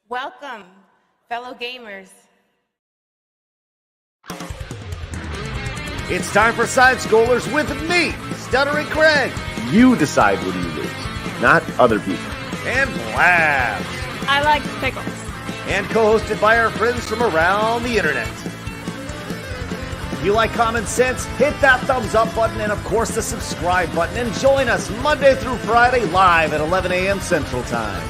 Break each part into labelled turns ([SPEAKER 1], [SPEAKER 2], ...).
[SPEAKER 1] Welcome, fellow gamers.
[SPEAKER 2] It's time for Side Scrollers with me, Stuttering Craig. You decide when you lose, not other people. And Blabs.
[SPEAKER 3] I like pickles.
[SPEAKER 2] And co-hosted by our friends from around the internet. If you like common sense, hit that thumbs up button and of course the subscribe button and join us Monday through Friday live at 11 a.m. Central Time.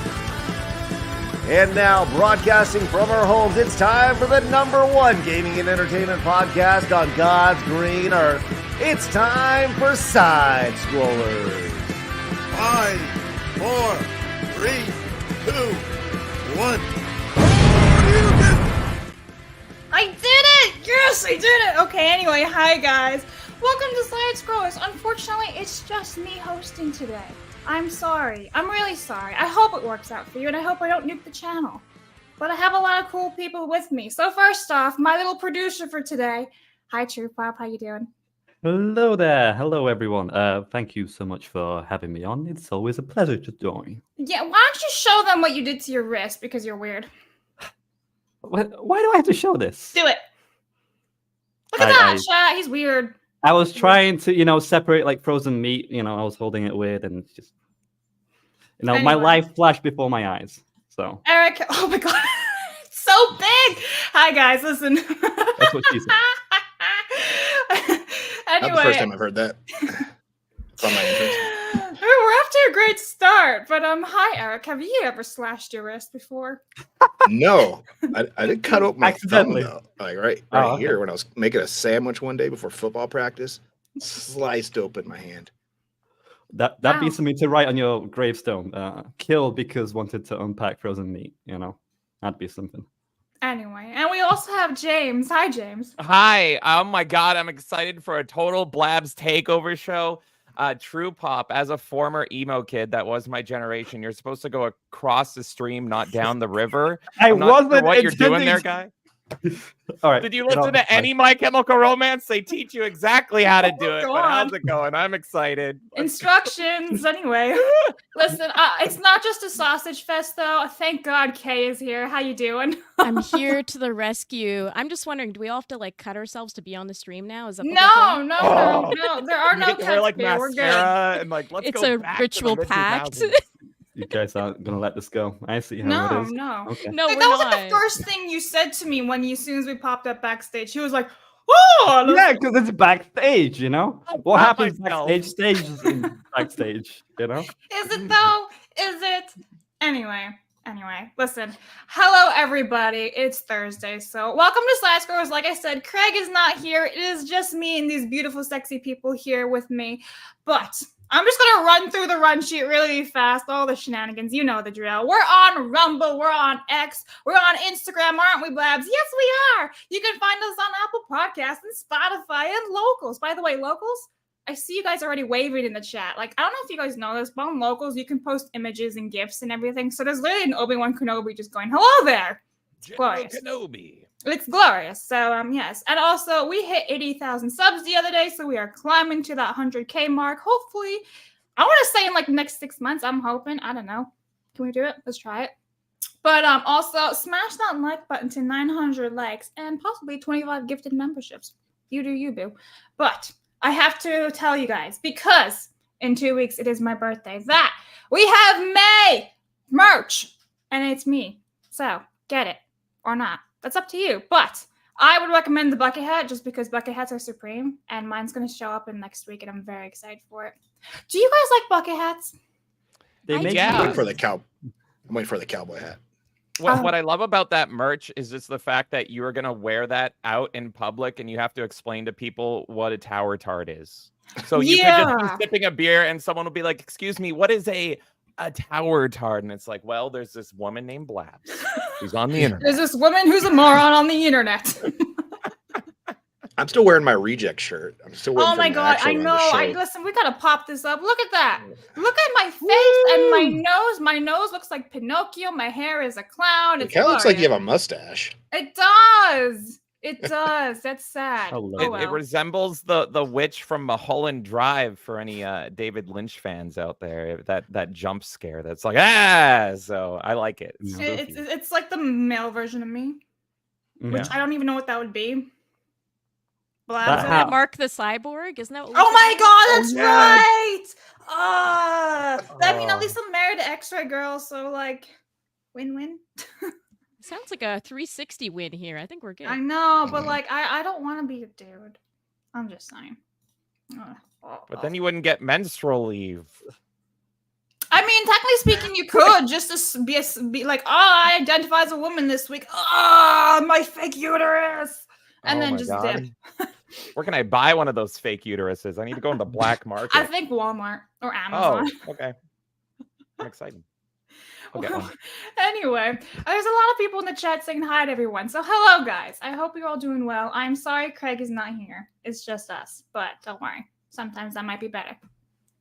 [SPEAKER 2] And now, broadcasting from our homes, it's time for the #1 gaming and entertainment podcast on God's green earth. It's time for Side Scrollers.
[SPEAKER 4] 5, 4, 3, 2, 1.
[SPEAKER 3] I did it! Yes, I did it! Okay, anyway, hi guys. Welcome to Side Scrollers. Unfortunately, it's just me hosting today. I'm sorry. I'm really sorry. I hope it works out for you, and I hope I don't nuke the channel. But I have a lot of cool people with me. So first off, my little producer for today. Hi, True Pop. How you doing?
[SPEAKER 5] Hello there. Hello, everyone. Thank you so much for having me on. It's always a pleasure to join.
[SPEAKER 3] Yeah, why don't you show them what you did to your wrist, because you're weird.
[SPEAKER 5] Why do I have to show this?
[SPEAKER 3] Do it. Look at that, chat. He's weird.
[SPEAKER 5] I was trying to, separate like frozen meat. I was holding it weird and just,
[SPEAKER 3] Anyway.
[SPEAKER 5] My life flashed before my eyes. So
[SPEAKER 3] Eric, oh my god, it's so big. Hi guys, listen.
[SPEAKER 5] that's what she said.
[SPEAKER 3] Anyway,
[SPEAKER 4] Not the first time I've heard that. From my entrance.
[SPEAKER 3] we're off to a great start. But hi Eric, have you ever slashed your wrist before?
[SPEAKER 4] No, I did cut open my thumb
[SPEAKER 5] Accidentally.
[SPEAKER 4] though, like right
[SPEAKER 5] okay.
[SPEAKER 4] here when I was making a sandwich one day before football practice. Sliced open my hand.
[SPEAKER 5] That'd be something to write on your gravestone. Killed because wanted to unpack frozen meat. That'd be something.
[SPEAKER 3] Anyway, and we also have James. Hi James.
[SPEAKER 6] Hi. Oh my god, I'm excited for a total Blabs takeover show. True Pop, as a former emo kid that was my generation, you're supposed to go across the stream, not down the river. I'm not sure what you're doing there, guy.
[SPEAKER 5] All right.
[SPEAKER 6] Did you listen to any My Chemical Romance? They teach you exactly how to do it.
[SPEAKER 3] go
[SPEAKER 6] But
[SPEAKER 3] on.
[SPEAKER 6] how's it going? I'm excited.
[SPEAKER 3] Instructions. Anyway, listen. It's not just a sausage fest, though. Thank God Kay is here. How you doing?
[SPEAKER 7] I'm here to the rescue. I'm just wondering, do we all have to cut ourselves to be on the stream now? Is that
[SPEAKER 3] No. There are
[SPEAKER 6] You
[SPEAKER 3] no
[SPEAKER 6] get to wear
[SPEAKER 3] cuts here. We're good.
[SPEAKER 6] mascara and let's
[SPEAKER 7] It's
[SPEAKER 6] go
[SPEAKER 7] a
[SPEAKER 6] back
[SPEAKER 7] ritual
[SPEAKER 6] to the
[SPEAKER 7] pact.
[SPEAKER 6] mid-2000s.
[SPEAKER 5] You guys aren't gonna let this go. I see how it is.
[SPEAKER 3] No.
[SPEAKER 5] Okay.
[SPEAKER 7] No,
[SPEAKER 3] Like,
[SPEAKER 7] we're
[SPEAKER 3] that was
[SPEAKER 7] not.
[SPEAKER 3] like the first thing you said to me as soon as we popped up backstage. He was like, "Oh,
[SPEAKER 5] Yeah, because it's backstage. What
[SPEAKER 6] Not
[SPEAKER 5] happens
[SPEAKER 6] myself.
[SPEAKER 5] backstage stays in backstage.
[SPEAKER 3] is it though? Is it?" Anyway, listen. Hello, everybody. It's Thursday, so welcome to Side Scrollers. Like I said, Craig is not here. It is just me and these beautiful, sexy people here with me. But I'm just gonna run through the run sheet really fast. All the shenanigans, you know the drill. We're on Rumble, we're on X, we're on Instagram, aren't we, Blabs? Yes, we are. You can find us on Apple Podcasts and Spotify and Locals. By the way, Locals, I see you guys already waving in the chat. I don't know if you guys know this, but on Locals, you can post images and GIFs and everything. So there's literally an Obi-Wan Kenobi just going, "Hello there."
[SPEAKER 6] General
[SPEAKER 3] Glorious.
[SPEAKER 6] Kenobi.
[SPEAKER 3] It's glorious. So, yes. And also, we hit 80,000 subs the other day, so we are climbing to that 100K mark. Hopefully, I want to say in the next 6 months, I'm hoping. I don't know. Can we do it? Let's try it. But also, smash that like button to 900 likes and possibly 25 gifted memberships. You do you, boo. But I have to tell you guys, because in 2 weeks, it is my birthday, that we have May merch, and it's me. So, get it or not. That's up to you. But I would recommend the bucket hat just because bucket hats are supreme, and mine's going to show up in next week, and I'm very excited for it. Do you guys like bucket hats?
[SPEAKER 5] They make
[SPEAKER 6] Yeah.
[SPEAKER 4] I'm waiting for the cowboy hat.
[SPEAKER 6] What I love about that merch is just the fact that you are going to wear that out in public and you have to explain to people what a tower tart is. So you could just be sipping a beer and someone will be like, "Excuse me, what is a tower tart?" And it's like, well, there's this woman named Blabs who's on the internet.
[SPEAKER 3] There's this woman who's a moron on the internet.
[SPEAKER 4] I'm still wearing my reject shirt. I'm still waiting
[SPEAKER 3] Oh
[SPEAKER 4] for
[SPEAKER 3] my god,
[SPEAKER 4] actual
[SPEAKER 3] I
[SPEAKER 4] one
[SPEAKER 3] know.
[SPEAKER 4] to show.
[SPEAKER 3] Listen, we gotta pop this up. Look at that. Look at my face and my nose. My nose looks like Pinocchio. My hair is a clown.
[SPEAKER 4] It
[SPEAKER 3] It's
[SPEAKER 4] kind of looks like you have
[SPEAKER 3] glorious.
[SPEAKER 4] a mustache.
[SPEAKER 3] It does. It does. That's sad.
[SPEAKER 5] I love
[SPEAKER 3] Oh,
[SPEAKER 6] It
[SPEAKER 3] well.
[SPEAKER 6] resembles the witch from Mulholland Drive for any David Lynch fans out there. That jump scare that's like so I like it. It's spooky.
[SPEAKER 3] It's like the male version of me, which I don't even know what that would be.
[SPEAKER 5] That
[SPEAKER 7] Isn't
[SPEAKER 5] ha-
[SPEAKER 7] that Mark the Cyborg? Isn't that what we
[SPEAKER 3] Oh my
[SPEAKER 7] said?
[SPEAKER 3] god, that's
[SPEAKER 6] yes.
[SPEAKER 3] right! I mean, at least I'm married to X-Ray Girl, so like, win-win.
[SPEAKER 7] Sounds like a 360 win here. I think we're good.
[SPEAKER 3] I know, but like, I don't want to be a dude. I'm just saying.
[SPEAKER 6] But then you wouldn't get menstrual leave.
[SPEAKER 3] I mean, technically speaking, you could just to be like, I identify as a woman this week. My fake uterus, and
[SPEAKER 6] Oh
[SPEAKER 3] then
[SPEAKER 6] my
[SPEAKER 3] just
[SPEAKER 6] God.
[SPEAKER 3] dip.
[SPEAKER 6] Where can I buy one of those fake uteruses? I need to go on the black market.
[SPEAKER 3] I think Walmart or Amazon.
[SPEAKER 6] Oh, okay. I'm excited. I'll get one.
[SPEAKER 3] Anyway, there's a lot of people in the chat saying hi to everyone. So hello, guys. I hope you're all doing well. I'm sorry Craig is not here. It's just us. But don't worry. Sometimes that might be better.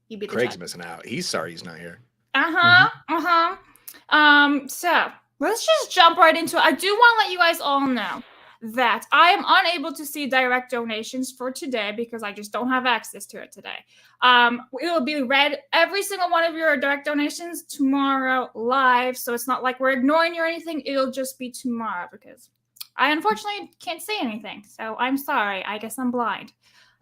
[SPEAKER 3] You be the
[SPEAKER 4] Craig's
[SPEAKER 3] judge.
[SPEAKER 4] missing out. He's sorry he's not here.
[SPEAKER 3] So let's just jump right into it. I do want to let you guys all know that I am unable to see direct donations for today because I just don't have access to it today. It will be read, every single one of your direct donations tomorrow live. So it's not like we're ignoring you or anything. It'll just be tomorrow because I unfortunately can't see anything. So I'm sorry. I guess I'm blind.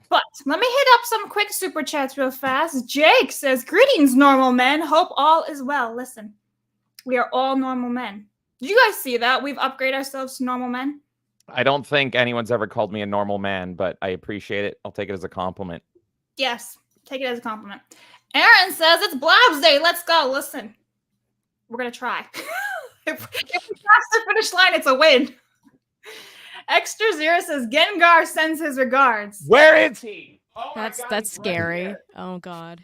[SPEAKER 3] But let me hit up some quick super chats real fast. Jake says, greetings, normal men. Hope all is well. Listen, we are all normal men. Did you guys see that? We've upgraded ourselves to normal men.
[SPEAKER 6] I don't think anyone's ever called me a normal man, but I appreciate it. I'll take it as a compliment.
[SPEAKER 3] Yes, take it as a compliment. Aaron says, it's Blabs Day. Let's go. Listen, we're going to try. if we pass the finish line, it's a win. Extra Zero says, Gengar sends his regards.
[SPEAKER 6] Where is he? Oh my
[SPEAKER 7] That's
[SPEAKER 6] God,
[SPEAKER 7] that's
[SPEAKER 6] he's right
[SPEAKER 7] scary.
[SPEAKER 6] here.
[SPEAKER 7] Oh god.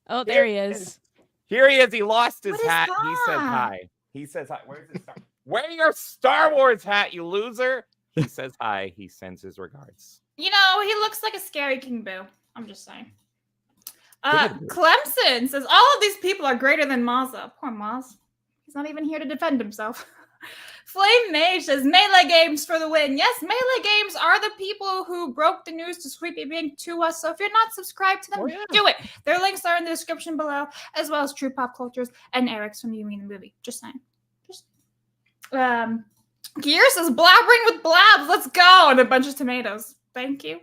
[SPEAKER 7] Oh, there he is.
[SPEAKER 6] Here he is. He lost his
[SPEAKER 3] What is
[SPEAKER 6] hat. He says
[SPEAKER 3] that?
[SPEAKER 6] hi. He says hi. Where's his Star? Wear your Star Wars hat, you loser. He says hi. He sends his regards.
[SPEAKER 3] You know, he looks like a scary King Boo. I'm just saying.
[SPEAKER 6] Good.
[SPEAKER 3] Clemson says, all of these people are greater than Mazza. Poor Maz. He's not even here to defend himself. Flame Mage says, Melee Games for the win. Yes, Melee Games are the people who broke the news to Sweet Baby to us. So if you're not subscribed to them, do it. Their links are in the description below, as well as True Pop Cultures and Eric's from You Mean the Movie. Just saying. Gear says, blabbering with blabs. Let's go. And a bunch of tomatoes. Thank you.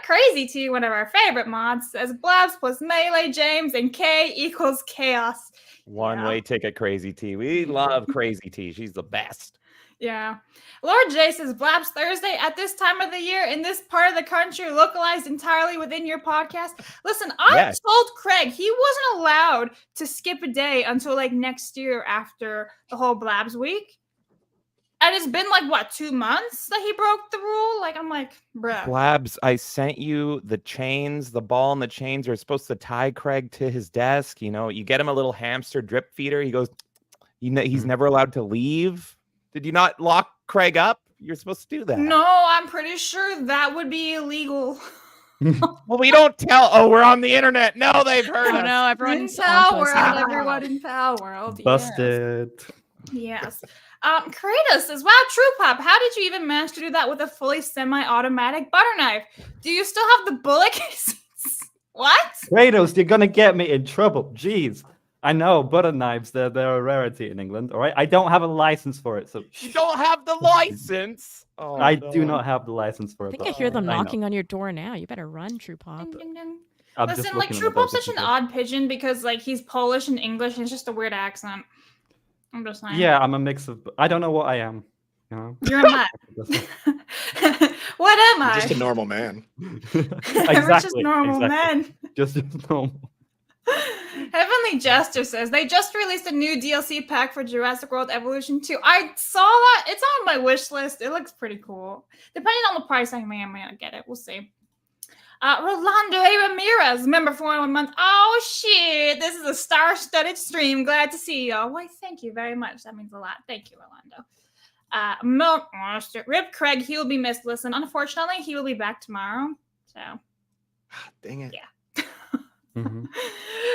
[SPEAKER 3] Crazy T, one of our favorite mods, says Blabs plus Melee James and K equals chaos.
[SPEAKER 6] One-way ticket, Crazy T. We love Crazy T. She's the best.
[SPEAKER 3] Yeah. Lord J says Blabs Thursday at this time of the year in this part of the country, localized entirely within your podcast. Listen, I told Craig he wasn't allowed to skip a day until like next year after the whole Blabs week. And it's been like, what, 2 months that he broke the rule? Like, I'm like, bruh.
[SPEAKER 6] Blabs, I sent you the chains. The ball and the chains are supposed to tie Craig to his desk. You know, you get him a little hamster drip feeder. He goes, he's never allowed to leave. Did you not lock Craig up? You're supposed to do that.
[SPEAKER 3] No, I'm pretty sure that would be illegal.
[SPEAKER 6] Well, we don't tell. Oh, we're on the internet. No, they've heard us.
[SPEAKER 7] No,
[SPEAKER 3] In
[SPEAKER 7] everyone's
[SPEAKER 3] Power
[SPEAKER 7] on
[SPEAKER 3] World,
[SPEAKER 7] us.
[SPEAKER 3] everyone in Power World.
[SPEAKER 5] Busted.
[SPEAKER 3] Yes. Kratos says, wow, True Pop, how did you even manage to do that with a fully semi-automatic butter knife? Do you still have the bullet casings? What?
[SPEAKER 5] Kratos, you're gonna get me in trouble. Jeez. I know, butter knives, they're a rarity in England, all right? I don't have a license for it, so...
[SPEAKER 6] You don't have the license? Oh,
[SPEAKER 5] I do not have the license for it.
[SPEAKER 7] I think
[SPEAKER 5] but
[SPEAKER 7] I hear them
[SPEAKER 5] know.
[SPEAKER 7] knocking on your door now. You better run, True Pop.
[SPEAKER 3] Ding, ding, ding.
[SPEAKER 5] I'm just
[SPEAKER 3] Listen, like,
[SPEAKER 5] looking at
[SPEAKER 3] True
[SPEAKER 5] the
[SPEAKER 3] Pop's
[SPEAKER 5] both
[SPEAKER 3] such an
[SPEAKER 5] of
[SPEAKER 3] odd pigeon because, like, he's Polish and English, and it's just a weird accent. I'm just saying.
[SPEAKER 5] Yeah, I'm a mix of... I don't know what I am. You know?
[SPEAKER 3] You're a mutt. What am I?
[SPEAKER 4] Just a normal man.
[SPEAKER 5] Exactly.
[SPEAKER 3] We're just normal men.
[SPEAKER 5] Just normal.
[SPEAKER 3] Heavenly Jester says they just released a new DLC pack for Jurassic World Evolution 2. I saw that. It's on my wish list. It looks pretty cool. Depending on the price, I may or may not get it. We'll see. Rolando A. Ramirez, member for 1 month. Oh, shit. This is a star-studded stream. Glad to see y'all. Why, thank you very much. That means a lot. Thank you, Rolando. Rip Craig, he will be missed. Listen, unfortunately, he will be back tomorrow. So,
[SPEAKER 4] Dang it.
[SPEAKER 3] yeah.
[SPEAKER 5] Mm-hmm.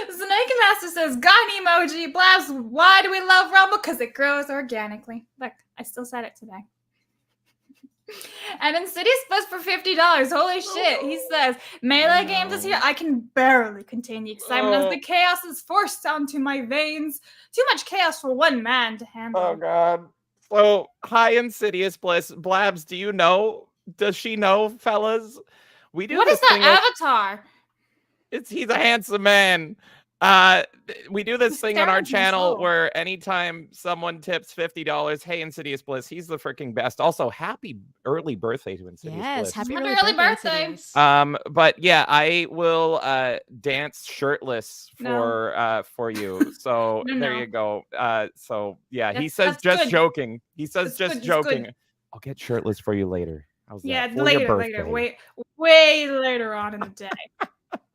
[SPEAKER 3] Snake Master says, gun emoji. Blabs, why do we love Rumble? Because it grows organically. Look, I still said it today. And Insidious Plus for $50. Holy shit. He says, Melee Games is here. I can barely contain the excitement as the chaos is forced onto my veins. Too much chaos for one man to handle.
[SPEAKER 6] Oh, God. So, hi, Insidious Bliss. Blabs, do you know? Does she know, fellas? We do
[SPEAKER 3] What
[SPEAKER 6] this
[SPEAKER 3] is that
[SPEAKER 6] thing
[SPEAKER 3] avatar?
[SPEAKER 6] He's a handsome man. We do this thing on our channel where anytime someone tips $50, hey, Insidious Bliss, he's the freaking best. Also, happy early birthday to Insidious Bliss.
[SPEAKER 7] Happy
[SPEAKER 3] Happy
[SPEAKER 7] early birthday.
[SPEAKER 3] Insidious.
[SPEAKER 6] But yeah, I will dance shirtless for you. So there you go. So yeah, he says just
[SPEAKER 3] good.
[SPEAKER 6] joking. He says
[SPEAKER 3] It's
[SPEAKER 6] just
[SPEAKER 3] good, it's
[SPEAKER 6] joking.
[SPEAKER 3] good.
[SPEAKER 6] I'll get shirtless for you later. How's that?
[SPEAKER 3] Yeah,
[SPEAKER 6] For your
[SPEAKER 3] later,
[SPEAKER 6] birthday.
[SPEAKER 3] way later on in the day.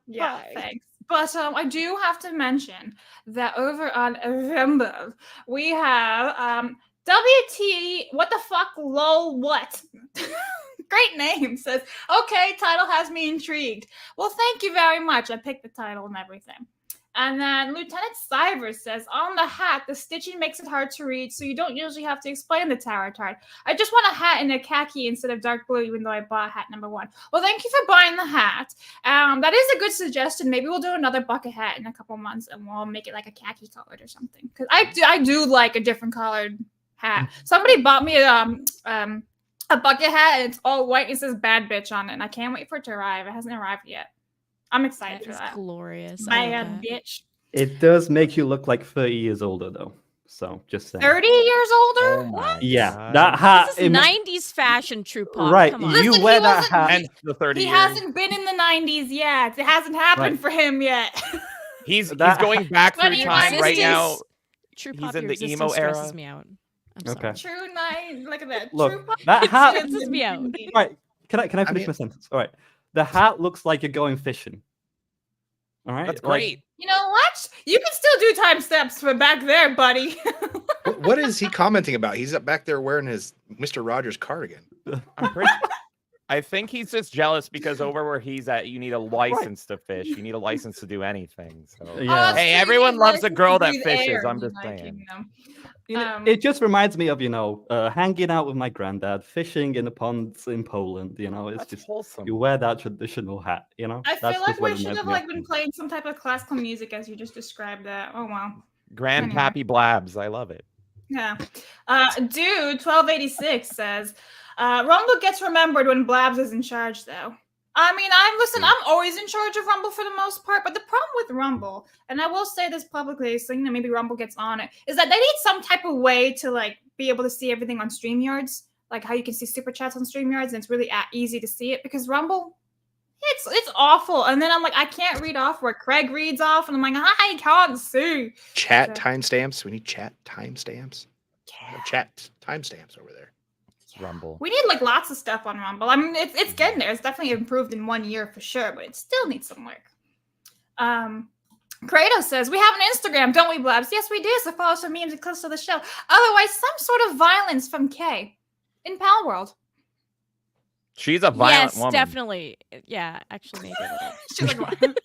[SPEAKER 3] Yeah,
[SPEAKER 6] Bye.
[SPEAKER 3] thanks. But I do have to mention that over on Rumble, we have WT, what the fuck, lol, what? Great name, says, okay, title has me intrigued. Well, thank you very much. I picked the title and everything. And then Lieutenant Stivers says, on the hat, the stitching makes it hard to read, so you don't usually have to explain the tarot card. I just want a hat in a khaki instead of dark blue, even though I bought hat number 1. Well, thank you for buying the hat. That is a good suggestion. Maybe we'll do another bucket hat in a couple months, and we'll make it like a khaki colored or something. Because I do like a different colored hat. Somebody bought me a bucket hat, and it's all white. And it says "bad bitch" on it, and I can't wait for it to arrive. It hasn't arrived yet. I'm excited for that.
[SPEAKER 7] Glorious.
[SPEAKER 3] Bad bitch.
[SPEAKER 5] It does make you look like 30 years older, though. So just saying.
[SPEAKER 3] 30 years older?
[SPEAKER 6] What?
[SPEAKER 5] Yeah, that hat.
[SPEAKER 7] This is 90s fashion, True Pop.
[SPEAKER 5] Right,
[SPEAKER 7] Come on.
[SPEAKER 5] you
[SPEAKER 3] Listen,
[SPEAKER 5] wear
[SPEAKER 3] he
[SPEAKER 5] that
[SPEAKER 3] wasn't-
[SPEAKER 5] hat.
[SPEAKER 6] And the 30
[SPEAKER 3] He
[SPEAKER 6] years.
[SPEAKER 3] hasn't been in the 90s yet. It hasn't happened for him yet.
[SPEAKER 6] He's
[SPEAKER 5] That-
[SPEAKER 6] going back through
[SPEAKER 3] 20
[SPEAKER 6] time right now.
[SPEAKER 7] True
[SPEAKER 6] He's
[SPEAKER 7] Pop,
[SPEAKER 6] in
[SPEAKER 7] your
[SPEAKER 6] the
[SPEAKER 7] existence
[SPEAKER 6] emo era.
[SPEAKER 7] stresses me out. I'm
[SPEAKER 5] Okay.
[SPEAKER 7] sorry.
[SPEAKER 3] True night. Look at that.
[SPEAKER 5] Look,
[SPEAKER 3] True Pop
[SPEAKER 5] that hat-
[SPEAKER 3] stresses
[SPEAKER 7] me out.
[SPEAKER 5] Right. Can I finish
[SPEAKER 4] mean-
[SPEAKER 5] my sentence? All right. The hat looks like you're going fishing. All right.
[SPEAKER 6] That's great.
[SPEAKER 3] You know what? You can still do time steps from back there, buddy.
[SPEAKER 4] What is he commenting about? He's up back there wearing his Mr. Rogers cardigan.
[SPEAKER 6] I'm pretty. I think he's just jealous because over where he's at, you need a license to fish. You need a license to do anything. So
[SPEAKER 5] Yeah.
[SPEAKER 6] hey,
[SPEAKER 3] so you
[SPEAKER 6] everyone
[SPEAKER 3] need
[SPEAKER 6] loves a
[SPEAKER 3] license
[SPEAKER 6] girl
[SPEAKER 3] to
[SPEAKER 6] that
[SPEAKER 3] breathe
[SPEAKER 6] fishes.
[SPEAKER 3] air
[SPEAKER 6] I'm
[SPEAKER 3] in
[SPEAKER 6] just
[SPEAKER 3] the United
[SPEAKER 6] saying.
[SPEAKER 3] Kingdom.
[SPEAKER 5] It just reminds me of, hanging out with my granddad, fishing in the ponds in Poland. It's
[SPEAKER 6] That's
[SPEAKER 5] just
[SPEAKER 6] wholesome.
[SPEAKER 5] you wear that traditional hat.
[SPEAKER 3] I
[SPEAKER 5] That's
[SPEAKER 3] feel like
[SPEAKER 5] just what
[SPEAKER 3] we
[SPEAKER 5] it
[SPEAKER 3] should
[SPEAKER 5] reminds
[SPEAKER 3] have
[SPEAKER 5] me of.
[SPEAKER 3] been playing some type of classical music as you just described that. Oh wow.
[SPEAKER 6] Grandpappy Blabs. I love it.
[SPEAKER 3] Yeah. Dude, 1286 says, Rumble gets remembered when Blabs is in charge, though. I mean, I'm always in charge of Rumble for the most part, but the problem with Rumble, and I will say this publicly, so maybe Rumble gets on it, is that they need some type of way to be able to see everything on StreamYards, like how you can see Superchats on StreamYards, and it's really easy to see it, because Rumble, it's awful. And then I'm like, I can't read off where Craig reads off, and I'm like, I can't see.
[SPEAKER 4] Chat
[SPEAKER 3] So-
[SPEAKER 4] timestamps. We need chat timestamps.
[SPEAKER 3] Yeah.
[SPEAKER 4] Chat timestamps over there.
[SPEAKER 6] Rumble.
[SPEAKER 3] We need lots of stuff on Rumble. I mean, it's getting there. It's definitely improved in 1 year for sure, but it still needs some work. Kratos says, we have an Instagram, don't we, Blabs? Yes, we do. So follow some memes and clips of the show. Otherwise, some sort of violence from Kay in Pal World.
[SPEAKER 6] She's a violent
[SPEAKER 7] Yes,
[SPEAKER 6] woman.
[SPEAKER 7] definitely. Yeah, actually, maybe a little.
[SPEAKER 3] She's like, what?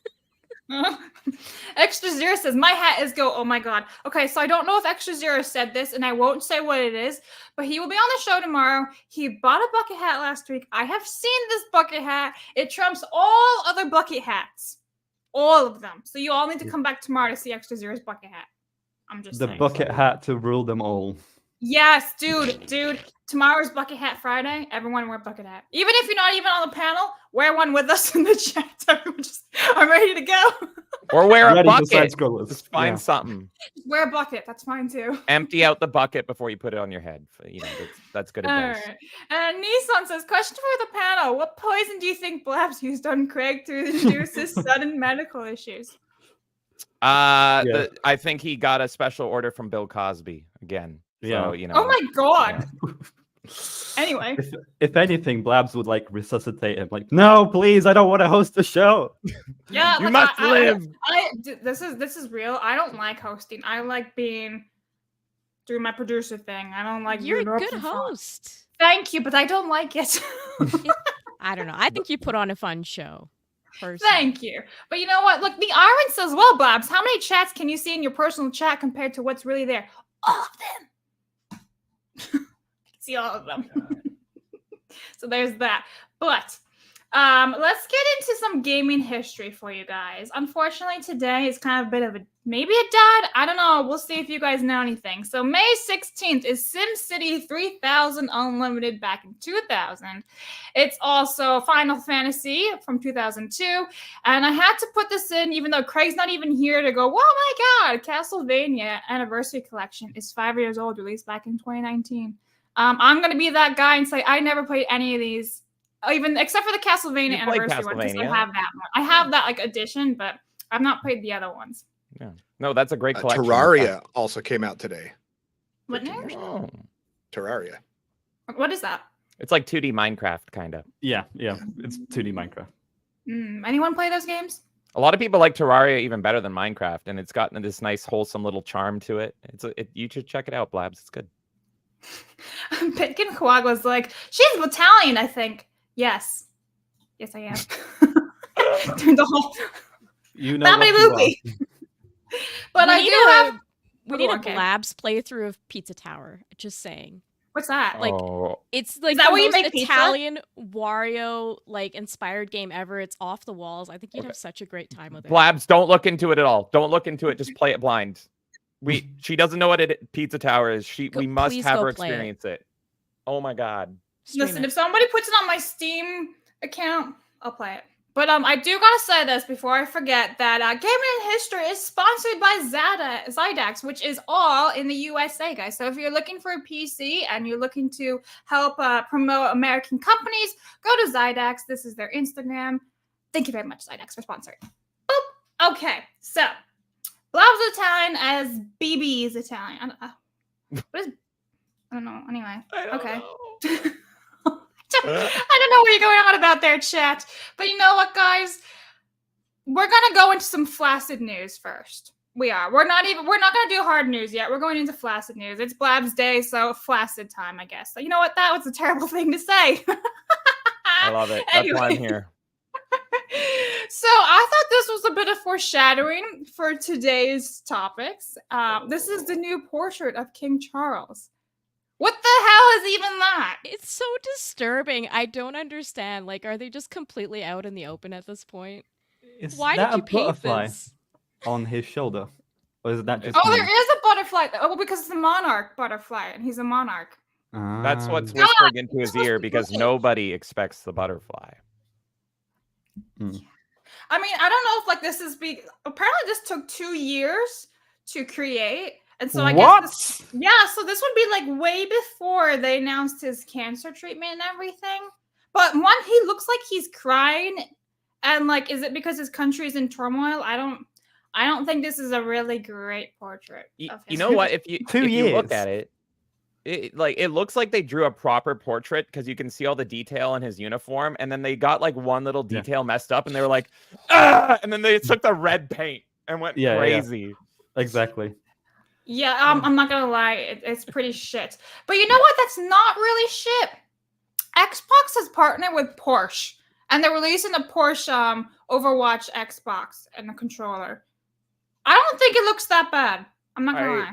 [SPEAKER 3] Extra Zero says, my hat is go. Oh my god. Okay, so I don't know if Extra Zero said this, and I won't say what it is, but he will be on the show tomorrow. He bought a bucket hat last week. I have seen this bucket hat. It trumps all other bucket hats. All of them. So you all need to come back tomorrow to see Extra Zero's bucket hat. I'm just
[SPEAKER 5] The
[SPEAKER 3] saying.
[SPEAKER 5] bucket hat to rule them all.
[SPEAKER 3] Yes, dude. Tomorrow's Bucket Hat Friday. Everyone wear a bucket hat. Even if you're not even on the panel, wear one with us in the chat. Everyone I'm ready to go.
[SPEAKER 6] Or wear a
[SPEAKER 5] Ready for
[SPEAKER 6] bucket.
[SPEAKER 5] side-scrollers.
[SPEAKER 6] Just find
[SPEAKER 5] Yeah.
[SPEAKER 6] something.
[SPEAKER 3] Just wear a bucket. That's fine too.
[SPEAKER 6] Empty out the bucket before you put it on your head. That's good
[SPEAKER 3] All
[SPEAKER 6] advice.
[SPEAKER 3] right. And Nissan says, question for the panel. What poison do you think Blabs used on Craig to induce his sudden medical issues?
[SPEAKER 6] I think he got a special order from Bill Cosby again.
[SPEAKER 5] Yeah.
[SPEAKER 6] So,
[SPEAKER 3] Oh my god. Anyway.
[SPEAKER 5] If anything, Blabs would resuscitate him. No, please, I don't want to host the show.
[SPEAKER 3] Yeah,
[SPEAKER 6] You must live.
[SPEAKER 3] This is real. I don't like hosting. I like doing my producer thing. I don't like
[SPEAKER 7] You're a
[SPEAKER 3] being up
[SPEAKER 7] good
[SPEAKER 3] in front.
[SPEAKER 7] host.
[SPEAKER 3] Thank you, but I don't like it.
[SPEAKER 7] I don't know. I think you put on a fun show. Personally.
[SPEAKER 3] Thank you. But you know what? Look, the Iron says, well, Blabs, how many chats can you see in your personal chat compared to what's really there? All of them. See all of them. So there's that. But let's get into some gaming history for you guys. Unfortunately, today is kind of a bit of maybe a dud. I don't know. We'll see if you guys know anything. So May 16th is SimCity 3000 Unlimited back in 2000. It's also Final Fantasy from 2002. And I had to put this in, even though Craig's not even here to go, oh my God, Castlevania Anniversary Collection is 5 years old, released back in 2019. I'm going to be that guy and say I never played any of these. Even except for the Castlevania Anniversary one, because I have that one. I have that like edition, but I've not played the other ones.
[SPEAKER 6] Yeah, no, that's a great collection.
[SPEAKER 4] Terraria also came out today.
[SPEAKER 3] What?
[SPEAKER 4] Terraria.
[SPEAKER 3] What is that?
[SPEAKER 6] It's like 2D Minecraft, kind of.
[SPEAKER 5] Yeah, it's 2D Minecraft.
[SPEAKER 3] Anyone play those games?
[SPEAKER 6] A lot of people like Terraria even better than Minecraft, and it's gotten this nice, wholesome little charm to it. You should check it out, Blabs. It's good.
[SPEAKER 3] Pitkin Quag was like, she's Italian, I think. Yes, I am. Doing the whole.
[SPEAKER 5] You know what
[SPEAKER 3] movie. But I do have.
[SPEAKER 7] We need a Blabs playthrough of Pizza Tower. Just saying.
[SPEAKER 3] What's that?
[SPEAKER 7] Like, it's like
[SPEAKER 3] the
[SPEAKER 7] most
[SPEAKER 3] most
[SPEAKER 7] Italian Wario like inspired game ever. It's off the walls. I think you'd have such a great time with it.
[SPEAKER 6] Blabs, don't look into it at all. Don't look into it. Just play it blind. She doesn't know what Pizza Tower is. We must have her experience it. Oh my God.
[SPEAKER 3] Listen, if somebody puts it on my Steam account, I'll play it. But I do gotta say this before I forget that Gaming in History is sponsored by Zydax, which is all in the USA, guys. So if you're looking for a PC and you're looking to help promote American companies, go to Zydax. This is their Instagram. Thank you very much, Zydax, for sponsoring. Boop. Okay, so Blab's Italian as BB is Italian. What is? I don't know. Anyway, okay. I don't know what you're going on about there, chat. But you know what, guys? We're gonna go into some flaccid news first. We are. We're not gonna do hard news yet. We're going into flaccid news. It's Blab's Day, so flaccid time, I guess. So you know what? That was a terrible thing to say.
[SPEAKER 6] I love it. That's why I'm here.
[SPEAKER 3] So I thought this was a bit of foreshadowing for today's topics. This is the new portrait of King Charles. What the hell is even that?
[SPEAKER 7] It's so disturbing. I don't understand. Like, are they just completely out in the open at this point? Why did you paint this?
[SPEAKER 5] On his shoulder? Or is that just
[SPEAKER 3] there is a butterfly. Oh, because it's a monarch butterfly, and he's a monarch.
[SPEAKER 6] That's what's whispering into his ear because nobody expects the butterfly.
[SPEAKER 3] I mean, I don't know if like this is apparently this took 2 years to create. And so I guess so this would be like way before they announced his cancer treatment and everything. But one, he looks like he's crying, and like, is it because his country's in turmoil? I don't think this is a really great portrait.
[SPEAKER 6] You know what? If you look at it, it looks like they drew a proper portrait because you can see all the detail in his uniform, and then they got like one little detail messed up, and they were like, ah! And then they took the red paint and went crazy.
[SPEAKER 5] Yeah. Exactly.
[SPEAKER 3] Yeah, I'm not gonna lie, it's pretty shit. But you know what? That's not really shit. Xbox has partnered with Porsche, and they're releasing a Porsche Overwatch Xbox and the controller. I don't think it looks that bad. I'm not gonna lie.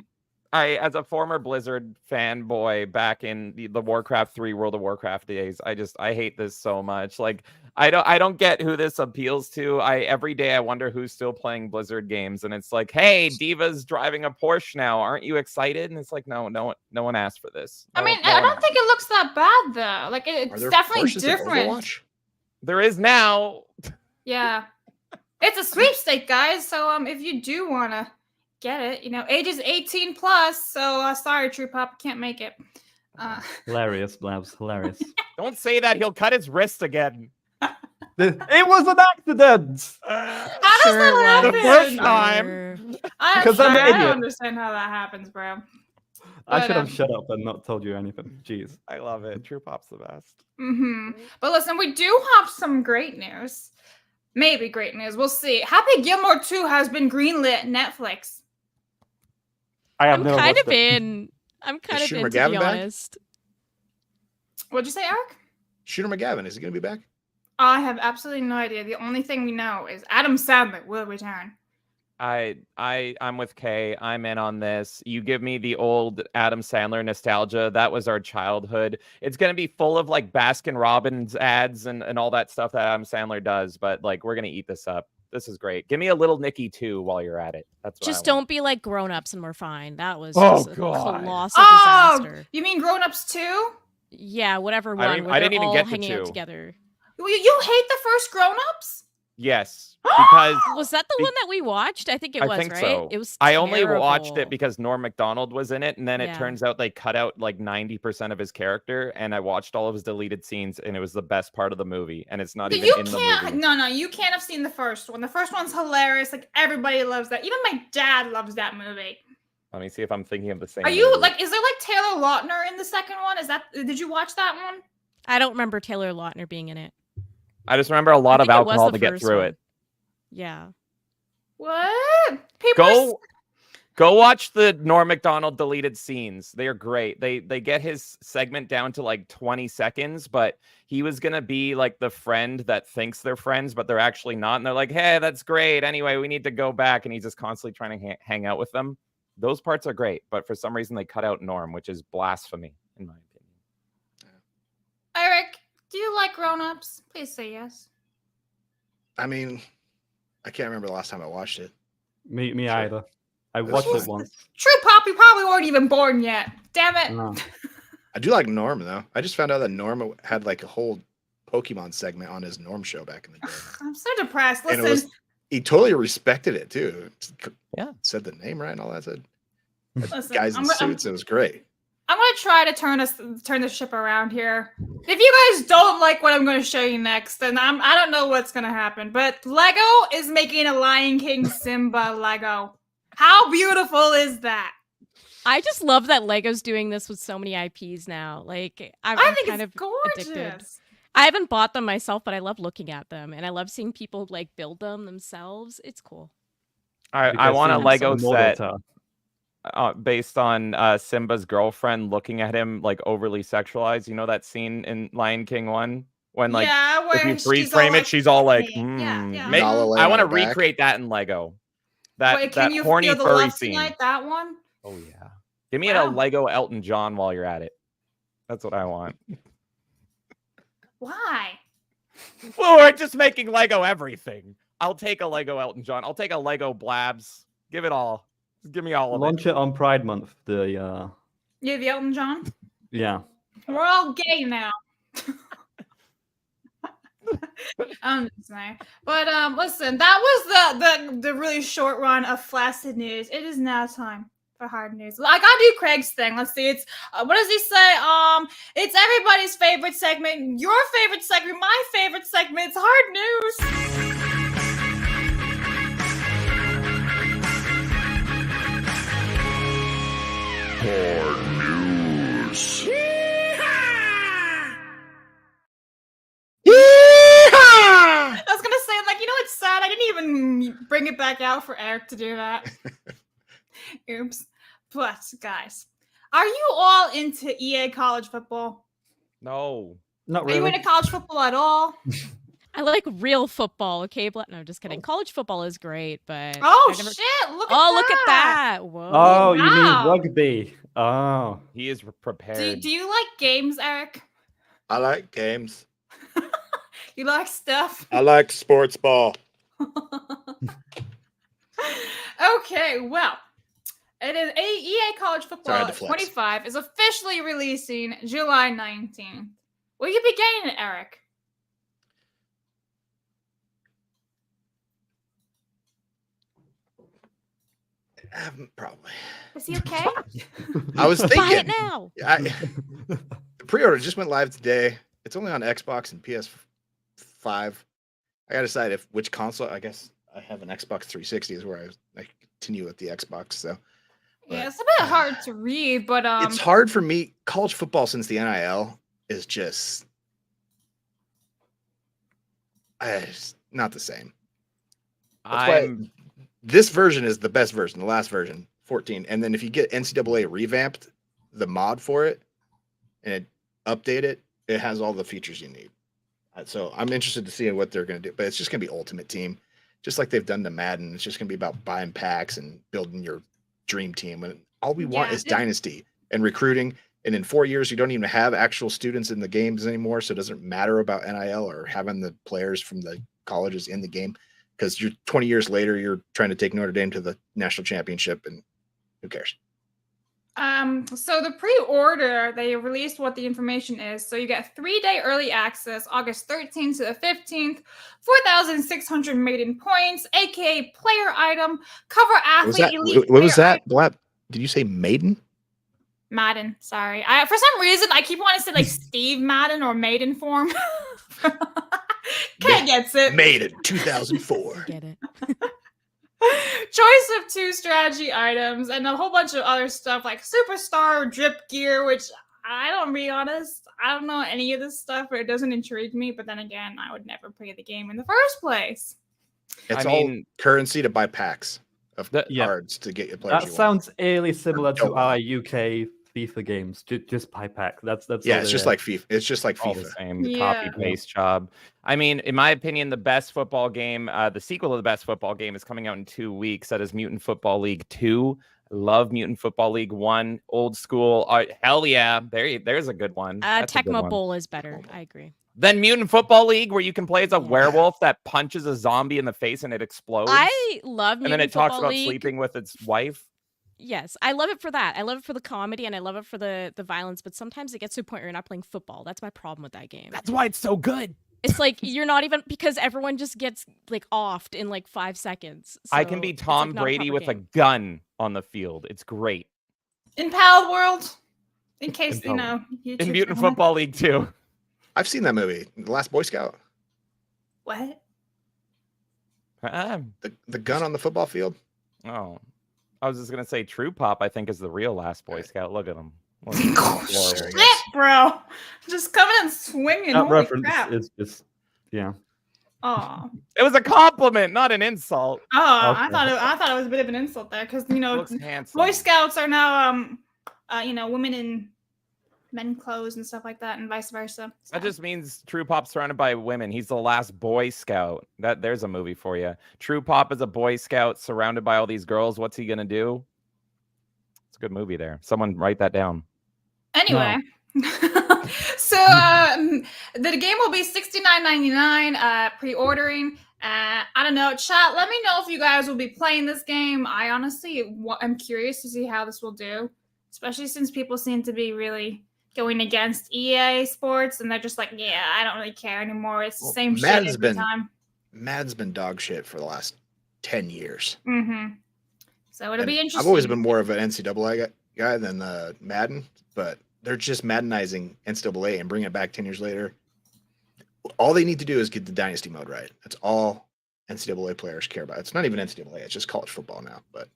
[SPEAKER 6] As a former Blizzard fanboy back in the Warcraft 3 World of Warcraft days, I hate this so much. Like, I don't get who this appeals to. Every day I wonder who's still playing Blizzard games, and it's like, hey, Diva's driving a Porsche now. Aren't you excited? And it's like, no one asked for this.
[SPEAKER 3] I mean, I don't think it looks that bad though. Like, it's definitely different.
[SPEAKER 6] There is now.
[SPEAKER 3] Yeah, it's a sweepstake, guys. So if you do wanna get it, age is 18 plus. So sorry, True Pop, can't make it.
[SPEAKER 5] Hilarious, Blabs, hilarious.
[SPEAKER 6] Don't say that. He'll cut his wrist again.
[SPEAKER 5] It was an accident.
[SPEAKER 3] How does that happen?
[SPEAKER 6] The first time.
[SPEAKER 5] Because I'm an idiot.
[SPEAKER 3] I don't understand how that happens, bro.
[SPEAKER 5] I should have shut up and not told you anything. Jeez.
[SPEAKER 6] I love it. True Pop's the best.
[SPEAKER 3] But listen, we do have some great news. Maybe great news. We'll see. Happy Gilmore 2 has been greenlit Netflix.
[SPEAKER 7] I'm kind of in, to be honest.
[SPEAKER 3] What'd you say, Eric?
[SPEAKER 4] Shooter McGavin, is he going to be back?
[SPEAKER 3] I have absolutely no idea. The only thing we know is Adam Sandler will return.
[SPEAKER 6] I'm with Kay. I'm in on this. You give me the old Adam Sandler nostalgia. That was our childhood. It's gonna be full of like Baskin Robbins ads and all that stuff that Adam Sandler does, but like we're gonna eat this up. This is great. Give me a little Nicky too while you're at it. That's what
[SPEAKER 7] Just
[SPEAKER 6] I want.
[SPEAKER 7] don't be like Grown Ups and we're fine. That was
[SPEAKER 6] Oh,
[SPEAKER 7] just a
[SPEAKER 6] God.
[SPEAKER 7] colossal disaster.
[SPEAKER 3] You mean Grown Ups 2?
[SPEAKER 7] Yeah, whatever one.
[SPEAKER 6] I didn't
[SPEAKER 7] where they're
[SPEAKER 6] even
[SPEAKER 7] all
[SPEAKER 6] get to
[SPEAKER 7] hanging out
[SPEAKER 6] 2.
[SPEAKER 7] together.
[SPEAKER 3] You hate the first Grown Ups?
[SPEAKER 6] Yes, because
[SPEAKER 7] Was that the one that we watched? I think it was,
[SPEAKER 6] I think
[SPEAKER 7] right?
[SPEAKER 6] so.
[SPEAKER 7] It was
[SPEAKER 6] I only watched it
[SPEAKER 7] terrible.
[SPEAKER 6] because Norm Macdonald was in it, and then it
[SPEAKER 7] Yeah.
[SPEAKER 6] turns out they cut out like 90% of his character, and I watched all of his deleted scenes, and it was the best part of the movie, and it's not even in the movie.
[SPEAKER 3] No, you can't have seen the first one. The first one's hilarious. Like everybody loves that. Even my dad loves that movie.
[SPEAKER 6] Let me see if I'm thinking of the same.
[SPEAKER 3] Are you
[SPEAKER 6] movie.
[SPEAKER 3] like? Is there like Taylor Lautner in the second one? Did you watch that one?
[SPEAKER 7] I don't remember Taylor Lautner being in it.
[SPEAKER 6] I just remember a lot of
[SPEAKER 7] think it was
[SPEAKER 6] alcohol
[SPEAKER 7] the
[SPEAKER 6] to get
[SPEAKER 7] first
[SPEAKER 6] through
[SPEAKER 7] one.
[SPEAKER 6] it.
[SPEAKER 7] Yeah.
[SPEAKER 3] What? People
[SPEAKER 6] Go watch the Norm Macdonald deleted scenes. They are great. They get his segment down to like 20 seconds, but he was gonna be like the friend that thinks they're friends, but they're actually not. And they're like, "Hey, that's great. Anyway, we need to go back." And he's just constantly trying to hang out with them. Those parts are great, but for some reason they cut out Norm, which is blasphemy in my opinion.
[SPEAKER 3] Eric, do you like Grown Ups? Please say yes.
[SPEAKER 4] I mean, I can't remember the last time I watched it.
[SPEAKER 5] Me
[SPEAKER 4] Sure.
[SPEAKER 5] either. I watched it once.
[SPEAKER 3] True Pop, you probably weren't even born yet. Damn it.
[SPEAKER 5] No.
[SPEAKER 4] I do like Norm though. I just found out that Norm had like a whole Pokemon segment on his Norm show back in the day.
[SPEAKER 3] I'm so depressed.
[SPEAKER 4] And
[SPEAKER 3] Listen,
[SPEAKER 4] he totally respected it too.
[SPEAKER 6] Yeah.
[SPEAKER 4] Said the name right and all that.
[SPEAKER 3] listen,
[SPEAKER 4] Guys in suits. It was great.
[SPEAKER 3] I'm gonna try to turn the ship around here. If you guys don't like what I'm gonna show you next, then I don't know what's gonna happen. But Lego is making a Lion King Simba Lego. How beautiful is that?
[SPEAKER 7] I just love that Lego's doing this with so many IPs now. Like I'm
[SPEAKER 3] I think
[SPEAKER 7] kind
[SPEAKER 3] it's
[SPEAKER 7] of
[SPEAKER 3] gorgeous.
[SPEAKER 7] addicted. I haven't bought them myself, but I love looking at them, and I love seeing people like build them themselves. It's cool.
[SPEAKER 6] I want a Lego set
[SPEAKER 5] Model
[SPEAKER 6] based on Simba's girlfriend looking at him like overly sexualized. You know that scene in Lion King 1 when like
[SPEAKER 3] yeah,
[SPEAKER 6] if
[SPEAKER 3] where
[SPEAKER 6] you freeze
[SPEAKER 3] she's all,
[SPEAKER 6] frame
[SPEAKER 3] like,
[SPEAKER 6] it, she's all like,
[SPEAKER 3] yeah, yeah.
[SPEAKER 4] Nala laying
[SPEAKER 6] I want to
[SPEAKER 4] on her back.
[SPEAKER 6] recreate that in Lego. That
[SPEAKER 3] Wait, can
[SPEAKER 6] that
[SPEAKER 3] you
[SPEAKER 6] horny
[SPEAKER 3] feel the
[SPEAKER 6] furry
[SPEAKER 3] love
[SPEAKER 6] scene.
[SPEAKER 3] tonight? That one?
[SPEAKER 6] Oh yeah. Give me
[SPEAKER 3] Wow.
[SPEAKER 6] a Lego Elton John while you're at it. That's what I want.
[SPEAKER 3] Why?
[SPEAKER 6] Well, we're just making Lego everything. I'll take a Lego Elton John. I'll take a Lego Blabs. Give it all. Give me all of
[SPEAKER 5] Launch it on Pride Month. The
[SPEAKER 3] Yeah, the Elton John.
[SPEAKER 5] yeah.
[SPEAKER 3] We're all gay now. I'm just saying. But listen, that was the really short run of flaccid news. It is now time for hard news. I gotta do Craig's thing. Let's see. It's what does he say? It's everybody's favorite segment, your favorite segment, my favorite segment. It's hard news. I was gonna say, like, you know, it's sad. I didn't even bring it back out for Eric to do that. Oops. But guys, are you all into EA college football?
[SPEAKER 6] No.
[SPEAKER 5] Not
[SPEAKER 3] Are you
[SPEAKER 5] really.
[SPEAKER 3] into college football at all?
[SPEAKER 7] I like real football. Okay, no, just kidding. College football is great, but
[SPEAKER 3] Oh
[SPEAKER 7] I never...
[SPEAKER 3] shit! Look at
[SPEAKER 7] look at that! Whoa!
[SPEAKER 5] Oh, you mean
[SPEAKER 3] Wow.
[SPEAKER 5] rugby? Oh,
[SPEAKER 6] He is prepared.
[SPEAKER 3] Do you like games, Eric?
[SPEAKER 4] I like games.
[SPEAKER 3] You like stuff?
[SPEAKER 4] I like sports ball.
[SPEAKER 3] Okay, well, it is EA College Football
[SPEAKER 4] Sorry, I had to flex.
[SPEAKER 3] 25 is officially releasing July 19th. Will you be getting it, Eric?
[SPEAKER 4] Probably.
[SPEAKER 3] Is he okay?
[SPEAKER 4] I was thinking.
[SPEAKER 7] Buy it now.
[SPEAKER 4] The pre-order just went live today. It's only on Xbox and PS5. I gotta decide which console. I guess I have an Xbox 360 is where I continue with the Xbox. So
[SPEAKER 3] Yeah, it's a bit hard to read, but
[SPEAKER 4] it's hard for me. College football since the NIL is just it's not the same. That's why this version is the best version, the last version, 14. And then if you get NCAA revamped, the mod for it, and update it, it has all the features you need. So I'm interested to see what they're going to do. But it's just going to be Ultimate Team. just like they've done to Madden. It's just going to be about buying packs and building your dream team. And all we want is dynasty and recruiting. And in 4 years, you don't even have actual students in the games anymore. So it doesn't matter about NIL or having the players from the colleges in the game, because you're 20 years later, you're trying to take Notre Dame to the national championship, and who cares?
[SPEAKER 3] So the pre-order, they released what the information is. So you get 3-day early access, August 13th to the 15th, 4,600 maiden points, aka player item, cover athlete, elite.
[SPEAKER 4] What was that? Did you say maiden?
[SPEAKER 3] Madden, sorry. For some reason, I keep wanting to say like Steve Madden or maiden form. Kay gets it.
[SPEAKER 4] Maiden 2004.
[SPEAKER 7] Get it.
[SPEAKER 3] Choice of 2 strategy items and a whole bunch of other stuff like superstar drip gear, which I don't be honest. I don't know any of this stuff, but it doesn't intrigue me. But then again, I would never play the game in the first place.
[SPEAKER 4] It's all currency to buy packs of cards to get your players.
[SPEAKER 5] That sounds eerily similar to our UK FIFA games. Just buy pack. That's
[SPEAKER 4] it's just like FIFA. It's just like
[SPEAKER 6] all
[SPEAKER 4] FIFA.
[SPEAKER 6] The same copy paste job. I mean, in my opinion, the best football game, the sequel to the best football game, is coming out in 2 weeks. That is Mutant Football League 2. I love Mutant Football League 1. Old school. Hell yeah. There's a good one.
[SPEAKER 7] Tecmo Bowl is better. I agree.
[SPEAKER 6] Then Mutant Football League, where you can play as a werewolf that punches a zombie in the face and it explodes.
[SPEAKER 7] I love Mutant Football League.
[SPEAKER 6] And then it talks about sleeping with its wife.
[SPEAKER 7] Yes, I love it for that. I love it for the comedy and I love it for the violence, but sometimes it gets to a point where you're not playing football. That's my problem with that game.
[SPEAKER 6] That's why it's so good.
[SPEAKER 7] It's like you're not even, because everyone just gets like offed in like 5 seconds. So
[SPEAKER 6] I can be Tom Brady with a gun on the field. It's great.
[SPEAKER 3] In Pal World, in case you know.
[SPEAKER 6] In Mutant Football League 2.
[SPEAKER 4] I've seen that movie, The Last Boy Scout.
[SPEAKER 3] What?
[SPEAKER 4] The gun on the football field.
[SPEAKER 6] Oh, I was just gonna say True Pop, I think, is the real Last Boy Scout. Look at him.
[SPEAKER 3] Shit, bro. Just coming and swinging.
[SPEAKER 5] That
[SPEAKER 3] Holy
[SPEAKER 5] reference
[SPEAKER 3] crap.
[SPEAKER 5] is just,
[SPEAKER 3] Oh.
[SPEAKER 6] It was a compliment, not an insult.
[SPEAKER 3] Oh, okay. I thought it was a bit of an insult there, because Boy Scouts are now women in men clothes and stuff like that, and vice versa. So.
[SPEAKER 6] That just means True Pop's surrounded by women. He's the last Boy Scout. There's a movie for you. True Pop is a Boy Scout surrounded by all these girls. What's he gonna do? It's a good movie there. Someone write that down.
[SPEAKER 3] Anyway. No. So the game will be $69.99 pre-ordering. I don't know, chat, let me know if you guys will be playing this game. I honestly am curious to see how this will do, especially since people seem to be really going against EA Sports, and they're just like, yeah, I don't really care anymore. It's the same shit every time.
[SPEAKER 4] Madden's been dog shit for the last 10 years.
[SPEAKER 3] Mm-hmm. So it'll be interesting.
[SPEAKER 4] I've always been more of an NCAA guy than Madden, but they're just Maddenizing NCAA and bringing it back 10 years later. All they need to do is get the dynasty mode right. That's all NCAA players care about. It's not even NCAA. It's just college football now. But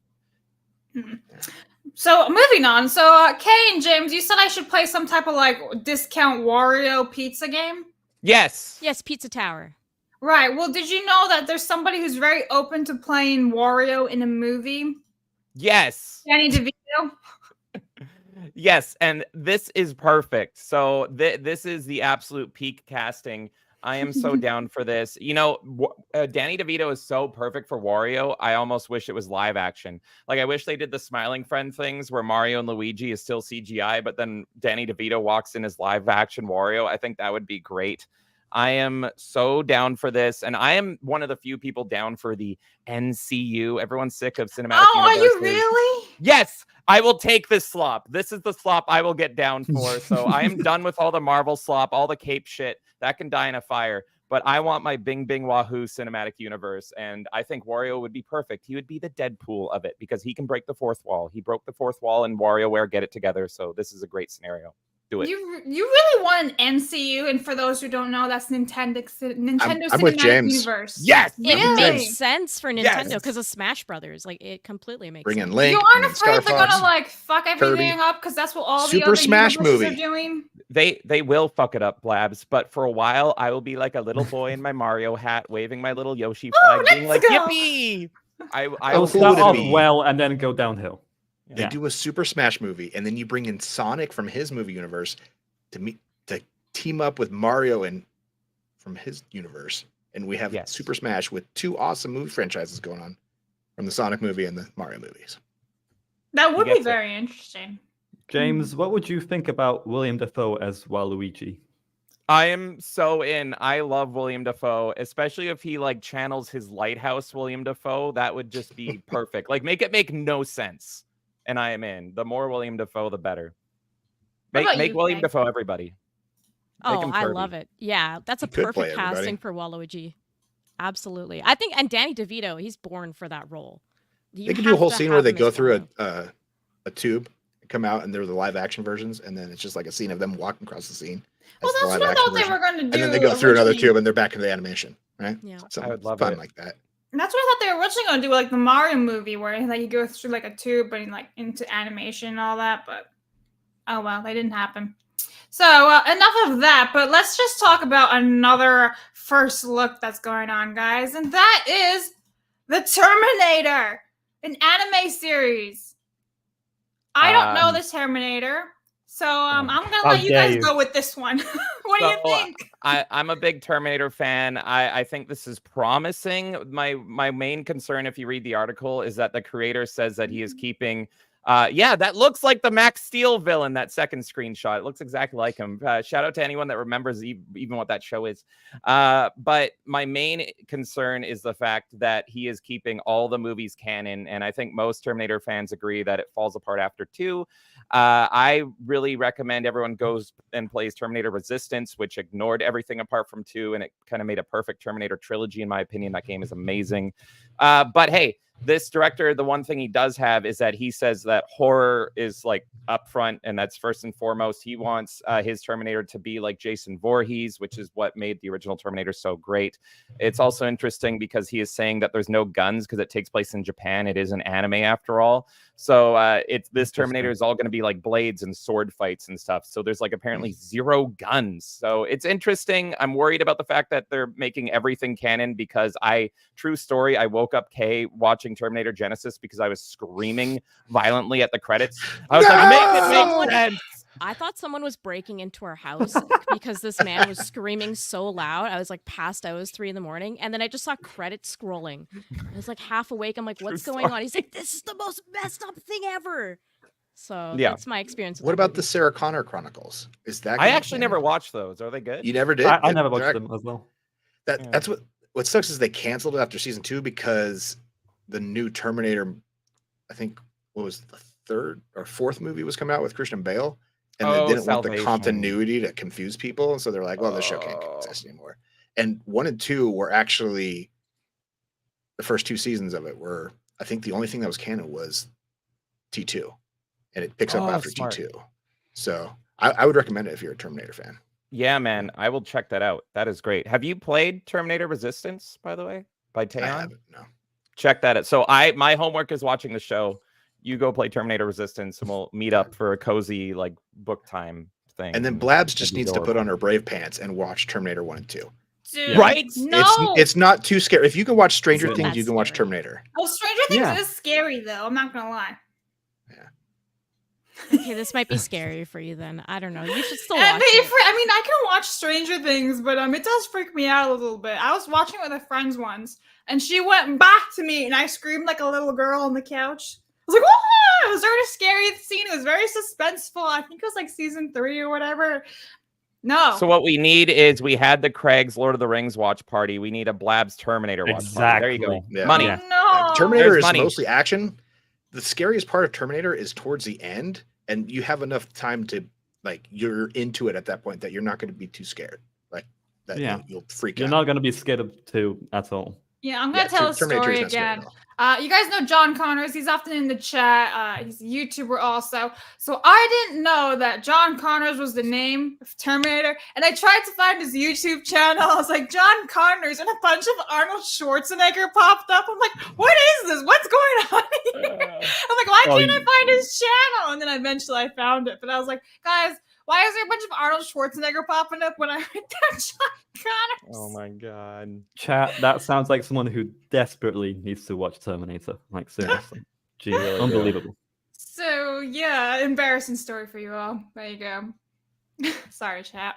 [SPEAKER 3] So moving on. So Kay and James, you said I should play some type of like discount Wario pizza game?
[SPEAKER 6] Yes.
[SPEAKER 7] Yes, Pizza Tower.
[SPEAKER 3] Right. Well, did you know that there's somebody who's very open to playing Wario in a movie?
[SPEAKER 6] Yes.
[SPEAKER 3] Danny DeVito?
[SPEAKER 6] Yes, and this is perfect. So this is the absolute peak casting. I am so down for this. You know, Danny DeVito is so perfect for Wario. I almost wish it was live action. Like, I wish they did the Smiling Friend things where Mario and Luigi is still CGI, but then Danny DeVito walks in as live action Wario. I think that would be great. I am so down for this, and I am one of the few people down for the NCU. Everyone's sick of cinematic universes.
[SPEAKER 3] Are you really?
[SPEAKER 6] Yes, I will take this slop. This is the slop I will get down for. So I am done with all the Marvel slop, all the cape shit. That can die in a fire. But I want my Bing Bing Wahoo cinematic universe, and I think Wario would be perfect. He would be the Deadpool of it because he can break the fourth wall. He broke the fourth wall in WarioWare. Get it together. So this is a great scenario. Do it.
[SPEAKER 3] You really want an NCU, and for those who don't know, that's Nintendo
[SPEAKER 4] I'm with
[SPEAKER 3] Cinematic
[SPEAKER 4] James.
[SPEAKER 3] Universe.
[SPEAKER 6] Yes,
[SPEAKER 7] it makes sense for Nintendo because of Smash Brothers. Like, it completely makes
[SPEAKER 4] Bring
[SPEAKER 7] sense.
[SPEAKER 4] in Link.
[SPEAKER 3] You aren't afraid they're gonna like fuck everything
[SPEAKER 4] Kirby.
[SPEAKER 3] up because that's what all the
[SPEAKER 4] Super
[SPEAKER 3] other
[SPEAKER 4] Smash
[SPEAKER 3] universes
[SPEAKER 4] movie.
[SPEAKER 3] are doing.
[SPEAKER 6] They will fuck it up, Blabs. But for a while, I will be like a little boy in my Mario hat, waving my little Yoshi flag, being like,
[SPEAKER 3] go.
[SPEAKER 6] "Yippee!" I
[SPEAKER 5] I'll
[SPEAKER 6] will
[SPEAKER 5] start off
[SPEAKER 4] be?
[SPEAKER 5] well and then go downhill.
[SPEAKER 4] They do a Super Smash movie, and then you bring in Sonic from his movie universe to team up with Mario and from his universe And we have
[SPEAKER 6] Yes.
[SPEAKER 4] Super Smash with 2 awesome movie franchises going on from the Sonic movie and the Mario movies.
[SPEAKER 3] That would be
[SPEAKER 6] gets it.
[SPEAKER 3] very interesting.
[SPEAKER 5] James, what would you think about William Dafoe as Waluigi?
[SPEAKER 6] I am so in. I love William Dafoe, especially if he like channels his lighthouse William Dafoe. That would just be perfect. Like make it make no sense. And I am in. The more William Dafoe, the better.
[SPEAKER 3] What about
[SPEAKER 6] Make
[SPEAKER 3] you,
[SPEAKER 6] William
[SPEAKER 3] Kay?
[SPEAKER 6] Dafoe everybody. Make
[SPEAKER 7] Oh,
[SPEAKER 6] him
[SPEAKER 7] I
[SPEAKER 6] Kirby.
[SPEAKER 7] love it. Yeah, that's a
[SPEAKER 4] He could play
[SPEAKER 7] perfect
[SPEAKER 4] everybody.
[SPEAKER 7] casting for Waluigi. Absolutely. I think, and Danny DeVito, he's born for that role.
[SPEAKER 4] They could do a whole scene where they go through a tube, come out, and they're the live action versions, and then it's just like a scene of them walking across the scene.
[SPEAKER 3] Well,
[SPEAKER 4] the
[SPEAKER 3] that's
[SPEAKER 4] live
[SPEAKER 3] what I
[SPEAKER 4] action
[SPEAKER 3] thought they
[SPEAKER 4] version.
[SPEAKER 3] were going to do.
[SPEAKER 4] And then they go through another
[SPEAKER 3] originally.
[SPEAKER 4] tube, and they're back into the animation, right?
[SPEAKER 7] Yeah.
[SPEAKER 4] Something
[SPEAKER 6] I would love
[SPEAKER 4] fun
[SPEAKER 6] it.
[SPEAKER 4] like that.
[SPEAKER 3] And that's what I thought they were originally going to do, like the Mario movie, where like you go through like a tube and like into animation and all that. But oh well, they didn't happen. So enough of that. But let's just talk about another first look that's going on, guys, and that is the Terminator, an anime series. I don't know the Terminator, so I'm gonna let you guys go with this one. What do you think?
[SPEAKER 6] I'm a big Terminator fan. I think this is promising. My main concern, if you read the article, is that the creator says that he is keeping. That looks like the Max Steel villain, that second screenshot. It looks exactly like him. Shout out to anyone that remembers even what that show is. But my main concern is the fact that he is keeping all the movies canon. And I think most Terminator fans agree that it falls apart after 2. I really recommend everyone goes and plays Terminator Resistance, which ignored everything apart from 2. And it kind of made a perfect Terminator trilogy, in my opinion. That game is amazing. But hey, this director, the one thing he does have is that he says that horror is like upfront, and that's first and foremost. He wants his Terminator to be like Jason Voorhees, which is what made the original Terminator so great. It's also interesting because he is saying that there's no guns because it takes place in Japan. It is an anime after all. So this Terminator is all going to be like blades and sword fights and stuff. So there's like apparently 0 guns. So it's interesting. I'm worried about the fact that they're making everything canon because true story, I woke up Kay watching Terminator Genesis because I was screaming violently at the credits. I was like, make it make sense.
[SPEAKER 7] I thought someone was breaking into our house because this man was screaming so loud. I was like passed out. It was 3 a.m. And then I just saw credits scrolling. I was like half awake. I'm like, what's going on? He's like, this is the most messed up thing ever. So that's my experience.
[SPEAKER 4] What about the Sarah Connor Chronicles? Is that?
[SPEAKER 6] I actually never watched those. Are they good?
[SPEAKER 4] You never did?
[SPEAKER 5] I never watched them as well.
[SPEAKER 4] That's what sucks is they canceled it after season 2 because the new Terminator, I think, what was the 3rd or 4th movie was coming out with Christian Bale. And they didn't want the continuity to confuse people. And so they're like, well, this show can't exist anymore. And 1 and 2 were actually, the first 2 seasons of it were, I think the only thing that was canon was T2. And it picks up after
[SPEAKER 6] smart.
[SPEAKER 4] T2. So I would recommend it if you're a Terminator fan.
[SPEAKER 6] Yeah, man. I will check that out. That is great. Have you played Terminator Resistance, by the way? By Taeyon?
[SPEAKER 4] I haven't, no.
[SPEAKER 6] Check that out. So my homework is watching the show. You go play Terminator Resistance and we'll meet up for a cozy like book time thing.
[SPEAKER 4] And then Blabs just needs to put on her brave pants and watch Terminator 1 and 2.
[SPEAKER 3] Dude,
[SPEAKER 6] right?
[SPEAKER 3] No.
[SPEAKER 4] It's not too scary. If you can watch Stranger
[SPEAKER 7] Isn't
[SPEAKER 4] Things,
[SPEAKER 7] that
[SPEAKER 4] you can watch
[SPEAKER 7] scary?
[SPEAKER 4] Terminator.
[SPEAKER 3] Oh, Stranger Things is scary though. I'm not gonna lie.
[SPEAKER 7] Okay, this might be scary for you then. I don't know. You should still
[SPEAKER 3] I
[SPEAKER 7] watch it.
[SPEAKER 3] mean, I can watch Stranger Things, but it does freak me out a little bit. I was watching it with a friend once, and she went back to me, and I screamed like a little girl on the couch. I was like, "Whoa!" It was very scary scene. It was very suspenseful. I think it was like season 3 or whatever. No.
[SPEAKER 6] So what we need is we had the Craig's Lord of the Rings watch party. We need a Blabs Terminator watch party. There you go.
[SPEAKER 4] Yeah.
[SPEAKER 6] Money.
[SPEAKER 5] Yeah.
[SPEAKER 3] No.
[SPEAKER 4] Terminator
[SPEAKER 6] There's
[SPEAKER 4] is
[SPEAKER 6] money.
[SPEAKER 4] mostly action. The scariest part of Terminator is towards the end, and you have enough time to you're into it at that point that you're not going to be too scared. Like that, you'll freak out.
[SPEAKER 5] You're not going to be scared of 2 at all.
[SPEAKER 3] Yeah, I'm gonna tell a
[SPEAKER 4] Terminator
[SPEAKER 3] story
[SPEAKER 4] is not scary
[SPEAKER 3] again.
[SPEAKER 4] at all.
[SPEAKER 3] You guys know John Connors. He's often in the chat. He's a YouTuber also. So I didn't know that John Connors was the name of Terminator. And I tried to find his YouTube channel. I was like, John Connors, and a bunch of Arnold Schwarzenegger popped up. I'm like, what is this? What's going on here? I'm like, why can't I find his channel? And then eventually I found it. But I was like, guys, why is there a bunch of Arnold Schwarzenegger popping up when I write down John Connors?
[SPEAKER 6] Oh my god.
[SPEAKER 5] Chat, that sounds like someone who desperately needs to watch Terminator. Like, seriously. Gee, unbelievable.
[SPEAKER 3] So, yeah, embarrassing story for you all. There you go. Sorry, chat.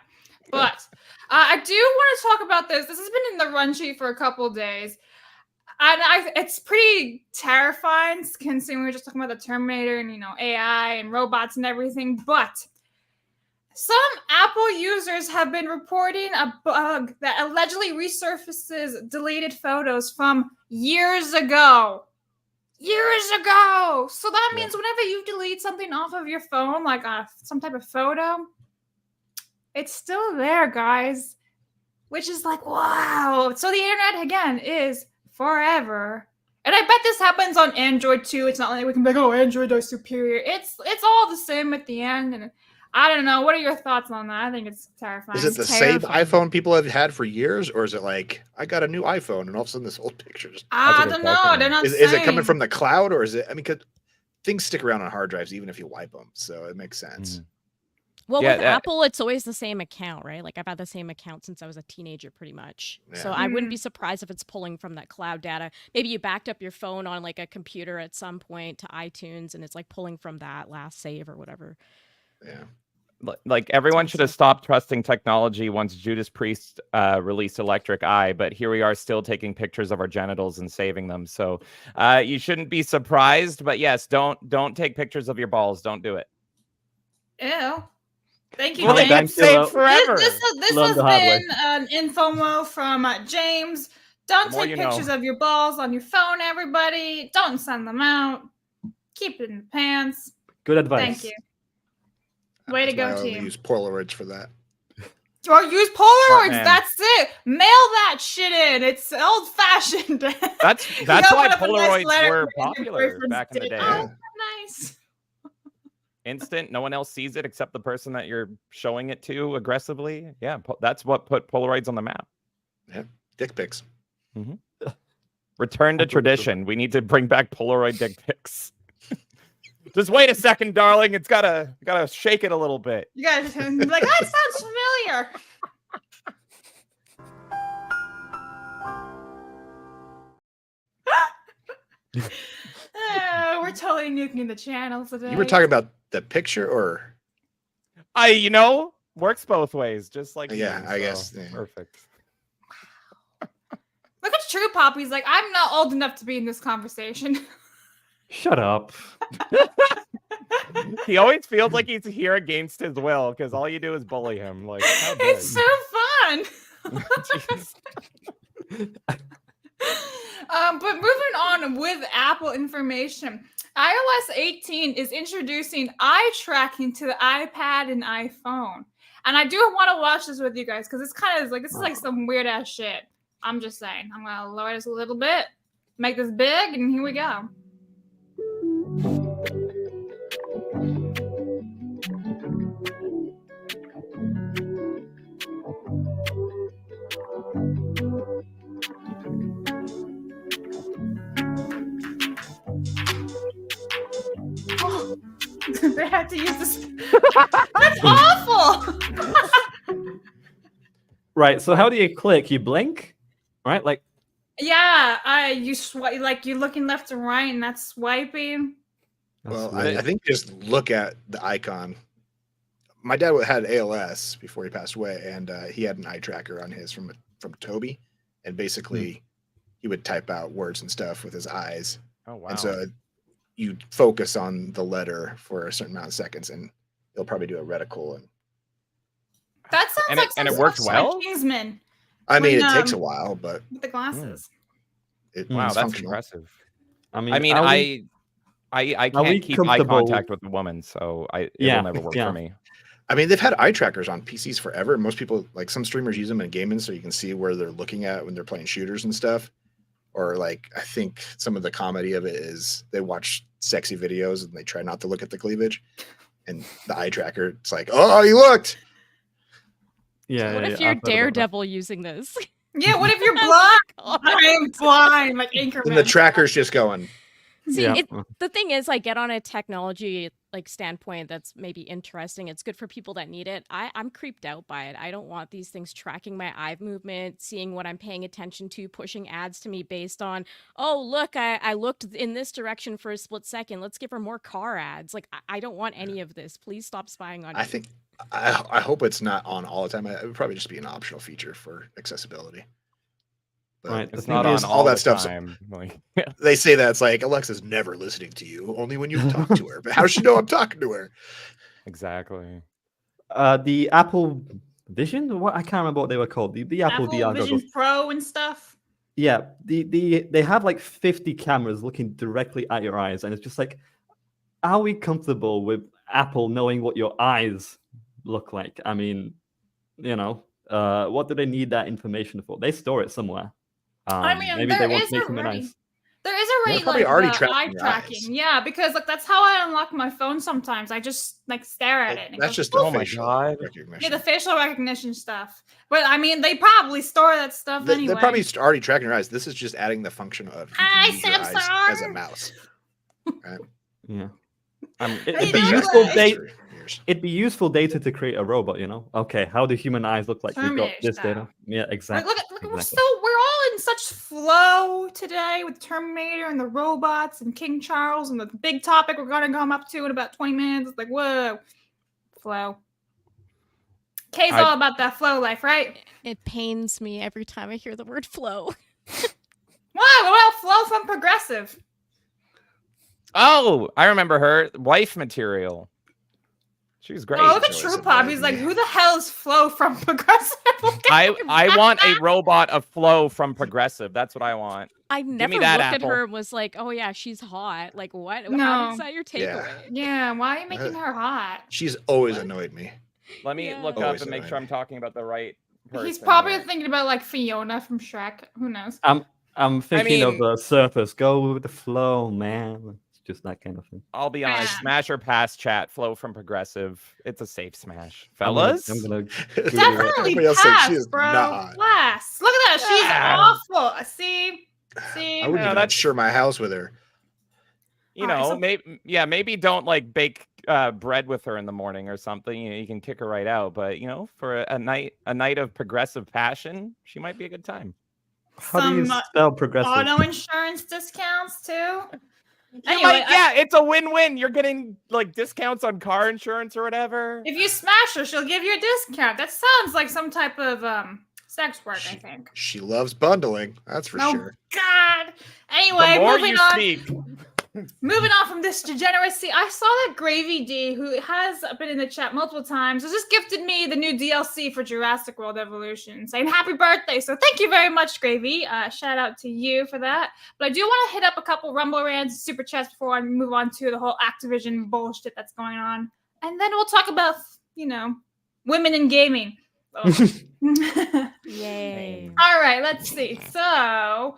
[SPEAKER 3] But I do want to talk about this. This has been in the run sheet for a couple of days. And it's pretty terrifying considering we were just talking about the Terminator and, AI and robots and everything. But some Apple users have been reporting a bug that allegedly resurfaces deleted photos from years ago. So that means whenever you delete something off of your phone, like some type of photo, it's still there, guys. Which is like, wow. So the internet, again, is forever. And I bet this happens on Android too. It's not like we can be like, oh, Android are superior. It's all the same at the end. And I don't know. What are your thoughts on that? I think it's terrifying.
[SPEAKER 4] Is it the same iPhone people have had for years, or is it like I got a new iPhone and all of a sudden this old pictures?
[SPEAKER 3] I don't know. They're not
[SPEAKER 4] is it coming from the cloud, or is it? I mean, things stick around on hard drives even if you wipe them, so it makes sense.
[SPEAKER 7] Well, with Apple, it's always the same account, right? Like I've had the same account since I was a teenager, pretty much. Yeah. So I wouldn't be surprised if it's pulling from that cloud data. Maybe you backed up your phone on like a computer at some point to iTunes, and it's like pulling from that last save or whatever.
[SPEAKER 4] Yeah.
[SPEAKER 6] Like everyone should have stopped trusting technology once Judas Priest released Electric Eye, but here we are still taking pictures of our genitals and saving them. So you shouldn't be surprised, but yes, don't take pictures of your balls. Don't do it.
[SPEAKER 3] Ew. Thank you,
[SPEAKER 6] well,
[SPEAKER 3] James.
[SPEAKER 6] They've been saved forever.
[SPEAKER 3] This has been an infomo from James. Don't take pictures of your balls on your phone, everybody. Don't send them out. Keep it in the pants.
[SPEAKER 5] Good advice.
[SPEAKER 3] Thank you. Way to go, team.
[SPEAKER 4] Use Polaroids for that.
[SPEAKER 3] Or use Polaroids. That's it. Mail that shit in. It's old fashioned.
[SPEAKER 6] That's why Polaroids were popular back in the day.
[SPEAKER 3] Oh, nice.
[SPEAKER 6] Instant. No one else sees it except the person that you're showing it to aggressively. Yeah, that's what put Polaroids on the map.
[SPEAKER 4] Yeah, dick pics.
[SPEAKER 6] Mm-hmm. Return to tradition. We need to bring back Polaroid dick pics. Just wait a second, darling. It's gotta shake it a little bit.
[SPEAKER 3] You gotta be like, that sounds familiar. We're totally nuking the channel today.
[SPEAKER 4] You were talking about the picture, or
[SPEAKER 6] works both ways, just like
[SPEAKER 4] I guess. Yeah.
[SPEAKER 6] Perfect.
[SPEAKER 3] Look at True Pop. He's like, I'm not old enough to be in this conversation.
[SPEAKER 5] Shut up.
[SPEAKER 6] He always feels like he's here against his will because all you do is bully him. Like,
[SPEAKER 3] it's so fun. But moving on with Apple information, iOS 18 is introducing eye tracking to the iPad and iPhone. And I do want to watch this with you guys because it's kind of like, this is like some weird ass shit. I'm just saying. I'm going to lower this a little bit, make this big, and here we go. They had to use this. That's awful.
[SPEAKER 5] Right. So how do you click? You blink, right? Like.
[SPEAKER 3] Yeah. You swipe. Like you're looking left and right, and that's swiping.
[SPEAKER 4] Well, I think just look at the icon. My dad had ALS before he passed away, and he had an eye tracker on his from Toby, and basically he would type out words and stuff with his eyes.
[SPEAKER 6] Oh wow!
[SPEAKER 4] And so you focus on the letter for a certain amount of seconds, and it'll probably do a reticle. And
[SPEAKER 3] that sounds like
[SPEAKER 6] and it worked well.
[SPEAKER 3] Kingsman.
[SPEAKER 4] I mean, it takes a while, but
[SPEAKER 3] with the glasses.
[SPEAKER 6] Wow, that's impressive. I can't keep eye contact with a woman, so it'll never work for me.
[SPEAKER 4] I mean, they've had eye trackers on PCs forever. Most people, like some streamers, use them in gaming so you can see where they're looking at when they're playing shooters and stuff. Or like, I think some of the comedy of it is they watch sexy videos and they try not to look at the cleavage. And the eye tracker, it's like, oh, you looked.
[SPEAKER 7] Yeah. What if you're Daredevil using this?
[SPEAKER 3] Yeah, what if you're blind? I am blind, like Anchorman.
[SPEAKER 4] And the tracker's just going.
[SPEAKER 7] See, the thing is, I get on a technology standpoint that's maybe interesting. It's good for people that need it. I'm creeped out by it. I don't want these things tracking my eye movement, seeing what I'm paying attention to, pushing ads to me based on, oh, look, I looked in this direction for a split second. Let's give her more car ads. Like, I don't want any of this. Please stop spying on me.
[SPEAKER 4] I hope it's not on all the time. It would probably just be an optional feature for accessibility. But
[SPEAKER 5] Right,
[SPEAKER 6] It's
[SPEAKER 5] the
[SPEAKER 6] not
[SPEAKER 5] thing
[SPEAKER 6] on
[SPEAKER 5] is,
[SPEAKER 6] all
[SPEAKER 4] that
[SPEAKER 6] the
[SPEAKER 4] stuff's-
[SPEAKER 6] time. Like,
[SPEAKER 4] they say that it's like Alexa's never listening to you, only when you talk to her. But how does she know I'm talking to her?
[SPEAKER 6] exactly.
[SPEAKER 5] the Apple Vision, what I can't remember what they were called. The Apple VR
[SPEAKER 3] Vision
[SPEAKER 5] goggles.
[SPEAKER 3] Pro and stuff.
[SPEAKER 5] Yeah, they have like 50 cameras looking directly at your eyes, and it's just like, are we comfortable with Apple knowing what your eyes look like? I mean, what do they need that information for? They store it somewhere.
[SPEAKER 3] I mean,
[SPEAKER 5] Maybe they
[SPEAKER 3] there
[SPEAKER 5] want
[SPEAKER 3] is
[SPEAKER 5] to make
[SPEAKER 3] a
[SPEAKER 5] something
[SPEAKER 3] way.
[SPEAKER 5] nice.
[SPEAKER 3] There is
[SPEAKER 4] They're
[SPEAKER 3] already
[SPEAKER 4] probably
[SPEAKER 3] like
[SPEAKER 4] already
[SPEAKER 3] the
[SPEAKER 4] tracking
[SPEAKER 3] eye
[SPEAKER 4] your
[SPEAKER 3] tracking.
[SPEAKER 4] eyes.
[SPEAKER 3] Yeah, because like that's how I unlock my phone sometimes. I just like stare at it. And it
[SPEAKER 4] That's
[SPEAKER 3] goes,
[SPEAKER 4] just
[SPEAKER 3] "Boop."
[SPEAKER 4] a
[SPEAKER 6] Oh my
[SPEAKER 4] facial
[SPEAKER 6] God.
[SPEAKER 4] recognition.
[SPEAKER 3] Yeah, the facial recognition stuff. But I mean, they probably store that stuff anyway.
[SPEAKER 4] They're probably already tracking your eyes. This is just adding the function of you
[SPEAKER 3] Hi,
[SPEAKER 4] can use your eyes
[SPEAKER 3] Samsung.
[SPEAKER 4] as a mouse. Right?
[SPEAKER 5] Yeah.
[SPEAKER 3] How you
[SPEAKER 5] It'd be
[SPEAKER 3] doing,
[SPEAKER 5] useful
[SPEAKER 3] Clay?
[SPEAKER 5] It'd be useful data to create a robot, Okay, how do human eyes look like? We've got
[SPEAKER 3] Terminator
[SPEAKER 5] this
[SPEAKER 3] style.
[SPEAKER 5] data. Yeah,
[SPEAKER 3] Like,
[SPEAKER 5] exactly.
[SPEAKER 3] look, we're
[SPEAKER 5] exactly.
[SPEAKER 3] all in such flow today with Terminator and the robots and King Charles and the big topic we're gonna come up to in about 20 minutes. It's like, whoa, flow. Kay's all about that flow life, right?
[SPEAKER 7] It pains me every time I hear the word flow.
[SPEAKER 3] Why? What about flow from Progressive?
[SPEAKER 6] Oh, I remember her. Wife material. She was great.
[SPEAKER 3] Oh, look at
[SPEAKER 4] Joyce
[SPEAKER 3] True
[SPEAKER 4] and
[SPEAKER 3] Pop. He's like,
[SPEAKER 4] Maggie.
[SPEAKER 3] who the hell is Flo from Progressive?
[SPEAKER 6] I want a robot of Flo from Progressive. That's what I want.
[SPEAKER 7] I never
[SPEAKER 6] me
[SPEAKER 7] looked
[SPEAKER 6] that,
[SPEAKER 7] at
[SPEAKER 6] Apple.
[SPEAKER 7] her and was like, oh yeah, she's hot. Like what? How
[SPEAKER 3] No.
[SPEAKER 7] is that your
[SPEAKER 4] Yeah.
[SPEAKER 7] takeaway?
[SPEAKER 3] Yeah, why are you making her hot?
[SPEAKER 4] She's always annoyed me.
[SPEAKER 6] Let me
[SPEAKER 7] Yeah.
[SPEAKER 6] look up
[SPEAKER 4] Always
[SPEAKER 6] and make
[SPEAKER 4] annoying.
[SPEAKER 6] sure I'm talking about the right person.
[SPEAKER 3] He's probably
[SPEAKER 6] here.
[SPEAKER 3] thinking about like Fiona from Shrek. Who knows?
[SPEAKER 5] I'm thinking of
[SPEAKER 6] mean-
[SPEAKER 5] the surface. Go with the flow, man. It's just that kind of thing.
[SPEAKER 6] I'll be honest.
[SPEAKER 3] Yeah.
[SPEAKER 6] Smash or pass chat. Flo from Progressive. It's a safe smash,
[SPEAKER 5] I'm gonna-
[SPEAKER 6] fellas.
[SPEAKER 5] I'm gonna
[SPEAKER 3] Definitely
[SPEAKER 4] Everybody else said she
[SPEAKER 3] pass,
[SPEAKER 4] is
[SPEAKER 3] bro.
[SPEAKER 4] not.
[SPEAKER 3] Pass. Look at that. She's
[SPEAKER 6] Yeah.
[SPEAKER 3] awful. See?
[SPEAKER 4] I wouldn't
[SPEAKER 6] Yeah,
[SPEAKER 4] even
[SPEAKER 6] that's-
[SPEAKER 4] share my house with her.
[SPEAKER 6] You
[SPEAKER 3] Alright,
[SPEAKER 6] know,
[SPEAKER 3] so-
[SPEAKER 6] maybe don't like bake bread with her in the morning or something. You can kick her right out. But for a night of progressive passion, she might be a good time.
[SPEAKER 5] How do you
[SPEAKER 3] Some,
[SPEAKER 5] spell progressive?
[SPEAKER 3] Auto insurance discounts too.
[SPEAKER 6] Yeah, it's a win-win. You're getting like discounts on car insurance or whatever.
[SPEAKER 3] If you smash her, she'll give you a discount. That sounds like some type of sex work, I think.
[SPEAKER 4] She loves bundling. That's for
[SPEAKER 3] Oh
[SPEAKER 4] sure.
[SPEAKER 3] God.
[SPEAKER 6] The
[SPEAKER 3] Anyway,
[SPEAKER 6] more
[SPEAKER 3] moving
[SPEAKER 6] you
[SPEAKER 3] on.
[SPEAKER 6] speak,
[SPEAKER 3] Moving on from this degeneracy, I saw that Gravy D, who has been in the chat multiple times, has just gifted me the new DLC for Jurassic World Evolution, saying happy birthday. So thank you very much, Gravy. Shout out to you for that. But I do want to hit up a couple Rumble rants, super chats before I move on to the whole Activision bullshit that's going on, and then we'll talk about women in gaming.
[SPEAKER 7] Yay.
[SPEAKER 3] All right, let's see. So,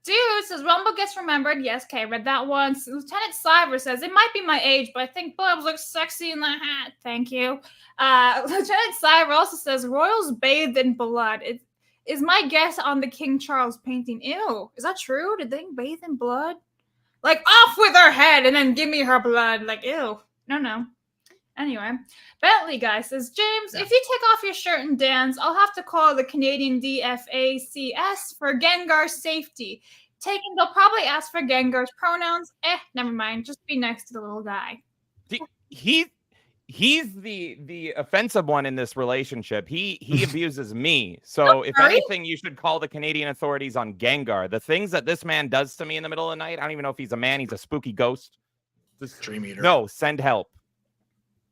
[SPEAKER 3] dude says Rumble gets remembered. Yes, okay, read that once. Lieutenant Cyber says it might be my age, but I think Bubs looks sexy in the hat. Thank you. Lieutenant Cyber also says royals bathed in blood. It is my guess on the King Charles painting. Ew, is that true? Did they bathe in blood? Like off with her head and then give me her blood. Like ew, no. Anyway, Bentley guy says, James, if you take off your shirt and dance, I'll have to call the Canadian DFACS for Gengar's safety. They'll probably ask for Gengar's pronouns. Never mind. Just be nice to the little guy.
[SPEAKER 6] he's the offensive one in this relationship. He abuses me. So if
[SPEAKER 3] sorry?
[SPEAKER 6] anything, you should call the Canadian authorities on Gengar. The things that this man does to me in the middle of the night, I don't even know if he's a man. He's a spooky ghost.
[SPEAKER 4] Dream Eater.
[SPEAKER 6] No, send help.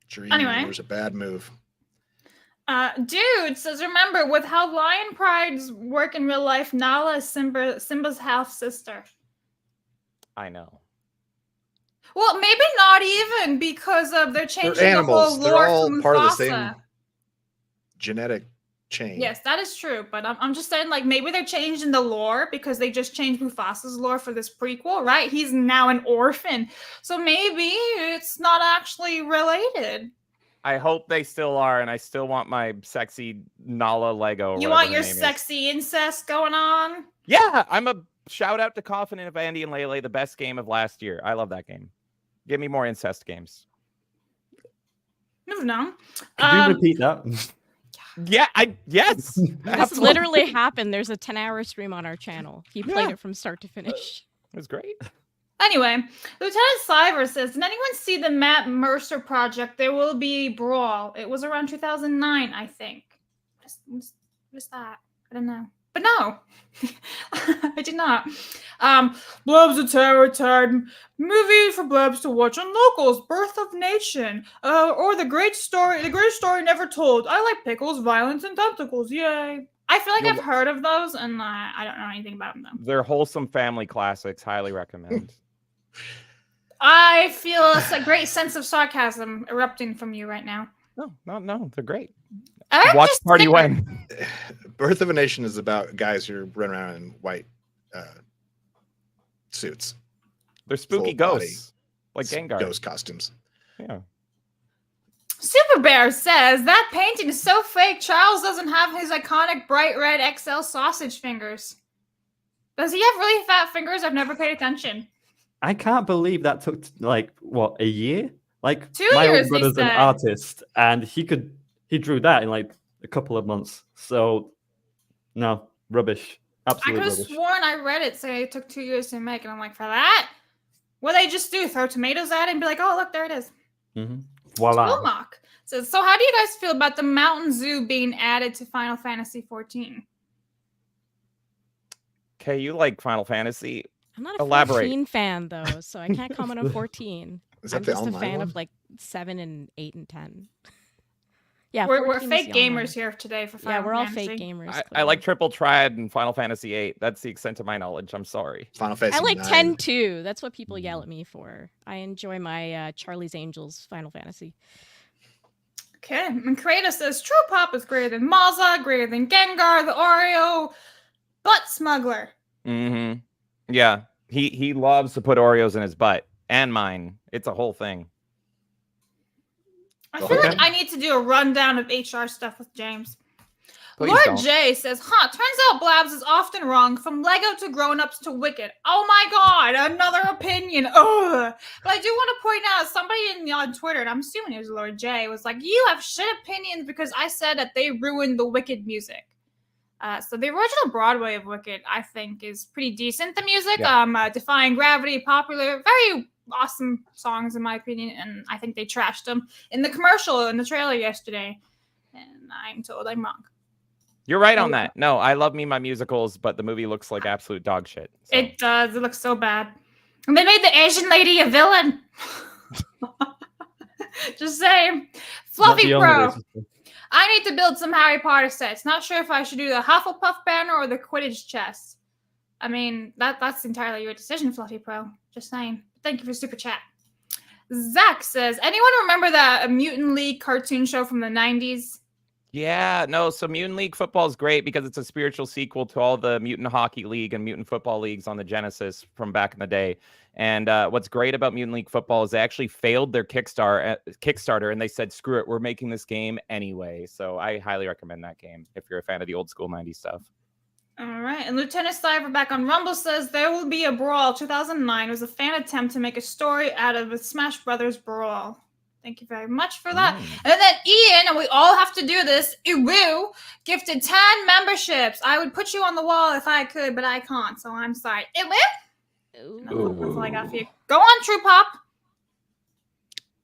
[SPEAKER 4] Dream
[SPEAKER 3] Anyway.
[SPEAKER 4] Eater's a bad move.
[SPEAKER 3] Dude says, remember, with how lion prides work in real life, Nala is Simba's half sister.
[SPEAKER 6] I know.
[SPEAKER 3] Well, maybe not even because of they're changing
[SPEAKER 4] They're animals.
[SPEAKER 3] the whole
[SPEAKER 4] They're
[SPEAKER 3] lore
[SPEAKER 4] all
[SPEAKER 3] from
[SPEAKER 4] part of the
[SPEAKER 3] Mufasa.
[SPEAKER 4] same genetic chain.
[SPEAKER 3] Yes, that is true. But I'm just saying, like, maybe they're changing the lore because they just changed Mufasa's lore for this prequel, right? He's now an orphan. So maybe it's not actually related.
[SPEAKER 6] I hope they still are, and I still want my sexy Nala Lego. or
[SPEAKER 3] You
[SPEAKER 6] whatever
[SPEAKER 3] want
[SPEAKER 6] her
[SPEAKER 3] your
[SPEAKER 6] name is.
[SPEAKER 3] sexy incest going on?
[SPEAKER 6] Yeah, I'm a shout out to Coffin and Vandy and Lele, the best game of last year. I love that game. Give me more incest games.
[SPEAKER 3] Moving on.
[SPEAKER 5] Could you repeat that?
[SPEAKER 6] Yeah, yes.
[SPEAKER 7] This
[SPEAKER 6] Absolutely.
[SPEAKER 7] literally happened. There's a 10-hour stream on our channel. He played
[SPEAKER 6] Yeah.
[SPEAKER 7] it from start to finish.
[SPEAKER 6] It was great.
[SPEAKER 3] Anyway, Lieutenant Sliver says, did anyone see the Matt Mercer project? There will be brawl. It was around 2009, I think. What is that? I don't know. But no, I did not. Blob's a terror movie for blobs to watch on locals. Birth of Nation, or the great story never told. I like pickles, violence, and tentacles. Yay! I feel like I've heard of those, and I don't know anything about them.
[SPEAKER 6] They're wholesome family classics. Highly recommend.
[SPEAKER 3] I feel a great sense of sarcasm erupting from you right now.
[SPEAKER 6] No, they're great.
[SPEAKER 3] Watch
[SPEAKER 6] party when.
[SPEAKER 4] Birth of a Nation is about guys who run around in white suits.
[SPEAKER 6] They're spooky ghosts, like Gengar.
[SPEAKER 4] Ghost costumes.
[SPEAKER 6] Yeah.
[SPEAKER 3] Super Bear says that painting is so fake. Charles doesn't have his iconic bright red XL sausage fingers. Does he have really fat fingers? I've never paid attention.
[SPEAKER 5] I can't believe that took like what, a year? Like
[SPEAKER 3] 2
[SPEAKER 5] my
[SPEAKER 3] years,
[SPEAKER 5] old brother's
[SPEAKER 3] they
[SPEAKER 5] an
[SPEAKER 3] said.
[SPEAKER 5] artist, and he drew that in like a couple of months. So no, rubbish.
[SPEAKER 3] I
[SPEAKER 5] Absolute
[SPEAKER 3] could have
[SPEAKER 5] rubbish.
[SPEAKER 3] sworn I read it say it took 2 years to make, and I'm like, for that? What they just do? Throw tomatoes at it and be like, oh look, there it is.
[SPEAKER 5] Mm-hmm. Voila.
[SPEAKER 3] Wilmock says, so how do you guys feel about the Mountain Zoo being added to Final Fantasy 14?
[SPEAKER 6] Okay, you like Final Fantasy.
[SPEAKER 7] I'm not a
[SPEAKER 6] Elaborate.
[SPEAKER 7] 14 fan though, so I can't comment on 14.
[SPEAKER 4] Is that
[SPEAKER 7] I'm
[SPEAKER 4] the
[SPEAKER 7] just a
[SPEAKER 4] online
[SPEAKER 7] fan
[SPEAKER 4] one?
[SPEAKER 7] of like 7 and 8 and 10. Yeah,
[SPEAKER 3] We're
[SPEAKER 7] 14 is
[SPEAKER 3] fake
[SPEAKER 7] the online.
[SPEAKER 3] gamers here today for Final
[SPEAKER 7] Yeah, we're all
[SPEAKER 3] Fantasy.
[SPEAKER 7] fake gamers.
[SPEAKER 6] I like
[SPEAKER 7] clearly.
[SPEAKER 6] Triple Triad and Final Fantasy 8. That's the extent of my knowledge. I'm sorry.
[SPEAKER 4] Final Fantasy
[SPEAKER 7] I like
[SPEAKER 4] 9.
[SPEAKER 7] 10 too. That's what people yell at me for. I enjoy my Charlie's Angels Final Fantasy.
[SPEAKER 3] Okay, and Kratos says, True Pop is greater than Mazza, greater than Gengar, the Oreo, butt smuggler.
[SPEAKER 6] Mm-hmm. Yeah. He loves to put Oreos in his butt. And mine. It's a whole thing.
[SPEAKER 3] I feel
[SPEAKER 5] Okay.
[SPEAKER 3] like I need to do a rundown of HR stuff with James.
[SPEAKER 6] Please
[SPEAKER 3] Lord
[SPEAKER 6] don't.
[SPEAKER 3] J says, turns out Blabs is often wrong, from Lego to grown-ups to Wicked. Oh my god, another opinion. Ugh. But I do want to point out, somebody on Twitter, and I'm assuming it was Lord J, was like, you have shit opinions because I said that they ruined the Wicked music. So the original Broadway of Wicked, I think, is pretty decent. The music, Defying Gravity, popular, very awesome songs in my opinion, and I think they trashed them in the commercial in the trailer yesterday. And I'm told I'm wrong.
[SPEAKER 6] You're right on that. No, I love me my musicals, but the movie looks like absolute dog shit. So.
[SPEAKER 3] It does. It looks so bad. And they made the Asian lady a villain. Just saying. Fluffy Pro. I need to build some Harry Potter sets. Not sure if I should do the Hufflepuff banner or the Quidditch chest. I mean, that's entirely your decision, Fluffy Pro. Just saying. Thank you for super chat. Zach says, anyone remember that Mutant League cartoon show from the 90s?
[SPEAKER 6] Yeah, no, so Mutant League Football is great because it's a spiritual sequel to all the Mutant Hockey League and Mutant Football Leagues on the Genesis from back in the day. And what's great about Mutant League Football is they actually failed their Kickstarter and they said, screw it, we're making this game anyway. So I highly recommend that game if you're a fan of the old school 90s stuff.
[SPEAKER 3] All right, and Lieutenant Stiver back on Rumble says, there will be a brawl. 2009 was a fan attempt to make a story out of a Smash Brothers brawl. Thank you very much for that. And then Ian, and we all have to do this, Iwu, gifted 10 memberships. I would put you on the wall if I could, but I can't, so I'm sorry. Iwu? That's all I got for you. Go on, True Pop.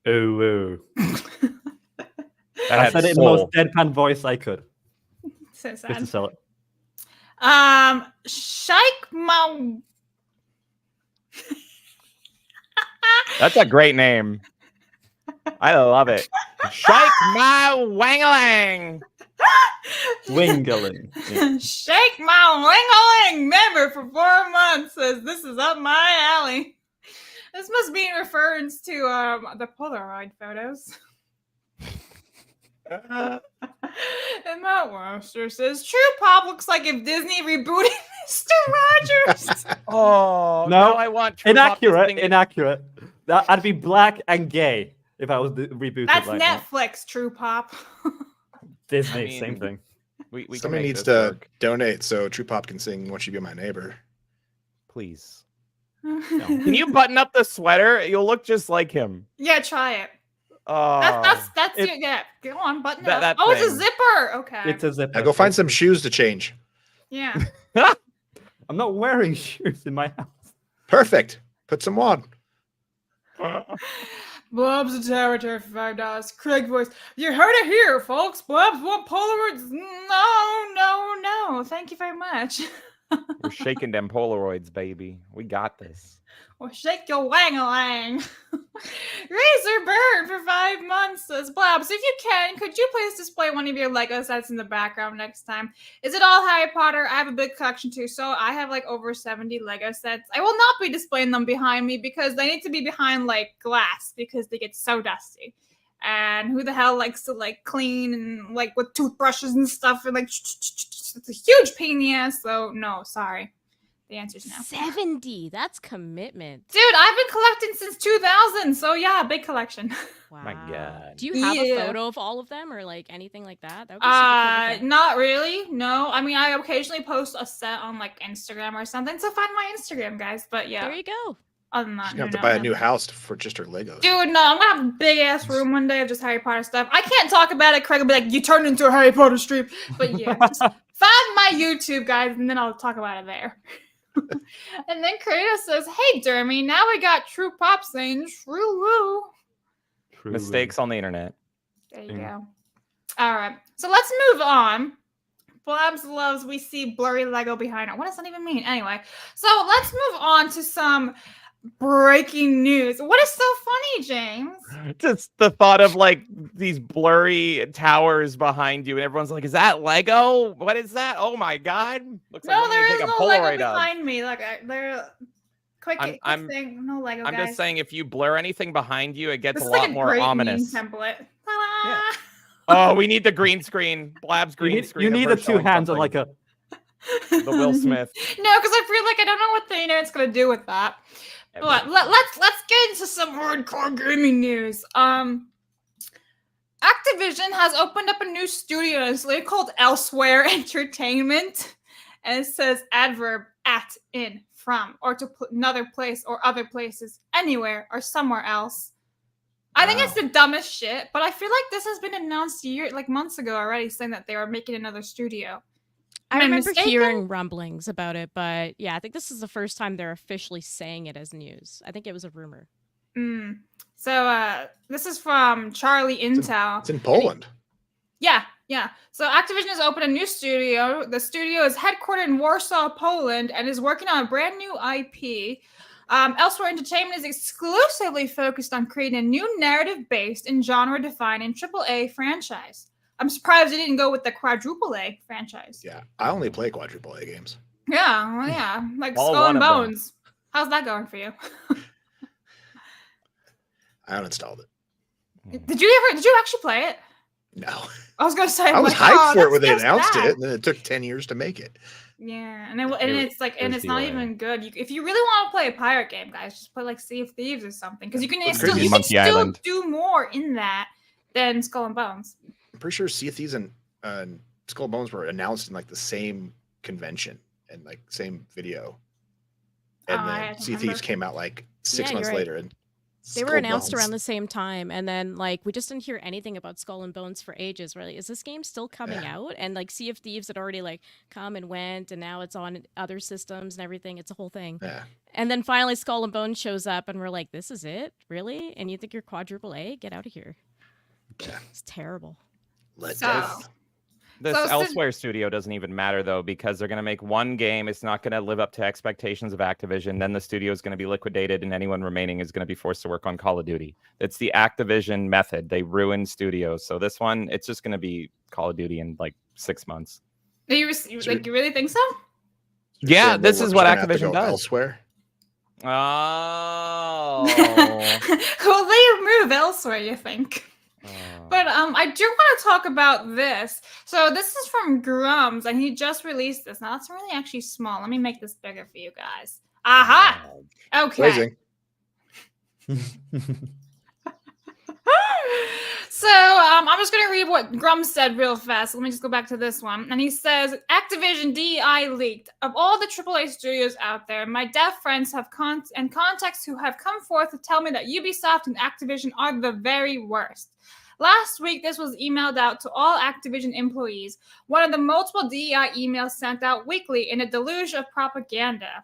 [SPEAKER 5] Ooh.
[SPEAKER 6] That
[SPEAKER 5] I
[SPEAKER 6] had
[SPEAKER 5] said it in the
[SPEAKER 6] soul.
[SPEAKER 5] most deadpan voice I could.
[SPEAKER 3] So
[SPEAKER 5] Just to
[SPEAKER 3] sad.
[SPEAKER 5] sell it.
[SPEAKER 3] Shaikh Mau.
[SPEAKER 6] That's a great name. I love it. Shake my wangalang.
[SPEAKER 5] Wingling. Yeah.
[SPEAKER 3] Shake my wing-a-ling member for 4 months says this is up my alley. This must be in reference to the Polaroid photos. And Matt Webster says True Pop looks like if Disney rebooted Mr. Rogers.
[SPEAKER 6] Oh
[SPEAKER 5] No,
[SPEAKER 6] I want True Pop to
[SPEAKER 5] Inaccurate.
[SPEAKER 6] sing-
[SPEAKER 5] Inaccurate. I'd be black and gay if I was rebooted
[SPEAKER 3] That's
[SPEAKER 5] like that.
[SPEAKER 3] Netflix, True Pop.
[SPEAKER 5] Disney,
[SPEAKER 6] I mean,
[SPEAKER 5] same thing.
[SPEAKER 6] We can
[SPEAKER 4] Somebody
[SPEAKER 6] make
[SPEAKER 4] needs
[SPEAKER 6] this
[SPEAKER 4] to
[SPEAKER 6] work.
[SPEAKER 4] donate so True Pop can sing "Won't You Be My Neighbor."
[SPEAKER 6] Please. Can you button up the sweater? You'll look just like him.
[SPEAKER 3] Yeah, try it.
[SPEAKER 6] Oh,
[SPEAKER 3] That's
[SPEAKER 5] It-
[SPEAKER 3] it. Yeah, go on, button it
[SPEAKER 6] That-
[SPEAKER 3] up.
[SPEAKER 6] that
[SPEAKER 3] Oh, it's a
[SPEAKER 6] thing.
[SPEAKER 3] zipper. Okay.
[SPEAKER 5] It's a zipper.
[SPEAKER 4] Now go find some shoes to change.
[SPEAKER 3] Yeah.
[SPEAKER 5] I'm not wearing shoes in my house.
[SPEAKER 4] Perfect. Put some on.
[SPEAKER 3] Blob's a territory for $5. Craig voice. You heard it here, folks. Blobs want Polaroids. No. Thank you very much.
[SPEAKER 6] We're shaking them Polaroids, baby. We got this.
[SPEAKER 3] Well, shake your wang-a-lang. Razor Bird for 5 months says, Blobs, if you can, could you please display one of your Lego sets in the background next time? Is it all Harry Potter? I have a big collection too, so I have like over 70 Lego sets. I will not be displaying them behind me because they need to be behind like glass because they get so dusty. And who the hell likes to like clean and like with toothbrushes and stuff and like it's a huge pain in the ass, so no, sorry. The answer's no.
[SPEAKER 7] 70. That's commitment.
[SPEAKER 3] Dude, I've been collecting since 2000, so yeah, big collection.
[SPEAKER 7] Wow.
[SPEAKER 6] My God.
[SPEAKER 7] Do you have a photo of all of them or like anything like that? That would be super cool.
[SPEAKER 3] Not really. No. I mean, I occasionally post a set on like Instagram or something, so find my Instagram, guys. But yeah.
[SPEAKER 7] There you go.
[SPEAKER 3] Other than that,
[SPEAKER 4] She's gonna have to buy a new house for just her Legos.
[SPEAKER 3] Dude, no, I'm gonna have a big ass room one day of just Harry Potter stuff. I can't talk about it. Craig will be like, "You turned into a Harry Potter stream," but yeah, just find my YouTube, guys, and then I'll talk about it there. And then Kratos says, "Hey, Dermy, now we got True Pop saying true woo."
[SPEAKER 6] Mistakes on the internet.
[SPEAKER 3] There you go. All right, so let's move on. Blabs loves we see blurry Lego behind her. What does that even mean? Anyway, so let's move on to some breaking news. What is so funny, James?
[SPEAKER 6] Just the thought of like these blurry towers behind you, and everyone's like, "Is that Lego? What is that? Oh my God!" Looks
[SPEAKER 3] No,
[SPEAKER 6] like
[SPEAKER 3] there is no Lego
[SPEAKER 6] of.
[SPEAKER 3] behind me. Like they're quick thing. No Lego.
[SPEAKER 6] I'm
[SPEAKER 3] guys.
[SPEAKER 6] just saying, if you blur anything behind you, it gets
[SPEAKER 3] This
[SPEAKER 6] a
[SPEAKER 3] is
[SPEAKER 6] lot
[SPEAKER 3] like
[SPEAKER 6] more
[SPEAKER 3] great
[SPEAKER 6] ominous.
[SPEAKER 3] meme template.
[SPEAKER 6] Yeah. Oh, we need the green screen. Blab's green screen.
[SPEAKER 5] You need the two hands on like a.
[SPEAKER 6] The Will Smith.
[SPEAKER 3] No, because I feel like I don't know what the internet's gonna do with that. But let's get into some hardcore gaming news. Activision has opened up a new studio in Italy called Elsewhere Entertainment, and it says adverb at, in, from, or to another place or other places, anywhere or somewhere else. I think it's the dumbest shit, but I feel like this has been announced months ago already, saying that they were making another studio.
[SPEAKER 7] I remember hearing rumblings about it, but yeah, I think this is the first time they're officially saying it as news. I think it was a rumor.
[SPEAKER 3] So this is from Charlie Intel.
[SPEAKER 4] It's in Poland.
[SPEAKER 3] Yeah. So Activision has opened a new studio. The studio is headquartered in Warsaw, Poland, and is working on a brand new IP. Elsewhere Entertainment is exclusively focused on creating a new narrative-based and genre-defining AAA franchise. I'm surprised they didn't go with the quadruple A franchise.
[SPEAKER 4] Yeah, I only play quadruple A games.
[SPEAKER 3] Yeah, like Skull and Bones. How's that going for you?
[SPEAKER 4] I uninstalled it.
[SPEAKER 3] Did you actually play it?
[SPEAKER 4] No.
[SPEAKER 3] I was gonna say
[SPEAKER 4] I was hyped for it when they announced it, and then it took 10 years to make it.
[SPEAKER 3] Yeah, and it's not even good. If you really want to play a pirate game, guys, just play like Sea of Thieves or something, because you can still do more in that than Skull and Bones.
[SPEAKER 4] I'm pretty sure Sea of Thieves and Skull and Bones were announced in like the same convention and like same video, and then Sea of Thieves came out like 6 months later, and
[SPEAKER 7] they were announced around the same time, and then like we just didn't hear anything about Skull and Bones for ages. Really, is this game still coming out? And like Sea of Thieves had already like come and went, and now it's on other systems and everything. It's a whole thing.
[SPEAKER 4] Yeah.
[SPEAKER 7] And then finally, Skull and Bones shows up, and we're like, "This is it, really?" And you think you're quadruple A? Get out of here!
[SPEAKER 4] Yeah,
[SPEAKER 7] it's terrible.
[SPEAKER 6] This Elsewhere studio doesn't even matter, though, because they're going to make one game. It's not going to live up to expectations of Activision. Then the studio is going to be liquidated, and anyone remaining is going to be forced to work on Call of Duty. It's the Activision method. They ruin studios. So this one, it's just going to be Call of Duty in like 6 months.
[SPEAKER 3] You really think so?
[SPEAKER 6] Yeah, this is what Activision does.
[SPEAKER 4] Elsewhere.
[SPEAKER 6] Oh.
[SPEAKER 3] Will they remove Elsewhere, you think? But I do want to talk about this. So this is from Grums, and he just released this. Now that's really actually small. Let me make this bigger for you guys. Aha! Okay. So I'm just going to read what Grums said real fast. Let me just go back to this one. And he says, Activision DEI leaked. Of all the AAA studios out there, my deaf friends have contacts who have come forth to tell me that Ubisoft and Activision are the very worst. Last week, this was emailed out to all Activision employees, one of the multiple DEI emails sent out weekly in a deluge of propaganda.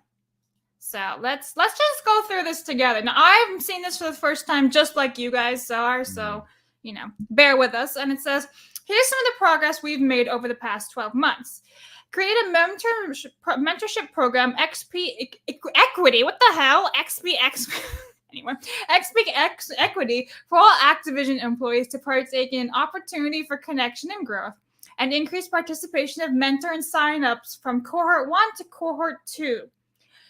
[SPEAKER 3] So let's just go through this together. Now I've seen this for the first time, just like you guys are. So bear with us. And it says, here's some of the progress we've made over the past 12 months. Create a mentorship program, XP Equity. What the hell? Anyway, XP Equity for all Activision employees to partake in an opportunity for connection and growth, and increase participation of mentor and sign-ups from Cohort 1 to Cohort 2.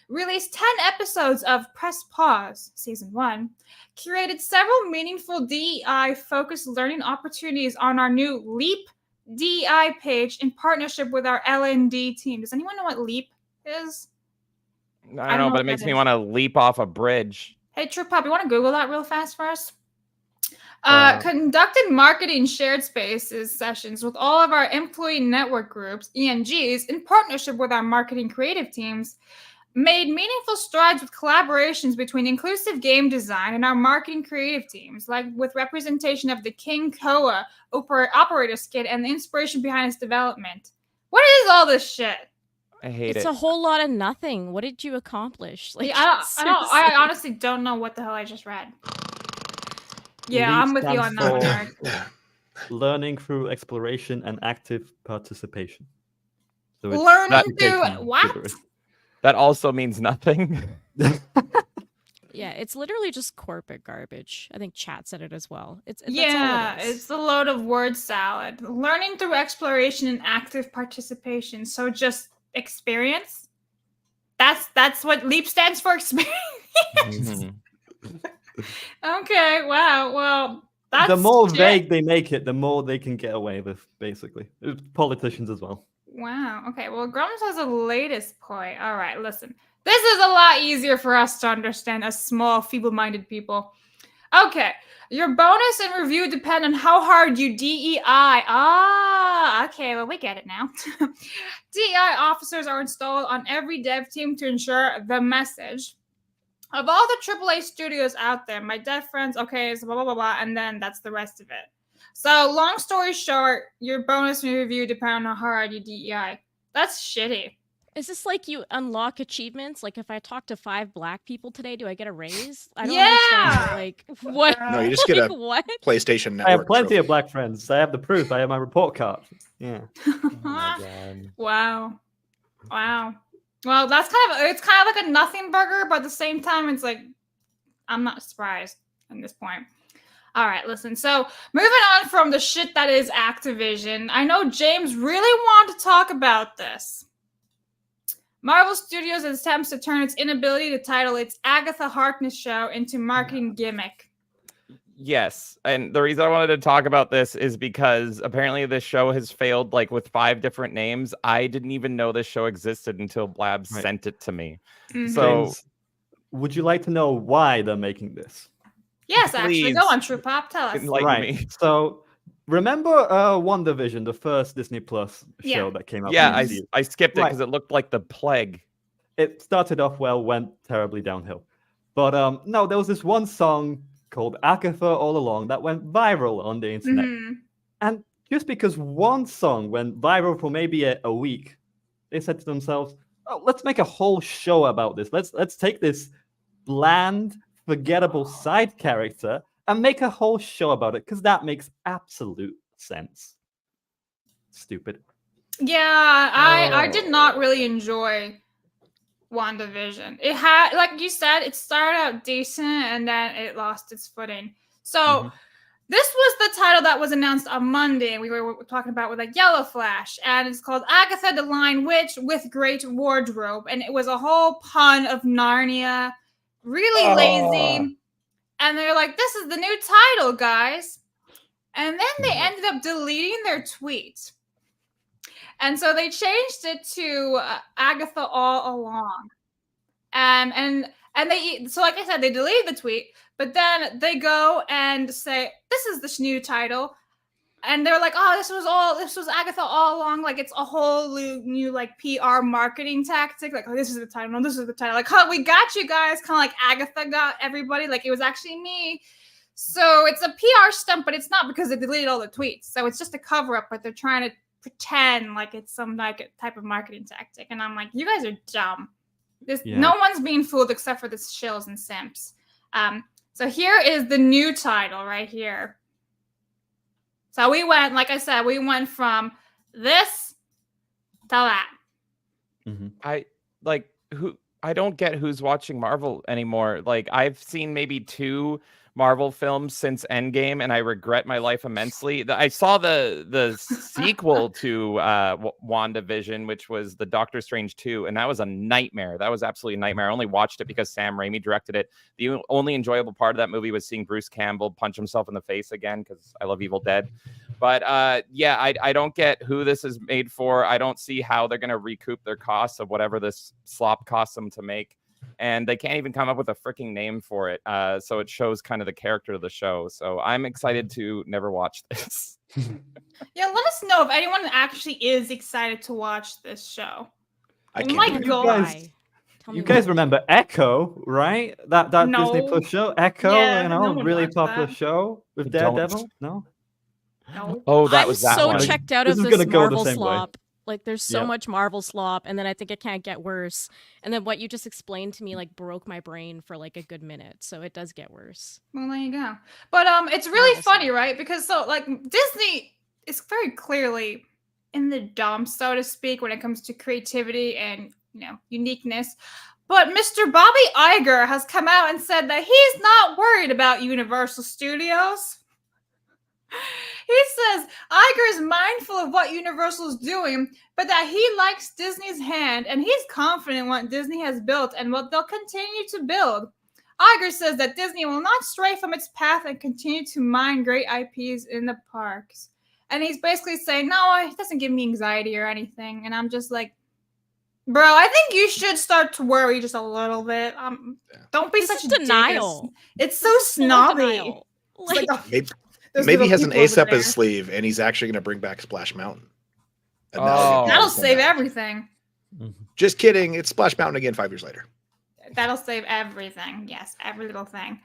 [SPEAKER 3] Released 10 episodes of Press Pause, Season 1. Curated several meaningful DEI-focused learning opportunities on our new LEAP DEI page in partnership with our L&D team. Does anyone know what LEAP is?
[SPEAKER 6] I don't know, but it makes me want to leap off a bridge.
[SPEAKER 3] Hey, True Pop, you want to Google that real fast for us? Conducted marketing shared spaces sessions with all of our employee network groups, ENGs, in partnership with our marketing creative teams. Made meaningful strides with collaborations between inclusive game design and our marketing creative teams, like with representation of the King Koa operator skit and the inspiration behind its development. What is all this shit?
[SPEAKER 6] I hate it.
[SPEAKER 7] It's a whole lot of nothing. What did you accomplish? Like,
[SPEAKER 3] I honestly don't know what the hell I just read. Yeah, I'm with you on that one, Eric.
[SPEAKER 5] Learning through exploration and active participation. So
[SPEAKER 3] learning through what?
[SPEAKER 6] That also means nothing.
[SPEAKER 7] Yeah, it's literally just corporate garbage. I think Chat said it as well. It's
[SPEAKER 3] a load of word salad. Learning through exploration and active participation. So just experience. That's what LEAP stands for, experience. Okay, wow. Well, that's
[SPEAKER 5] the more vague they make it, the more they can get away with, basically. Politicians as well.
[SPEAKER 3] Wow. Okay. Well, Grums has a latest point. All right. Listen, this is a lot easier for us to understand as small, feeble-minded people. Okay. Your bonus and review depend on how hard you DEI. Okay. Well, we get it now. DEI officers are installed on every dev team to ensure the message. Of all the AAA studios out there, my dev friends, okay, so blah, blah, blah, blah, and then that's the rest of it. So, long story short, your bonus and review depend on how hard you DEI. That's shitty.
[SPEAKER 7] Is this like you unlock achievements? Like, if I talk to 5 black people today, do I get a raise? I don't understand. Like, what?
[SPEAKER 4] No, you just get a
[SPEAKER 7] what?
[SPEAKER 4] PlayStation Network.
[SPEAKER 5] I have plenty
[SPEAKER 4] trophy.
[SPEAKER 5] of black friends. I have the proof. I have my report card. Yeah.
[SPEAKER 6] Oh my God.
[SPEAKER 3] Wow. Well, it's kind of like a nothing burger, but at the same time, it's like, I'm not surprised at this point. All right, listen. So moving on from the shit that is Activision, I know James really wanted to talk about this. Marvel Studios attempts to turn its inability to title its Agatha Harkness show into marketing gimmick.
[SPEAKER 6] Yes, and the reason I wanted to talk about this is because apparently this show has failed like with 5 different names. I didn't even know this show existed until Blab sent it to me.
[SPEAKER 3] Mm-hmm.
[SPEAKER 6] So,
[SPEAKER 5] James, would you like to know why they're making this?
[SPEAKER 3] Yes,
[SPEAKER 6] Please.
[SPEAKER 3] actually. Go on, True Pop. Tell us.
[SPEAKER 6] Enlighten me.
[SPEAKER 5] So, remember WandaVision, the first Disney Plus show that came out?
[SPEAKER 6] Yeah, I skipped it because it looked like the plague.
[SPEAKER 5] It started off well, went terribly downhill. But no, there was this one song called Agatha All Along that went viral on the internet.
[SPEAKER 3] Mm-hmm.
[SPEAKER 5] And just because one song went viral for maybe a week, they said to themselves, oh, let's make a whole show about this. Let's take this bland, forgettable side character and make a whole show about it, because that makes absolute sense. Stupid.
[SPEAKER 3] Yeah, I did not really enjoy WandaVision. It had, like you said, it started out decent and then it lost its footing. So this was the title that was announced on Monday. We were talking about with like Yellow Flash, and it's called Agatha the Lion Witch with Great Wardrobe, and it was a whole pun of Narnia. Really lazy. And they're like, this is the new title, guys. And then they ended up deleting their tweet. And so they changed it to Agatha All Along. And they, so like I said, they deleted the tweet, but then they go and say, this is the new title. And they're like, oh, this was Agatha All Along. Like, it's a whole new like PR marketing tactic. Like, oh, this is the title. No, this is the title. Like, oh, we got you guys. Kind of like Agatha got everybody. Like, it was actually me. So it's a PR stunt, but it's not, because they deleted all the tweets. So it's just a cover up, but they're trying to pretend like it's some like type of marketing tactic. And I'm like, you guys are dumb. No one's being fooled except for the shills and simps. So here is the new title right here. So we went, like I said, we went from this to that.
[SPEAKER 5] Mm-hmm.
[SPEAKER 6] I don't get who's watching Marvel anymore. Like, I've seen maybe 2 Marvel films since Endgame, and I regret my life immensely. I saw the sequel to WandaVision, which was the Doctor Strange 2, and that was a nightmare. That was absolutely a nightmare. I only watched it because Sam Raimi directed it. The only enjoyable part of that movie was seeing Bruce Campbell punch himself in the face again, because I love Evil Dead. But I don't get who this is made for. I don't see how they're going to recoup their costs of whatever this slop costs them to make. And they can't even come up with a freaking name for it. So it shows kind of the character of the show. So I'm excited to never watch this.
[SPEAKER 3] Yeah, let us know if anyone actually is excited to watch this show.
[SPEAKER 4] I
[SPEAKER 3] Oh
[SPEAKER 4] can't.
[SPEAKER 3] my
[SPEAKER 4] do it.
[SPEAKER 3] God.
[SPEAKER 5] You guys remember Echo, right? That
[SPEAKER 3] No.
[SPEAKER 5] Disney Plus show, Echo,
[SPEAKER 3] Yeah, no one
[SPEAKER 5] really
[SPEAKER 3] watched
[SPEAKER 5] popular
[SPEAKER 3] that.
[SPEAKER 5] show with
[SPEAKER 6] Don't.
[SPEAKER 5] Daredevil. No,
[SPEAKER 3] No.
[SPEAKER 6] Oh, that
[SPEAKER 7] I'm
[SPEAKER 6] was that
[SPEAKER 7] so
[SPEAKER 6] one.
[SPEAKER 7] checked out
[SPEAKER 5] This
[SPEAKER 7] of
[SPEAKER 5] is
[SPEAKER 7] this
[SPEAKER 5] gonna go the
[SPEAKER 7] Marvel
[SPEAKER 5] same way.
[SPEAKER 7] slop. Like, there's so
[SPEAKER 5] Yeah.
[SPEAKER 7] much Marvel slop, and then I think it can't get worse. And then what you just explained to me, like, broke my brain for like a good minute. So it does get worse.
[SPEAKER 3] Well, there you go. But it's really funny, right? Because Disney is very clearly in the dumps, so to speak, when it comes to creativity and uniqueness. But Mr. Bobby Iger has come out and said that he's not worried about Universal Studios. He says Iger is mindful of what Universal is doing, but that he likes Disney's hand and he's confident in what Disney has built and what they'll continue to build. Iger says that Disney will not stray from its path and continue to mine great IPs in the parks. And he's basically saying, no, it doesn't give me anxiety or anything. And I'm just like, bro, I think you should start to worry just a little bit. Don't be such a
[SPEAKER 7] denial.
[SPEAKER 3] dick. It's so snobby.
[SPEAKER 7] Like,
[SPEAKER 4] Maybe he has an ace up his sleeve, and he's actually going to bring back Splash Mountain. And
[SPEAKER 3] that'll save everything.
[SPEAKER 4] Just kidding. It's Splash Mountain again 5 years later.
[SPEAKER 3] That'll save everything. Yes, every little thing.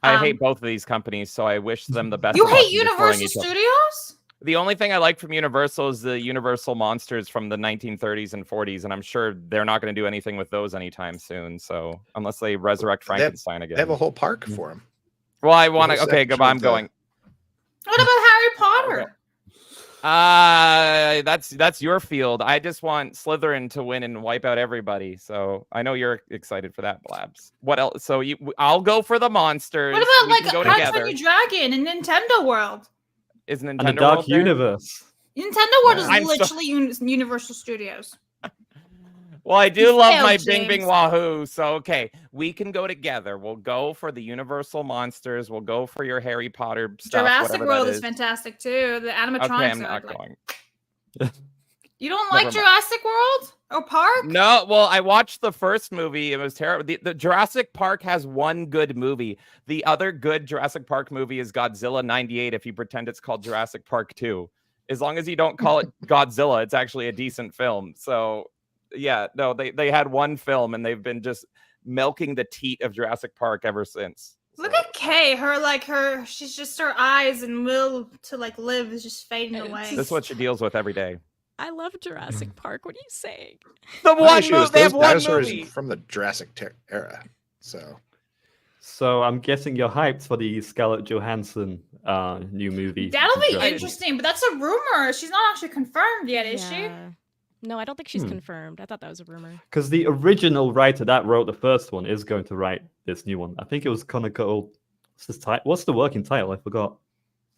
[SPEAKER 6] I hate both of these companies, so I wish them the best.
[SPEAKER 3] You hate Universal Studios?
[SPEAKER 6] The only thing I like from Universal is the Universal monsters from the 1930s and 40s, and I'm sure they're not going to do anything with those anytime soon. So unless they resurrect Frankenstein again,
[SPEAKER 4] they have a whole park for them.
[SPEAKER 6] Well, I want to. Okay, goodbye. I'm going.
[SPEAKER 3] What about Harry Potter?
[SPEAKER 6] That's your field. I just want Slytherin to win and wipe out everybody. So I know you're excited for that, Blabs. What else? So I'll go for the monsters.
[SPEAKER 3] What about How to Train Your Dragon in Nintendo World?
[SPEAKER 6] Is Nintendo
[SPEAKER 5] and the Dark
[SPEAKER 6] World there?
[SPEAKER 5] Universe?
[SPEAKER 3] Nintendo World is literally Universal Studios.
[SPEAKER 6] Well, I do love my Bing Bing Wahoo. So, okay, we can go together. We'll go for the Universal monsters. We'll go for your Harry Potter stuff.
[SPEAKER 3] Jurassic World is fantastic too. The animatronics.
[SPEAKER 6] Okay, I'm not going.
[SPEAKER 3] You don't like Jurassic World or Park?
[SPEAKER 6] No, well, I watched the first movie. It was terrible. The Jurassic Park has one good movie. The other good Jurassic Park movie is Godzilla 98 if you pretend it's called Jurassic Park 2. As long as you don't call it Godzilla, it's actually a decent film. So, yeah, no, they had one film and they've been just milking the teat of Jurassic Park ever since.
[SPEAKER 3] Look at Kay. She's just her eyes and will to live is just fading away.
[SPEAKER 6] That's what she deals with every day.
[SPEAKER 7] I love Jurassic Park. What are you saying?
[SPEAKER 6] The one movie. They have one movie
[SPEAKER 4] from the Jurassic era.
[SPEAKER 5] So I'm guessing you're hyped for the Scarlett Johansson new movie.
[SPEAKER 3] That'll be interesting, but that's a rumor. She's not actually confirmed yet, is she?
[SPEAKER 7] No, I don't think she's confirmed. I thought that was a rumor.
[SPEAKER 5] Because the original writer that wrote the first one is going to write this new one. I think it was kind of called. What's the working title? I forgot.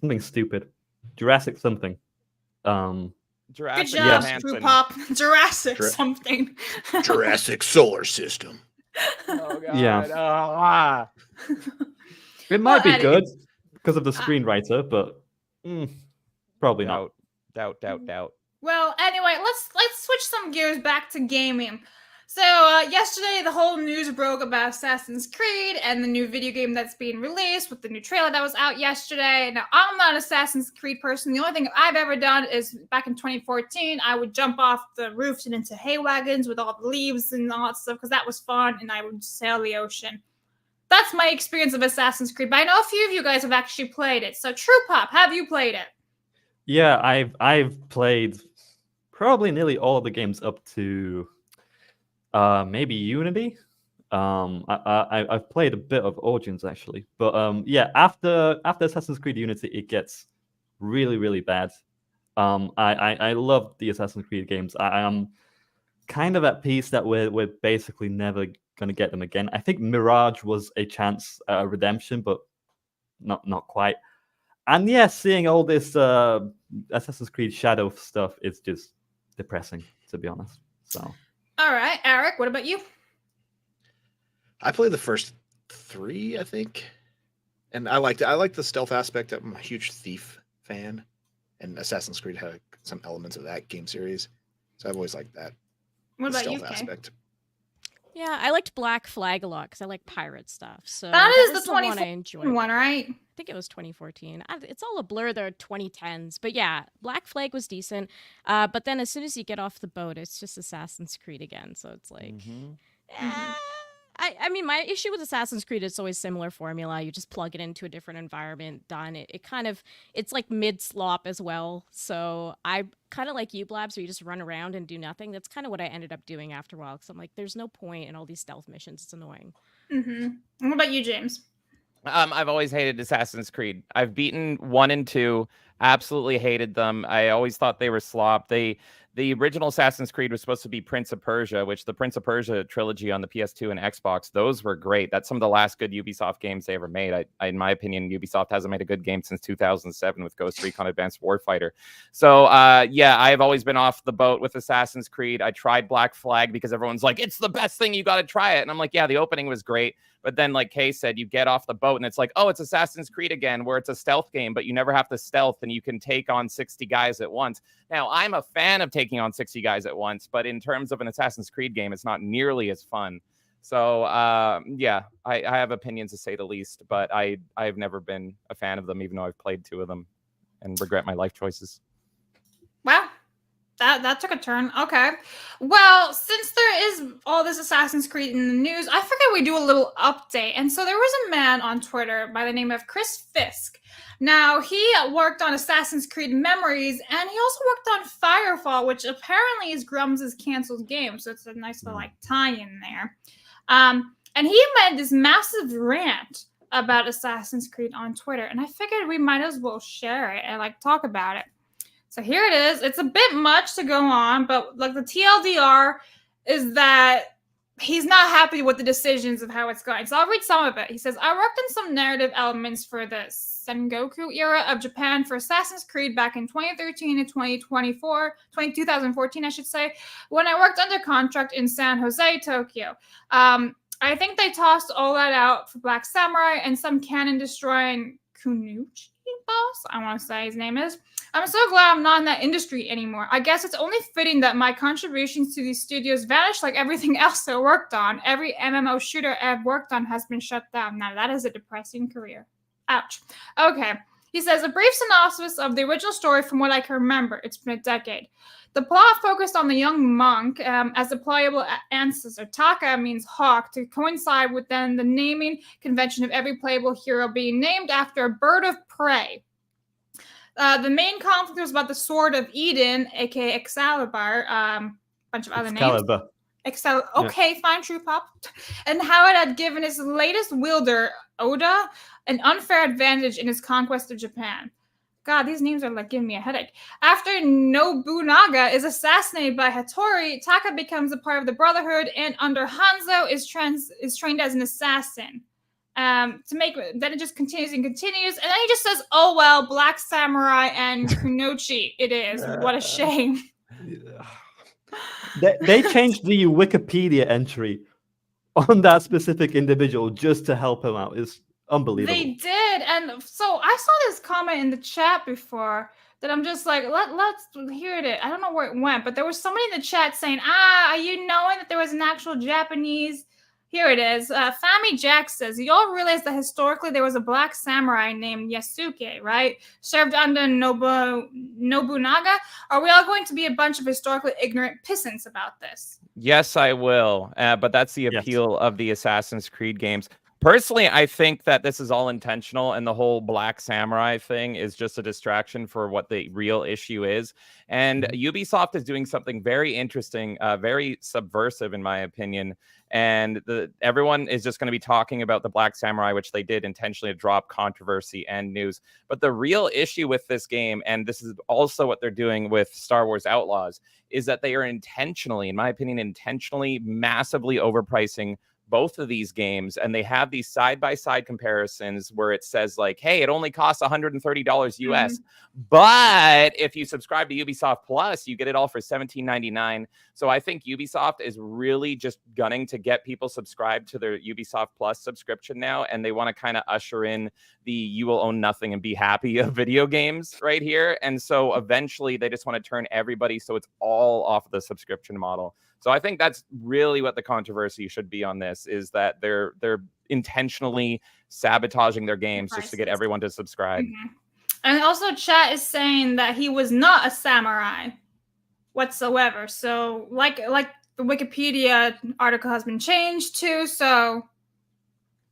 [SPEAKER 5] Something stupid. Jurassic something.
[SPEAKER 3] Good job, True Pop. Jurassic something.
[SPEAKER 4] Jurassic Solar System.
[SPEAKER 6] Oh, God.
[SPEAKER 5] Yeah. It might be good because of the screenwriter, but probably not.
[SPEAKER 6] Doubt.
[SPEAKER 3] Well, anyway, let's switch some gears back to gaming. So yesterday, the whole news broke about Assassin's Creed and the new video game that's being released with the new trailer that was out yesterday. Now, I'm not an Assassin's Creed person. The only thing I've ever done is back in 2014, I would jump off the roofs and into hay wagons with all the leaves and all that stuff because that was fun, and I would sail the ocean. That's my experience of Assassin's Creed, but I know a few of you guys have actually played it. So, True Pop, have you played it?
[SPEAKER 5] Yeah, I've played probably nearly all of the games up to Maybe Unity. I've played a bit of Origins actually, but yeah, after Assassin's Creed Unity, it gets really, really bad. I love the Assassin's Creed games. I am kind of at peace that we're basically never gonna get them again. I think Mirage was a chance at a redemption, but not quite. And yeah, seeing all this Assassin's Creed Shadow stuff is just depressing, to be honest. So.
[SPEAKER 3] All right, Eric, what about you?
[SPEAKER 4] I played the first 3, I think, and I liked it. I like the stealth aspect. I'm a huge Thief fan, and Assassin's Creed had some elements of that game series, so I've always liked that.
[SPEAKER 3] What about you,
[SPEAKER 4] stealth
[SPEAKER 3] Kay?
[SPEAKER 4] aspect.
[SPEAKER 7] Yeah, I liked Black Flag a lot because I like pirate stuff. So
[SPEAKER 3] that is the
[SPEAKER 7] one
[SPEAKER 3] 2014 one, right?
[SPEAKER 7] I think it was 2014. It's all a blur. The 2010s, but yeah, Black Flag was decent. But then as soon as you get off the boat, it's just Assassin's Creed again. So it's like, I mean, my issue with Assassin's Creed, it's always similar formula. You just plug it into a different environment, done. It's like mid-slop as well. So I kind of like you, Blabs, where you just run around and do nothing. That's kind of what I ended up doing after a while, because I'm like, there's no point in all these stealth missions. It's annoying.
[SPEAKER 3] What about you, James?
[SPEAKER 6] I've always hated Assassin's Creed. I've beaten 1 and 2, absolutely hated them. I always thought they were slop. The original Assassin's Creed was supposed to be Prince of Persia, which the Prince of Persia trilogy on the PS2 and Xbox, those were great. That's some of the last good Ubisoft games they ever made. In my opinion, Ubisoft hasn't made a good game since 2007 with Ghost Recon Advanced Warfighter. So, yeah, I've always been off the boat with Assassin's Creed. I tried Black Flag because everyone's like, it's the best thing. You got to try it. And I'm like, yeah, the opening was great. But then, like Kay said, you get off the boat and it's like, oh, it's Assassin's Creed again, where it's a stealth game, but you never have to stealth and you can take on 60 guys at once. Now, I'm a fan of taking on 60 guys at once, but in terms of an Assassin's Creed game, it's not nearly as fun. So, yeah, I have opinions to say the least, but I've never been a fan of them, even though I've played 2 of them and regret my life choices.
[SPEAKER 3] Wow. That took a turn. Okay. Well, since there is all this Assassin's Creed in the news, I figured we'd do a little update. And so there was a man on Twitter by the name of Chris Fisk. Now, he worked on Assassin's Creed Memories, and he also worked on Firefall, which apparently is Grum's canceled game. So it's a nice little tie-in there. And he made this massive rant about Assassin's Creed on Twitter. And I figured we might as well share it and talk about it. So here it is. It's a bit much to go on, but the TLDR is that he's not happy with the decisions of how it's going. So I'll read some of it. He says, I worked on some narrative elements for the Sengoku era of Japan for Assassin's Creed back in 2013 to 2014, I should say, when I worked under contract in San Jose, Tokyo. I think they tossed all that out for Black Samurai and some cannon destroying Kunuchi boss, I want to say his name is. I'm so glad I'm not in that industry anymore. I guess it's only fitting that my contributions to these studios vanish like everything else I worked on. Every MMO shooter I've worked on has been shut down. Now, that is a depressing career. Ouch. Okay. He says, a brief synopsis of the original story from what I can remember. It's been a decade. The plot focused on the young monk as a playable ancestor. Taka means hawk, to coincide with then the naming convention of every playable hero being named after a bird of prey. The main conflict was about the Sword of Eden, aka Excalibur, bunch of other names. Okay, fine, True Pop. And how it had given its latest wielder, Oda, an unfair advantage in his conquest of Japan. God, these names are giving me a headache. After Nobunaga is assassinated by Hattori, Taka becomes a part of the Brotherhood, and under Hanzo is trained as an assassin. Then it just continues and continues, and then he just says, "Oh well, Black Samurai and Kunoichi, it is. What a shame."
[SPEAKER 5] They changed the Wikipedia entry on that specific individual just to help him out. It's unbelievable.
[SPEAKER 3] They did, and so I saw this comment in the chat before that I'm just like, let's hear it. I don't know where it went, but there was somebody in the chat saying, are you knowing that there was an actual Japanese? Here it is. Fami Jack says, you all realize that historically there was a black samurai named Yasuke, right? Served under Nobunaga? Are we all going to be a bunch of historically ignorant pissants about this?
[SPEAKER 6] Yes, I will. But that's the appeal of the Assassin's Creed games. Personally, I think that this is all intentional, and the whole Black Samurai thing is just a distraction for what the real issue is. And Ubisoft is doing something very interesting, very subversive, in my opinion. And everyone is just going to be talking about the Black Samurai, which they did intentionally to drop controversy and news. But the real issue with this game, and this is also what they're doing with Star Wars Outlaws, is that they are intentionally, in my opinion, intentionally massively overpricing both of these games, and they have these side-by-side comparisons where it says like, hey, it only costs $130 US, but if you subscribe to Ubisoft Plus, you get it all for $17.99. So I think Ubisoft is really just gunning to get people subscribed to their Ubisoft Plus subscription now, and they want to kind of usher in the you will own nothing and be happy of video games right here. And so eventually they just want to turn everybody so it's all off the subscription model. So I think that's really what the controversy should be on this, is that they're intentionally sabotaging their games just to get everyone to subscribe.
[SPEAKER 3] And also chat is saying that he was not a samurai whatsoever. So like the Wikipedia article has been changed too. So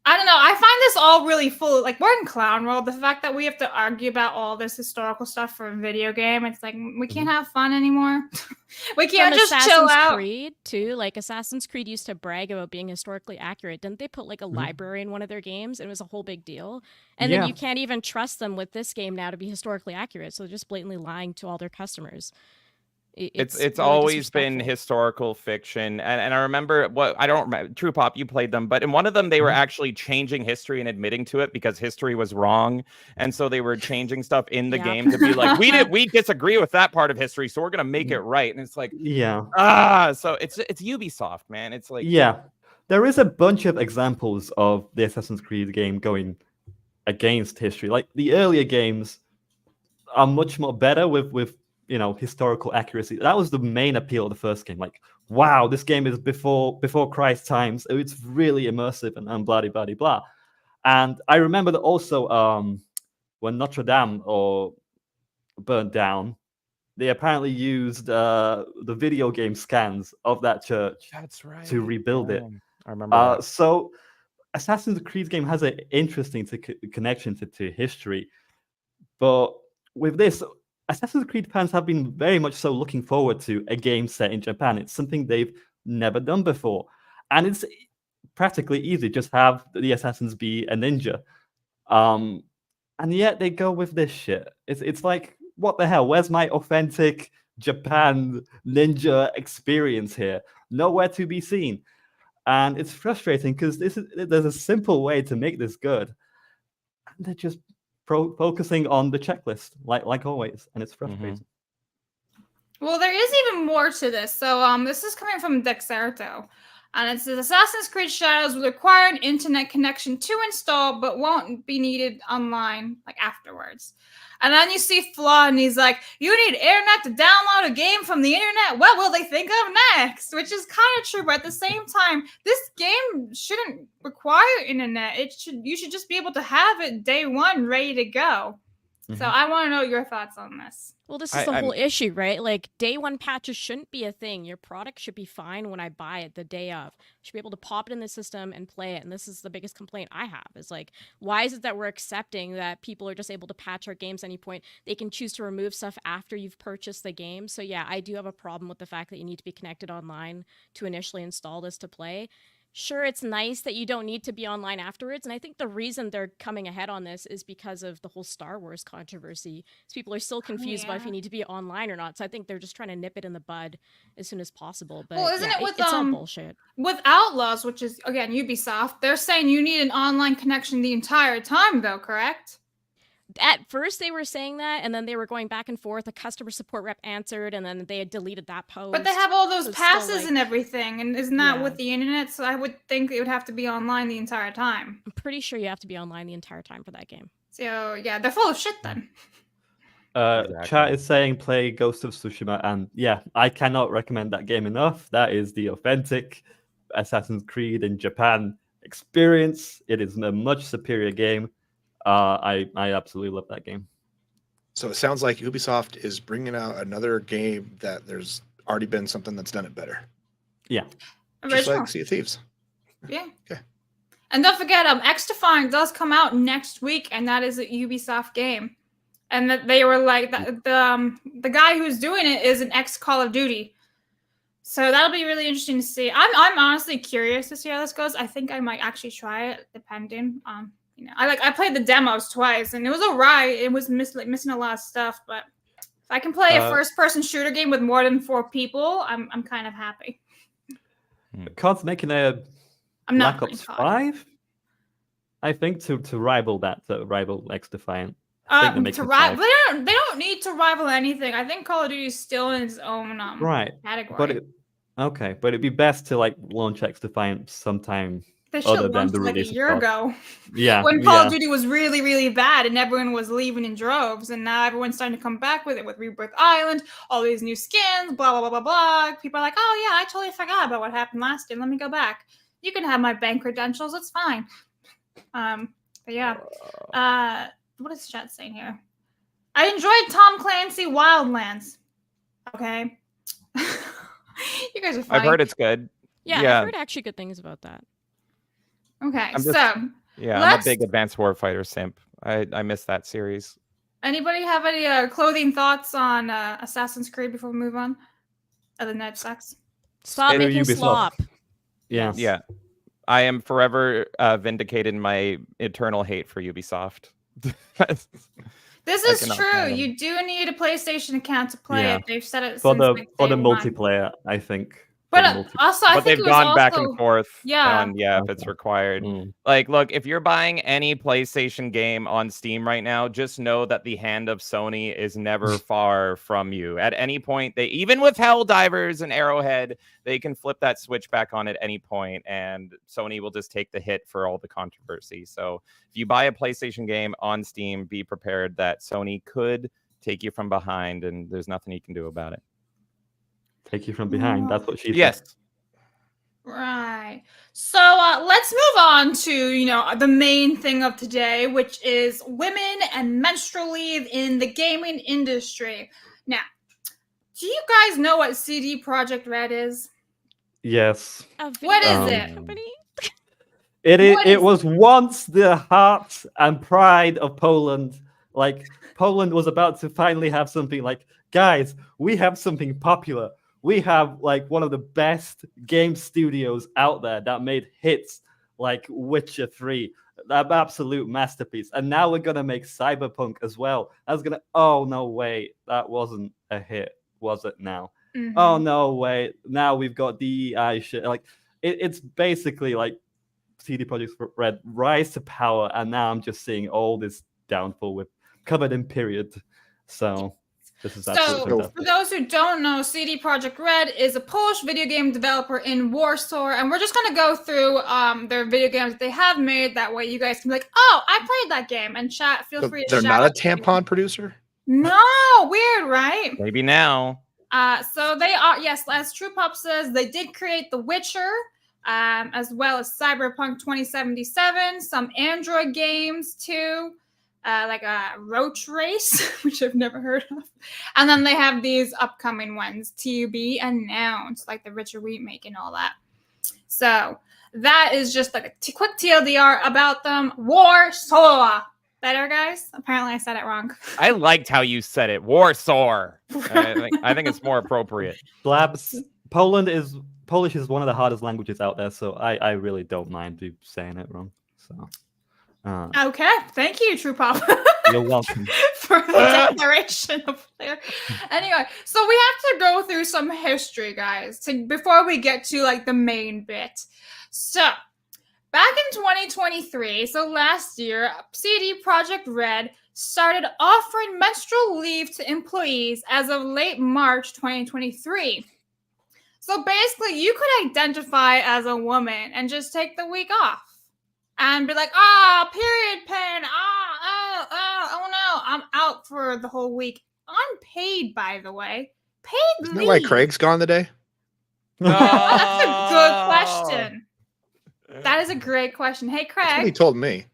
[SPEAKER 3] I don't know. I find this all really full. Like, we're in clown world. The fact that we have to argue about all this historical stuff for a video game, it's like we can't have fun anymore. We can't just chill out.
[SPEAKER 7] Creed too. Like Assassin's Creed used to brag about being historically accurate. Didn't they put like a library in one of their games? It was a whole big deal. And then you can't even trust them with this game now to be historically accurate. So they're just blatantly lying to all their customers.
[SPEAKER 6] It's really always been historical fiction, and I remember I don't remember. True Pop, you played them, but in one of them they were actually changing history and admitting to it because history was wrong, and so they were changing stuff in the game to be like, we disagree with that part of history, so we're gonna make it right. And it's like, so it's Ubisoft, man. It's like,
[SPEAKER 5] there is a bunch of examples of the Assassin's Creed game going against history. Like the earlier games are much more better with historical accuracy. That was the main appeal of the first game. Like, wow, this game is before Christ times. It's really immersive and blah, blah, blah, blah. And I remember that also when Notre Dame burnt down, they apparently used the video game scans of that church to rebuild it.
[SPEAKER 6] I remember that.
[SPEAKER 5] So Assassin's Creed game has an interesting connection to history. But with this, Assassin's Creed fans have been very much so looking forward to a game set in Japan. It's something they've never done before. And it's practically easy. Just have the assassins be a ninja. And yet they go with this shit. It's like, what the hell? Where's my authentic Japan ninja experience here? Nowhere to be seen. And it's frustrating because there's a simple way to make this good. And they're just focusing on the checklist, like always, and it's frustrating.
[SPEAKER 3] Well, there is even more to this. So this is coming from Dexerto, and it says Assassin's Creed Shadows will require an internet connection to install, but won't be needed online afterwards. And then you see Flaw, and he's like, you need internet to download a game from the internet? What will they think of next? Which is kind of true, but at the same time, this game shouldn't require internet. You should just be able to have it day one ready to go. So I want to know your thoughts on this.
[SPEAKER 7] Well, this is the whole issue, right? Like, day one patches shouldn't be a thing. Your product should be fine when I buy it the day of. You should be able to pop it in the system and play it. And this is the biggest complaint I have, is like, why is it that we're accepting that people are just able to patch our games at any point? They can choose to remove stuff after you've purchased the game. So yeah, I do have a problem with the fact that you need to be connected online to initially install this to play. Sure, it's nice that you don't need to be online afterwards. And I think the reason they're coming ahead on this is because of the whole Star Wars controversy. So people are still confused about if you need to be online or not. So I think they're just trying to nip it in the bud as soon as possible. But
[SPEAKER 3] well, isn't it with
[SPEAKER 7] it's all bullshit.
[SPEAKER 3] With Outlaws, which is, again, Ubisoft, they're saying you need an online connection the entire time, though, correct?
[SPEAKER 7] At first they were saying that, and then they were going back and forth. A customer support rep answered, and then they had deleted that post.
[SPEAKER 3] But they have all those passes and everything, and isn't that with the internet? So I would think it would have to be online the entire time.
[SPEAKER 7] I'm pretty sure you have to be online the entire time for that game.
[SPEAKER 3] So yeah, they're full of shit then.
[SPEAKER 6] Exactly.
[SPEAKER 5] Chat is saying play Ghost of Tsushima, and yeah, I cannot recommend that game enough. That is the authentic Assassin's Creed in Japan experience. It is a much superior game. I absolutely love that game.
[SPEAKER 4] So it sounds like Ubisoft is bringing out another game that there's already been something that's done it better.
[SPEAKER 5] Yeah.
[SPEAKER 4] Just like Sea of Thieves.
[SPEAKER 3] Yeah.
[SPEAKER 4] Okay.
[SPEAKER 3] And don't forget, X-Defiant does come out next week, and that is a Ubisoft game. And that they were like, the guy who's doing it is an ex-Call of Duty. So that'll be really interesting to see. I'm honestly curious to see how this goes. I think I might actually try it, depending. I played the demos twice, and it was alright. It was missing a lot of stuff, but if I can play a first-person shooter game with more than 4 people, I'm kind of happy.
[SPEAKER 5] COD's making a Black Ops 5, I think, to rival that, to rival X-Defiant.
[SPEAKER 3] They don't need to rival anything. I think Call of Duty is still in its own category.
[SPEAKER 5] But it'd be best to like launch X-Defiant sometime.
[SPEAKER 3] They should have launched like a year ago.
[SPEAKER 5] Yeah.
[SPEAKER 3] When Call of Duty was really, really bad and everyone was leaving in droves, and now everyone's starting to come back with it with Rebirth Island, all these new skins, blah, blah, blah, blah, blah. People are like, oh yeah, I totally forgot about what happened last year. Let me go back. You can have my bank credentials. It's fine. But yeah. What is chat saying here? I enjoyed Tom Clancy Wildlands. Okay. You guys are funny.
[SPEAKER 6] I've heard it's good.
[SPEAKER 7] Yeah, I've heard actually good things about that.
[SPEAKER 3] Okay,
[SPEAKER 6] I'm a big Advanced Warfighter simp. I miss that series.
[SPEAKER 3] Anybody have any clothing thoughts on Assassin's Creed before we move on? Other than that, sucks.
[SPEAKER 7] Stop making slop.
[SPEAKER 5] Yeah.
[SPEAKER 6] Yeah. I am forever vindicated in my eternal hate for Ubisoft.
[SPEAKER 3] This is true. You do need a PlayStation account to play it. They've said it
[SPEAKER 5] for the multiplayer, I think.
[SPEAKER 3] But also, I think
[SPEAKER 6] they've gone back and forth.
[SPEAKER 3] Yeah.
[SPEAKER 6] If it's required. Like, look, if you're buying any PlayStation game on Steam right now, just know that the hand of Sony is never far from you. At any point, even with Helldivers and Arrowhead, they can flip that switch back on at any point, and Sony will just take the hit for all the controversy. So if you buy a PlayStation game on Steam, be prepared that Sony could take you from behind, and there's nothing you can do about it.
[SPEAKER 5] Take you from behind. That's what she said.
[SPEAKER 6] Yes.
[SPEAKER 3] Right. So let's move on to, the main thing of today, which is women and menstrual leave in the gaming industry. Now, do you guys know what CDProkjectRED is?
[SPEAKER 5] Yes.
[SPEAKER 3] What is it?
[SPEAKER 7] Company?
[SPEAKER 5] It was once the heart and pride of Poland. Like, Poland was about to finally have something like, guys, we have something popular. We have like one of the best game studios out there that made hits like Witcher 3, an absolute masterpiece. And now we're going to make Cyberpunk as well. Oh, no, wait, that wasn't a hit, was it now? Mm-hmm. Oh, no, wait, now we've got DEI shit. Like, it's basically like CDProkjectRED rise to power. And now I'm just seeing all this downfall with covered in period. So...
[SPEAKER 3] So, for those who don't know, CDProkjectRED is a Polish video game developer in Warsaw, and we're just going to go through their video games that they have made. That way you guys can be like, oh, I played that game, and chat. Feel free to
[SPEAKER 4] They're
[SPEAKER 3] shout
[SPEAKER 4] not a tampon producer?
[SPEAKER 3] No, weird, right?
[SPEAKER 6] Maybe now.
[SPEAKER 3] So they are, yes, as True Pop says, they did create The Witcher, as well as Cyberpunk 2077, some Android games too. Like a Roach Race, which I've never heard of. And then they have these upcoming ones, TUB announced, like the Richard remake and all that. So that is just like a quick TLDR about them. Warsaw. Better, guys? Apparently I said it wrong.
[SPEAKER 6] I liked how you said it. Warsaw. I think it's more appropriate.
[SPEAKER 5] Blabs. Polish is one of the hardest languages out there, so I really don't mind you saying it wrong. So...
[SPEAKER 3] okay, thank you, True Pop.
[SPEAKER 5] You're welcome.
[SPEAKER 3] For the declaration of there. Anyway, so we have to go through some history, guys, before we get to like the main bit. So, back in 2023, so last year, CDProkjectRED started offering menstrual leave to employees as of late March 2023. So basically, you could identify as a woman and just take the week off. And be like, period pain. Oh no, I'm out for the whole week. Unpaid, by the way. Paid leave.
[SPEAKER 4] Isn't that why Craig's gone today?
[SPEAKER 3] That's a good question. That is a great question. Hey, Craig.
[SPEAKER 4] That's what he told me.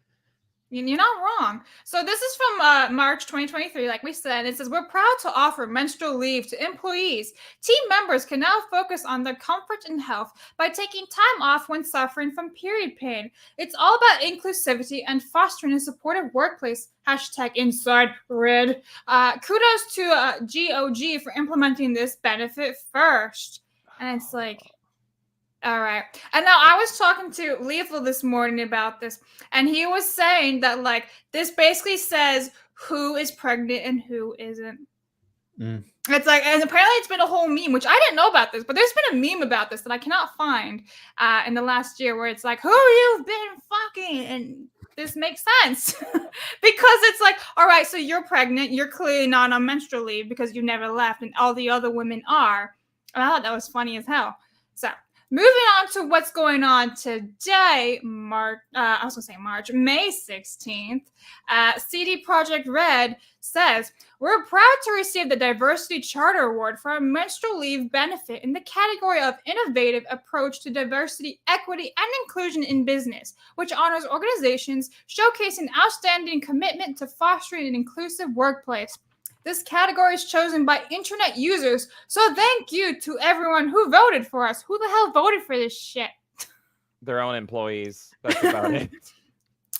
[SPEAKER 3] You're not wrong. So this is from March 2023, like we said. It says, we're proud to offer menstrual leave to employees. Team members can now focus on their comfort and health by taking time off when suffering from period pain. It's all about inclusivity and fostering a supportive workplace. Hashtag inside red. Kudos to GOG for implementing this benefit first. And it's like, all right. And now I was talking to Lethal this morning about this, and he was saying that, like, this basically says who is pregnant and who isn't. It's like, and apparently it's been a whole meme, which I didn't know about this, but there's been a meme about this that I cannot find in the last year, where it's like, who you've been fucking, and this makes sense. Because it's like, all right, so you're pregnant, you're clearly not on menstrual leave because you never left, and all the other women are. And I thought that was funny as hell. So moving on to what's going on today, May 16th, CDProkjectRED says, we're proud to receive the Diversity Charter Award for our menstrual leave benefit in the category of Innovative Approach to Diversity, Equity, and Inclusion in Business, which honors organizations showcasing outstanding commitment to fostering an inclusive workplace. This category is chosen by internet users, so thank you to everyone who voted for us. Who the hell voted for this shit?
[SPEAKER 6] Their own employees. That's about it.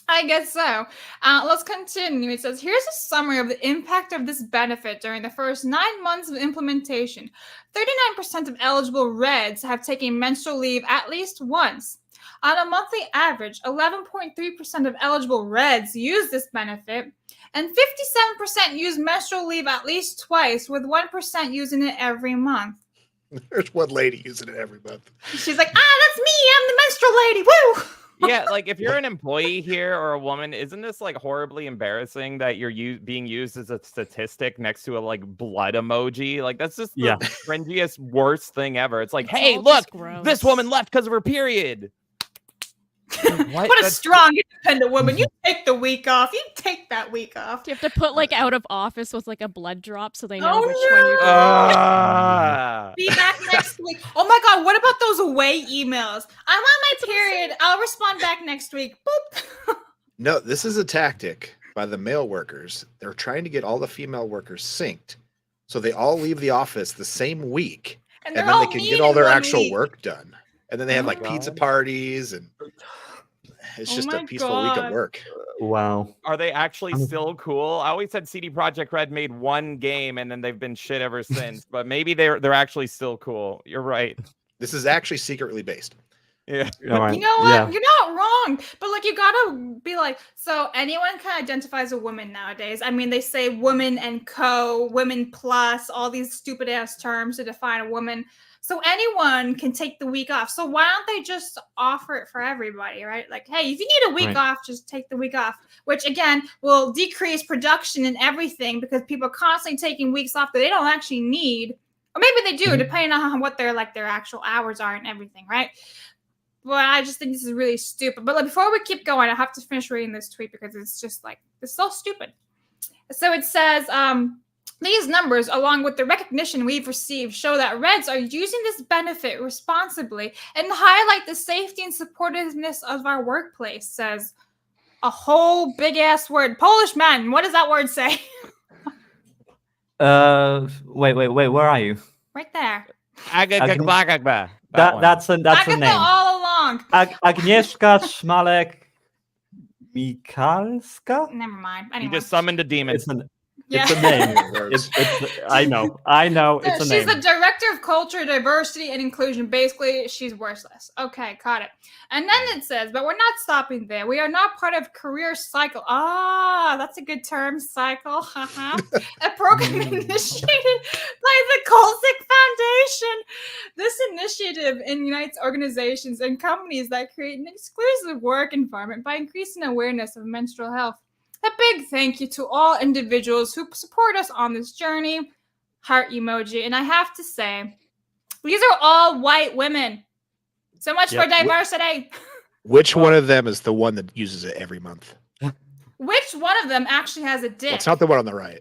[SPEAKER 3] I guess so. Let's continue. It says, here's a summary of the impact of this benefit during the first 9 months of implementation. 39% of eligible Reds have taken menstrual leave at least once. On a monthly average, 11.3% of eligible Reds use this benefit, and 57% use menstrual leave at least twice, with 1% using it every month.
[SPEAKER 4] There's one lady using it every month.
[SPEAKER 3] She's like, that's me. I'm the menstrual lady. Woo!
[SPEAKER 6] Yeah, like if you're an employee here or a woman, isn't this like horribly embarrassing that you're being used as a statistic next to a like blood emoji? Like that's just the cringiest, worst thing ever. It's like, hey, look, this woman left because of her period.
[SPEAKER 3] What a strong, independent woman. You take the week off. You take that week off.
[SPEAKER 7] Do you have to put like out of office with like a blood drop so they know which one you're doing?
[SPEAKER 3] Be back next week. Oh my God, what about those away emails? I'm on my period. I'll respond back next week. Boop.
[SPEAKER 4] No, this is a tactic by the male workers. They're trying to get all the female workers synced, so they all leave the office the same week, and then they can get all their actual work done. And then they have like pizza parties, and it's just a peaceful week of work.
[SPEAKER 5] Wow.
[SPEAKER 6] Are they actually still cool? I always said CDProkjectRED made one game and then they've been shit ever since, but maybe they're actually still cool. You're right.
[SPEAKER 4] This is actually secretly based.
[SPEAKER 6] Yeah.
[SPEAKER 3] Right. You know what? Yeah. You're not wrong. But like, you gotta be like, so anyone can identify as a woman nowadays. I mean, they say woman and co, women plus, all these stupid ass terms to define a woman. So anyone can take the week off. So why don't they just offer it for everybody, right? Like, hey, if you need a week off, just take the week off, which again will decrease production and everything because people are constantly taking weeks off that they don't actually need. Or maybe they do, depending on what their actual hours are and everything, right? But I just think this is really stupid. But like, before we keep going, I have to finish reading this tweet because it's just like, it's so stupid. So it says, these numbers, along with the recognition we've received, show that Reds are using this benefit responsibly and highlight the safety and supportiveness of our workplace, says a whole big-ass word. Polish man, what does that word say?
[SPEAKER 5] Wait, where are you?
[SPEAKER 3] Right there.
[SPEAKER 6] Agatha.
[SPEAKER 5] That's a name.
[SPEAKER 3] all along.
[SPEAKER 5] Agnieszka Smalek-Mikalska?
[SPEAKER 3] Never mind. Anyway.
[SPEAKER 6] You just summoned a demon.
[SPEAKER 5] It's a name. I know. It's a name.
[SPEAKER 3] She's the director of culture, diversity, and inclusion. Basically, she's worthless. Okay, caught it. And then it says, but we're not stopping there. We are not part of career cycle. That's a good term, cycle. A program initiated by the Colsick Foundation. This initiative unites organizations and companies that create an exclusive work environment by increasing awareness of menstrual health. A big thank you to all individuals who support us on this journey. Heart emoji. And I have to say, these are all white women. So much for diversity.
[SPEAKER 4] Which one of them is the one that uses it every month?
[SPEAKER 3] Which one of them actually has a dick?
[SPEAKER 4] Well, it's not the one on the right.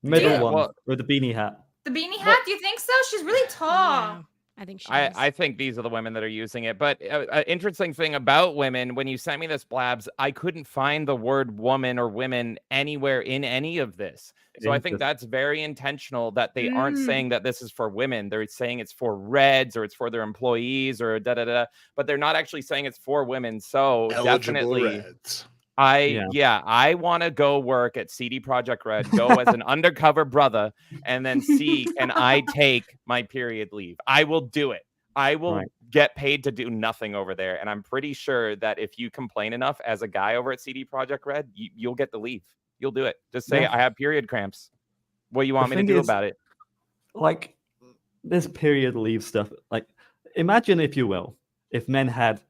[SPEAKER 5] Middle one with the beanie hat.
[SPEAKER 3] The beanie hat? Do you think so? She's really tall.
[SPEAKER 7] I think she
[SPEAKER 6] I think these are the women that are using it. But an interesting thing about women, when you sent me this, Blabs, I couldn't find the word woman or women anywhere in any of this. So I think that's very intentional that they aren't saying that this is for women. They're saying it's for Reds or it's for their employees or da-da-da. But they're not actually saying it's for women. So
[SPEAKER 4] Eligible
[SPEAKER 6] definitely...
[SPEAKER 4] Reds.
[SPEAKER 6] I want to go work at CDProkjectRED, go as an undercover brother, and then see, can I take my period leave? I will do it. I will get paid to do nothing over there. And I'm pretty sure that if you complain enough as a guy over at CDProkjectRED, you'll get the leave. You'll do it. Just say, I have period cramps. What do you want me to do about it?
[SPEAKER 5] Like, this period leave stuff, like, imagine, if you will, if men had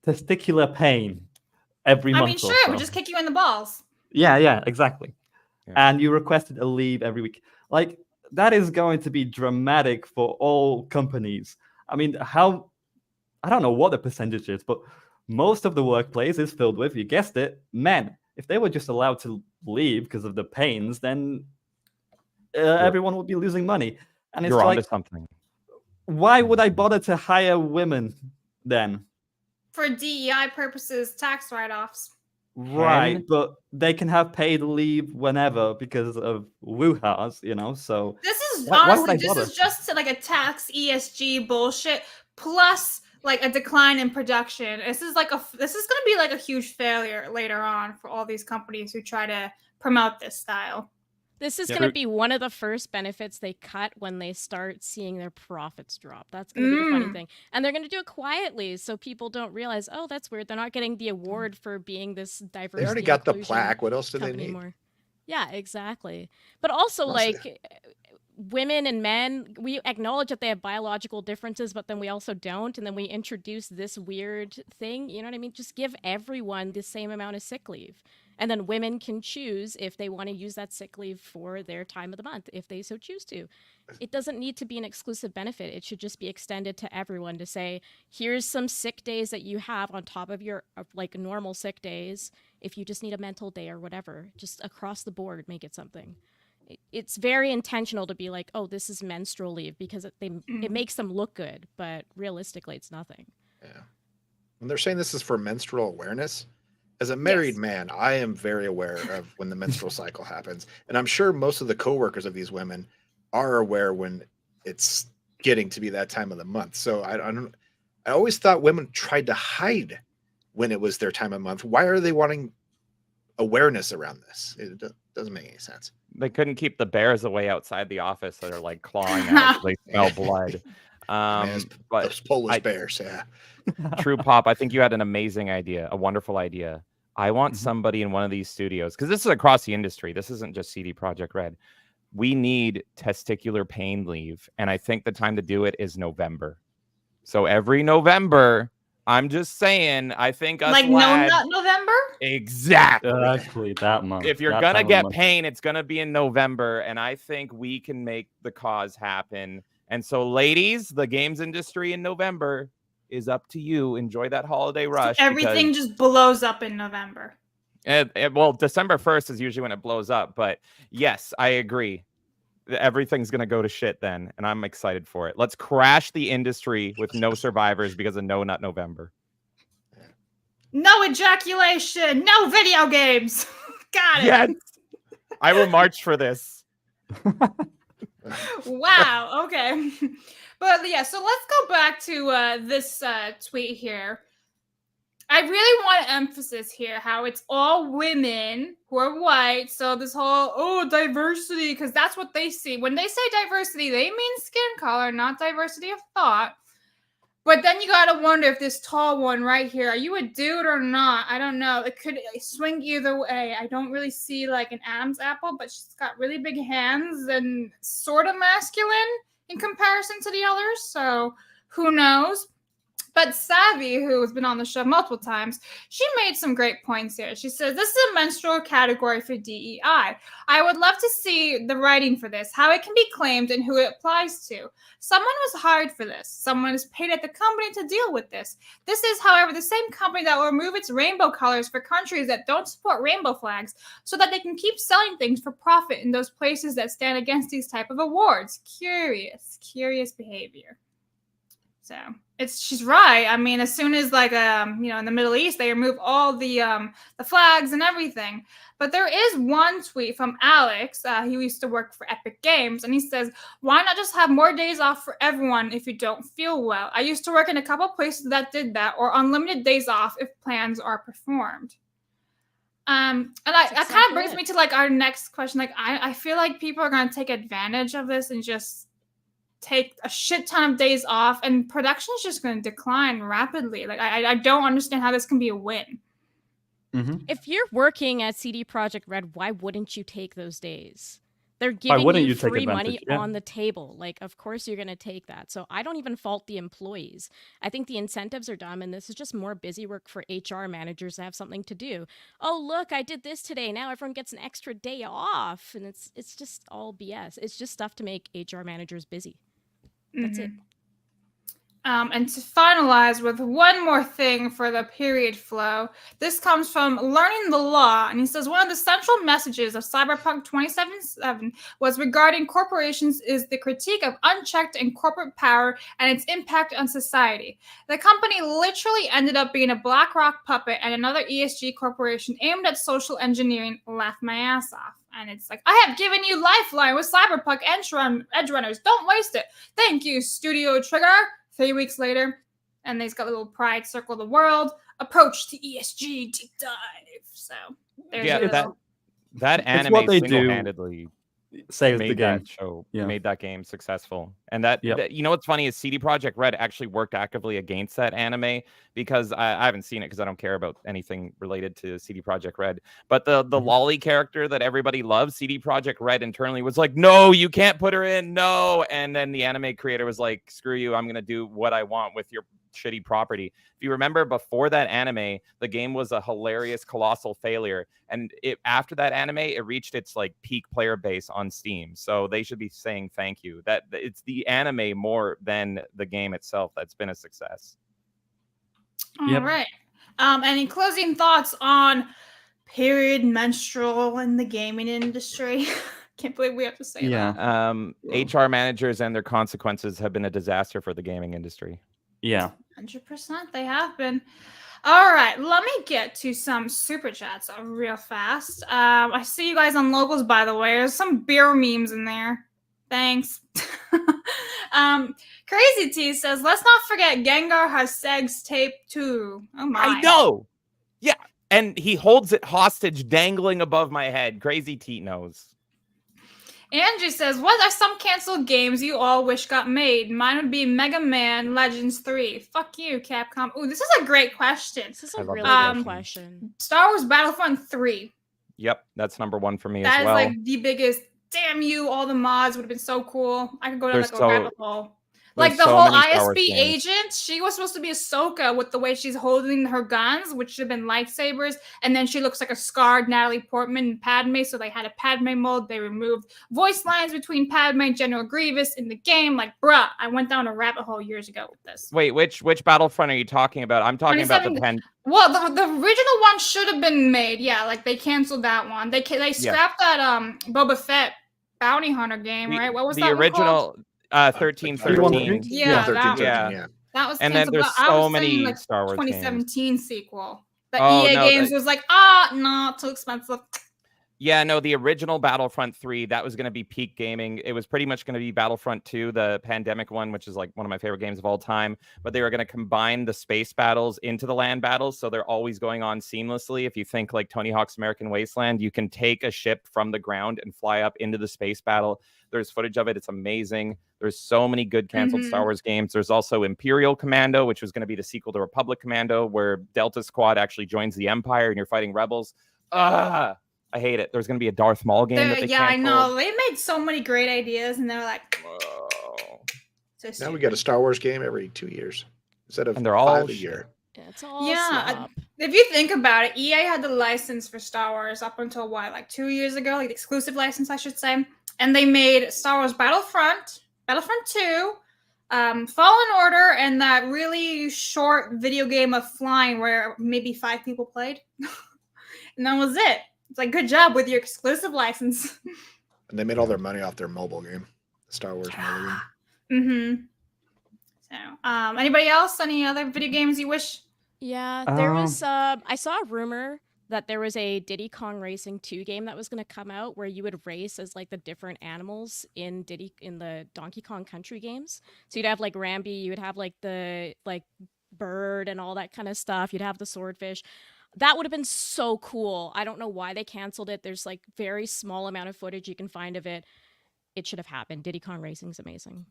[SPEAKER 5] testicular pain every month.
[SPEAKER 3] I mean, sure,
[SPEAKER 5] so.
[SPEAKER 3] we just kick you in the balls.
[SPEAKER 5] Yeah, exactly.
[SPEAKER 6] Yeah.
[SPEAKER 5] And you requested a leave every week. Like, that is going to be dramatic for all companies. I mean, I don't know what the percentage is, but most of the workplace is filled with, you guessed it, men. If they were just allowed to leave because of the pains, then everyone would be losing money. And it's
[SPEAKER 6] You're
[SPEAKER 5] like,
[SPEAKER 6] onto something.
[SPEAKER 5] Why would I bother to hire women then?
[SPEAKER 3] For DEI purposes, tax write-offs.
[SPEAKER 5] Right, but they can have paid leave whenever because of woo-has, So
[SPEAKER 3] this is
[SPEAKER 5] why
[SPEAKER 3] honestly,
[SPEAKER 5] would I bother?
[SPEAKER 3] This is just like a tax ESG bullshit plus like a decline in production. This is going to be like a huge failure later on for all these companies who try to promote this style.
[SPEAKER 7] This is going to be one of the first benefits they cut when they start seeing their profits drop. That's going to be the funny thing. And they're going to do it quietly so people don't realize, oh, that's weird. They're not getting the award for being this diversity.
[SPEAKER 4] They already got the plaque. What else do they need?
[SPEAKER 7] More. Yeah, exactly. But also, women and men, we acknowledge that they have biological differences, but then we also don't. And then we introduce this weird thing. You know what I mean? Just give everyone the same amount of sick leave. And then women can choose if they want to use that sick leave for their time of the month, if they so choose to. It doesn't need to be an exclusive benefit. It should just be extended to everyone to say, here's some sick days that you have on top of your normal sick days. If you just need a mental day or whatever, just across the board, make it something. It's very intentional to be like, oh, this is menstrual leave because it makes them look good. But realistically, it's nothing.
[SPEAKER 4] Yeah. When they're saying this is for menstrual awareness, as a married man, I am very aware of when the menstrual cycle happens. And I'm sure most of the coworkers of these women are aware when it's getting to be that time of the month. So I always thought women tried to hide when it was their time of month. Why are they wanting awareness around this? It doesn't make any sense.
[SPEAKER 6] They couldn't keep the bears away outside the office that are like clawing out. They smell blood.
[SPEAKER 4] But those Polish bears, yeah.
[SPEAKER 6] True Pop, I think you had an amazing idea, a wonderful idea. I want somebody in one of these studios, because this is across the industry. This isn't just CDProkjectRED. We need testicular pain leave, and I think the time to do it is November. So every November, I'm just saying, I think us lads,
[SPEAKER 3] not November?
[SPEAKER 6] Exactly
[SPEAKER 5] that month.
[SPEAKER 6] If you're gonna get pain, it's gonna be in November, and I think we can make the cause happen. And so, ladies, the games industry in November is up to you. Enjoy that holiday rush.
[SPEAKER 3] So everything just blows up in November.
[SPEAKER 6] Well, December 1st is usually when it blows up. But yes, I agree. Everything's going to go to shit then. And I'm excited for it. Let's crash the industry with no survivors because of No Nut November.
[SPEAKER 3] No ejaculation. No video games. Got it.
[SPEAKER 6] Yes. I will march for this.
[SPEAKER 3] Wow. Okay. But yeah, so let's go back to this tweet here. I really want emphasis here how it's all women who are white. So this whole, diversity, because that's what they see. When they say diversity, they mean skin color, not diversity of thought. But then you got to wonder if this tall one right here, are you a dude or not? I don't know. It could swing either way. I don't really see like an Adam's apple, but she's got really big hands and sort of masculine in comparison to the others. So who knows? But Savvy, who has been on the show multiple times, she made some great points here. She says, this is a menstrual category for DEI. I would love to see the writing for this, how it can be claimed and who it applies to. Someone was hired for this. Someone is paid at the company to deal with this. This is, however, the same company that will remove its rainbow colors for countries that don't support rainbow flags so that they can keep selling things for profit in those places that stand against these type of awards. Curious behavior. So she's right. I mean, as soon as like in the Middle East, they remove all the flags and everything. But there is one tweet from Alex. He used to work for Epic Games, and he says, "Why not just have more days off for everyone if you don't feel well? I used to work in a couple places that did that, or unlimited days off if plans are performed." And that kind of brings me to like our next question. Like, I feel like people are going to take advantage of this and just take a shit ton of days off, and production is just going to decline rapidly. Like, I don't understand how this can be a win.
[SPEAKER 5] Mm-hmm.
[SPEAKER 7] If you're working at CDProkjectRED, why wouldn't you take those days? They're giving you free money on the table. Like, of course you're going to take that. So I don't even fault the employees. I think the incentives are dumb, and this is just more busy work for HR managers to have something to do. Oh, look, I did this today. Now everyone gets an extra day off. And it's just all BS. It's just stuff to make HR managers busy. That's it.
[SPEAKER 3] And to finalize with one more thing for the period flow, this comes from Learning the Law, and he says one of the central messages of Cyberpunk 2077 was regarding corporations is the critique of unchecked and corporate power and its impact on society. The company literally ended up being a BlackRock puppet, and another ESG corporation aimed at social engineering laughed my ass off. And it's like, I have given you Lifeline with Cyberpunk Edgerunners. Don't waste it. Thank you, Studio Trigger. 3 weeks later, and they've got a little pride circle the world approach to ESG deep dive. So there's
[SPEAKER 6] that anime single-handedly
[SPEAKER 5] saves
[SPEAKER 6] made
[SPEAKER 5] the game.
[SPEAKER 6] That show, made that game successful. And that you know what's funny is CDProkjectRED actually worked actively against that anime, because I haven't seen it because I don't care about anything related to CDProkjectRED. But the lolly character that everybody loves, CDProkjectRED internally was like, no, you can't put her in, no. And then the anime creator was like, screw you, I'm gonna do what I want with your shitty property. If you remember, before that anime, the game was a hilarious, colossal failure, and after that anime, it reached its like peak player base on Steam. So they should be saying thank you. That it's the anime more than the game itself that's been a success.
[SPEAKER 3] All right. Any closing thoughts on period menstrual in the gaming industry? Can't believe we have to say that.
[SPEAKER 6] HR managers and their consequences have been a disaster for the gaming industry.
[SPEAKER 5] Yeah.
[SPEAKER 3] 100% they have been. All right, let me get to some super chats real fast. I see you guys on locals, by the way. There's some beer memes in there. Thanks. Crazy T says, let's not forget Gengar has sex tape too. Oh my.
[SPEAKER 6] I know. Yeah. And he holds it hostage dangling above my head. Crazy T knows.
[SPEAKER 3] Andrew says, what are some canceled games you all wish got made? Mine would be Mega Man Legends 3. Fuck you, Capcom. Ooh, this is a great question.
[SPEAKER 7] This is a really good question.
[SPEAKER 3] Star Wars Battlefront 3.
[SPEAKER 6] Yep, that's number one for me as
[SPEAKER 3] well.
[SPEAKER 6] That
[SPEAKER 3] is like the biggest, damn you, all the mods would have been so cool. I could go down like a rabbit hole. Like the whole ISB agent, she was supposed to be Ahsoka with the way she's holding her guns, which should have been lightsabers. And then she looks like a scarred Natalie Portman and Padme. So they had a Padme mode. They removed voice lines between Padme and General Grievous in the game. Like, bruh, I went down a rabbit hole years ago with this.
[SPEAKER 6] Wait, which Battlefront are you talking about? I'm talking about the pen.
[SPEAKER 3] Well, the original one should have been made. Yeah, like they canceled that one. They scrapped that Boba Fett bounty hunter game, right? What was
[SPEAKER 6] the
[SPEAKER 3] that
[SPEAKER 6] original? 1313.
[SPEAKER 3] Yeah,
[SPEAKER 4] 1313,
[SPEAKER 3] that was.
[SPEAKER 6] And then there's so many
[SPEAKER 3] like
[SPEAKER 6] Star Wars
[SPEAKER 3] 2017
[SPEAKER 6] games.
[SPEAKER 3] sequel. The EA games was like, no, too expensive.
[SPEAKER 6] Yeah, no, the original Battlefront 3, that was going to be peak gaming. It was pretty much going to be Battlefront 2, the pandemic one, which is like one of my favorite games of all time. But they were going to combine the space battles into the land battles, so they're always going on seamlessly. If you think like Tony Hawk's American Wasteland, you can take a ship from the ground and fly up into the space battle. There's footage of it. It's amazing. There's so many good canceled Star Wars games. There's also Imperial Commando, which was going to be the sequel to Republic Commando, where Delta Squad actually joins the Empire and you're fighting rebels. I hate it. There's going to be a Darth Maul game that they canceled.
[SPEAKER 3] I know. They made so many great ideas, and they're like, whoa.
[SPEAKER 4] Now we got a Star Wars game every 2 years instead of
[SPEAKER 6] and they're all
[SPEAKER 4] 5 a year.
[SPEAKER 7] It's all slop.
[SPEAKER 3] If you think about it, EA had the license for Star Wars up until like 2 years ago, like the exclusive license, I should say. And they made Star Wars Battlefront 2, Fallen Order, and that really short video game of flying where maybe 5 people played. And that was it. It's like, good job with your exclusive license.
[SPEAKER 4] And they made all their money off their mobile game, the Star Wars mobile game.
[SPEAKER 3] So, anybody else? Any other video games you wish?
[SPEAKER 7] Yeah, there was. I saw a rumor that there was a Diddy Kong Racing 2 game that was going to come out where you would race as like the different animals in the Donkey Kong Country games. So you'd have like Rambi, you would have like the bird and all that kind of stuff. You'd have the swordfish. That would have been so cool. I don't know why they canceled it. There's like very small amount of footage you can find of it. It should have happened. Diddy Kong Racing's amazing.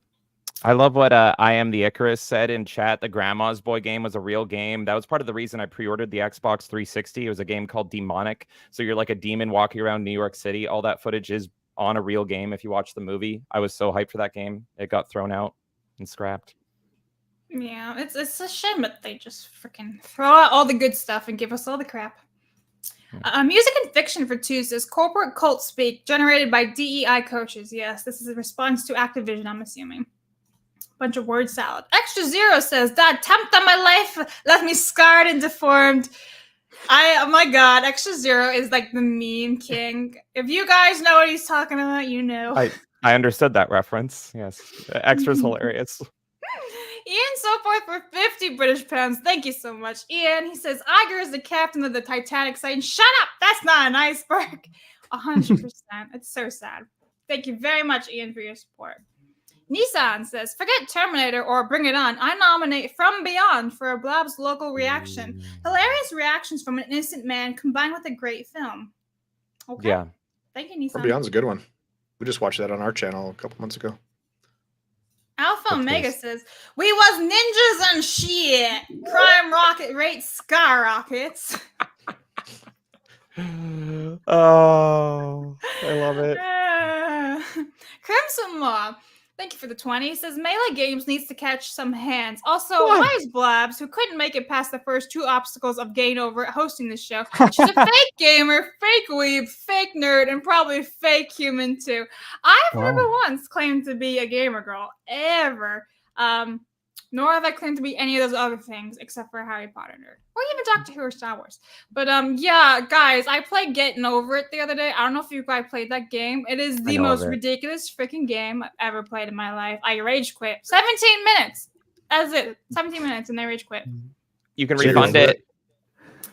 [SPEAKER 6] I love what I Am the Icarus said in chat. The Grandma's Boy game was a real game. That was part of the reason I pre-ordered the Xbox 360. It was a game called Demonic. So you're like a demon walking around New York City. All that footage is on a real game if you watch the movie. I was so hyped for that game. It got thrown out and scrapped.
[SPEAKER 3] Yeah, it's a shame that they just freaking throw out all the good stuff and give us all the crap. Music and fiction for Tuesdays. Corporate cult speak generated by DEI coaches. Yes, this is a response to Activision, I'm assuming. Bunch of word salad. Extra Zero says, that attempt on my life left me scarred and deformed. Oh my god, Extra Zero is like the meme king. If you guys know what he's talking about, you know.
[SPEAKER 6] I understood that reference. Yes. Extra's hilarious.
[SPEAKER 3] Ian Soforth for 50 British pounds. Thank you so much, Ian. He says, Iger is the captain of the Titanic, saying, shut up, that's not an iceberg. 100%. It's so sad. Thank you very much, Ian, for your support. Nissan says, forget Terminator or Bring It On. I nominate From Beyond for a Blob's local reaction. Hilarious reactions from an innocent man combined with a great film. Okay.
[SPEAKER 6] Yeah.
[SPEAKER 3] Thank you, Nissan.
[SPEAKER 4] From Beyond's a good one. We just watched that on our channel a couple months ago.
[SPEAKER 3] Alpha Omega says, we was ninjas and shit. Crime rocket rate skyrockets.
[SPEAKER 6] Oh, I love it.
[SPEAKER 3] Crimson Law, thank you for the 20. He says, Melee Games needs to catch some hands. Also, why is Blabs, who couldn't make it past the first 2 obstacles of Gain Over hosting this show? She's a fake gamer, fake weeb, fake nerd, and probably fake human too. I've never once claimed to be a gamer girl, ever. Nor have I claimed to be any of those other things, except for a Harry Potter nerd. Or even Doctor Who or Star Wars. But yeah, guys, I played Getting Over It the other day. I don't know if you guys played that game. It is the most ridiculous freaking game I've ever played in my life. I rage quit. 17 minutes. That's it. 17 minutes and I rage quit.
[SPEAKER 6] You can refund it.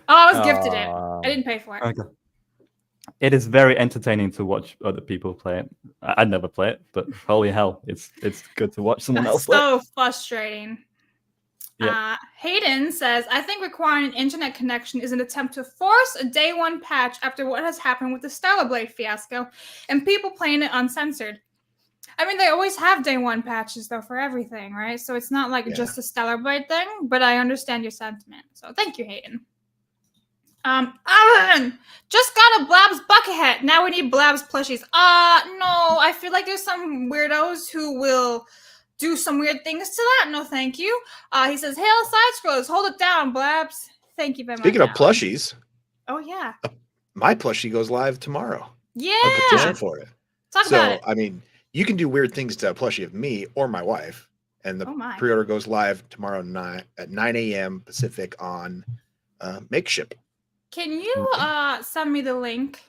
[SPEAKER 3] Oh, I was gifted it. I didn't pay for it.
[SPEAKER 5] Okay. It is very entertaining to watch other people play it. I'd never play it, but holy hell, it's good to watch someone else play.
[SPEAKER 3] So frustrating. Yep. Hayden says, I think requiring an internet connection is an attempt to force a day one patch after what has happened with the Stellar Blade fiasco and people playing it uncensored. I mean, they always have day one patches, though, for everything, right? So it's not like just a Stellar Blade thing, but I understand your sentiment. So thank you, Hayden. Alan, just got a Blabs bucket hat. Now we need Blabs plushies. No, I feel like there's some weirdos who will do some weird things to that. No, thank you. He says, hail side scrollers, hold it down, Blabs. Thank you very much.
[SPEAKER 4] Speaking of plushies.
[SPEAKER 3] Oh, yeah.
[SPEAKER 4] My plushie goes live tomorrow.
[SPEAKER 3] Yeah.
[SPEAKER 4] A petition for it.
[SPEAKER 3] Talk about it.
[SPEAKER 4] I mean, you can do weird things to a plushie of me or my wife. And the pre-order goes live tomorrow night at 9 a.m. Pacific on Makeship.
[SPEAKER 3] Can you send me the link?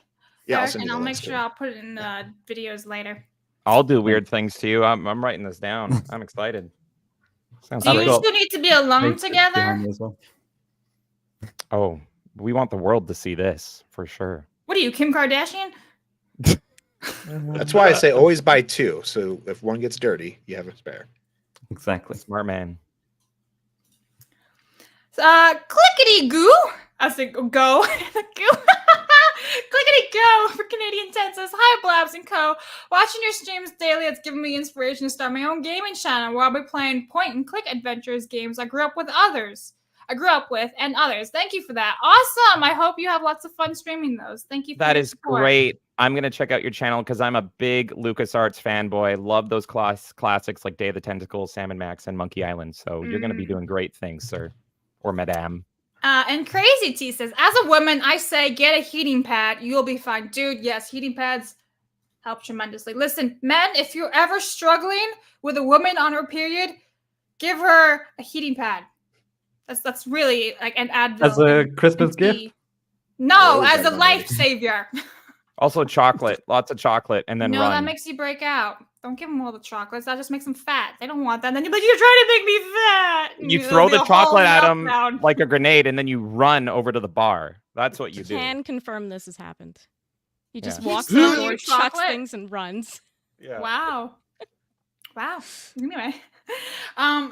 [SPEAKER 4] Yeah,
[SPEAKER 3] Eric, and I'll make sure I'll put it in the videos later.
[SPEAKER 6] I'll do weird things to you. I'm writing this down. I'm excited. Sounds
[SPEAKER 3] do you
[SPEAKER 6] great.
[SPEAKER 3] still need to be alone together?
[SPEAKER 6] Oh, we want the world to see this for sure.
[SPEAKER 3] What are you, Kim Kardashian?
[SPEAKER 4] That's why I say always buy 2. So if one gets dirty, you have a spare.
[SPEAKER 5] Exactly.
[SPEAKER 6] Smart man.
[SPEAKER 3] Clickety goo. I said go. Clickety go for Canadian 10 says, hi Blabs and Co. Watching your streams daily has given me inspiration to start my own gaming channel where I'll be playing point and click adventures games I grew up with and others. Thank you for that. Awesome. I hope you have lots of fun streaming those. Thank you for
[SPEAKER 6] that is
[SPEAKER 3] support.
[SPEAKER 6] Great. I'm gonna check out your channel because I'm a big LucasArts fanboy. Love those classics like Day of the Tentacles, Sam & Max, and Monkey Island. So you're gonna be doing great things, sir. Or madame.
[SPEAKER 3] And Crazy T says, as a woman, I say get a heating pad. You'll be fine. Dude, yes, heating pads help tremendously. Listen, men, if you're ever struggling with a woman on her period, give her a heating pad. That's really like an Advil.
[SPEAKER 5] As a Christmas gift?
[SPEAKER 3] No, as a life savior.
[SPEAKER 6] Also chocolate. Lots of chocolate and then run.
[SPEAKER 3] That makes you break out. Don't give them all the chocolates. That just makes them fat. They don't want that. And then you're like, you're trying to make me fat. And
[SPEAKER 6] You throw the
[SPEAKER 3] they'll
[SPEAKER 6] chocolate
[SPEAKER 3] haul
[SPEAKER 6] at
[SPEAKER 3] me
[SPEAKER 6] them
[SPEAKER 3] down.
[SPEAKER 6] like a grenade, and then you run over to the bar. That's what you do.
[SPEAKER 7] Can confirm this has happened. He just
[SPEAKER 6] Yeah.
[SPEAKER 7] walks
[SPEAKER 3] He
[SPEAKER 7] out the
[SPEAKER 3] threw
[SPEAKER 7] door,
[SPEAKER 3] you
[SPEAKER 7] chucks
[SPEAKER 3] chocolate?
[SPEAKER 7] things, and runs.
[SPEAKER 6] Yeah.
[SPEAKER 3] Wow. Wow. Anyway,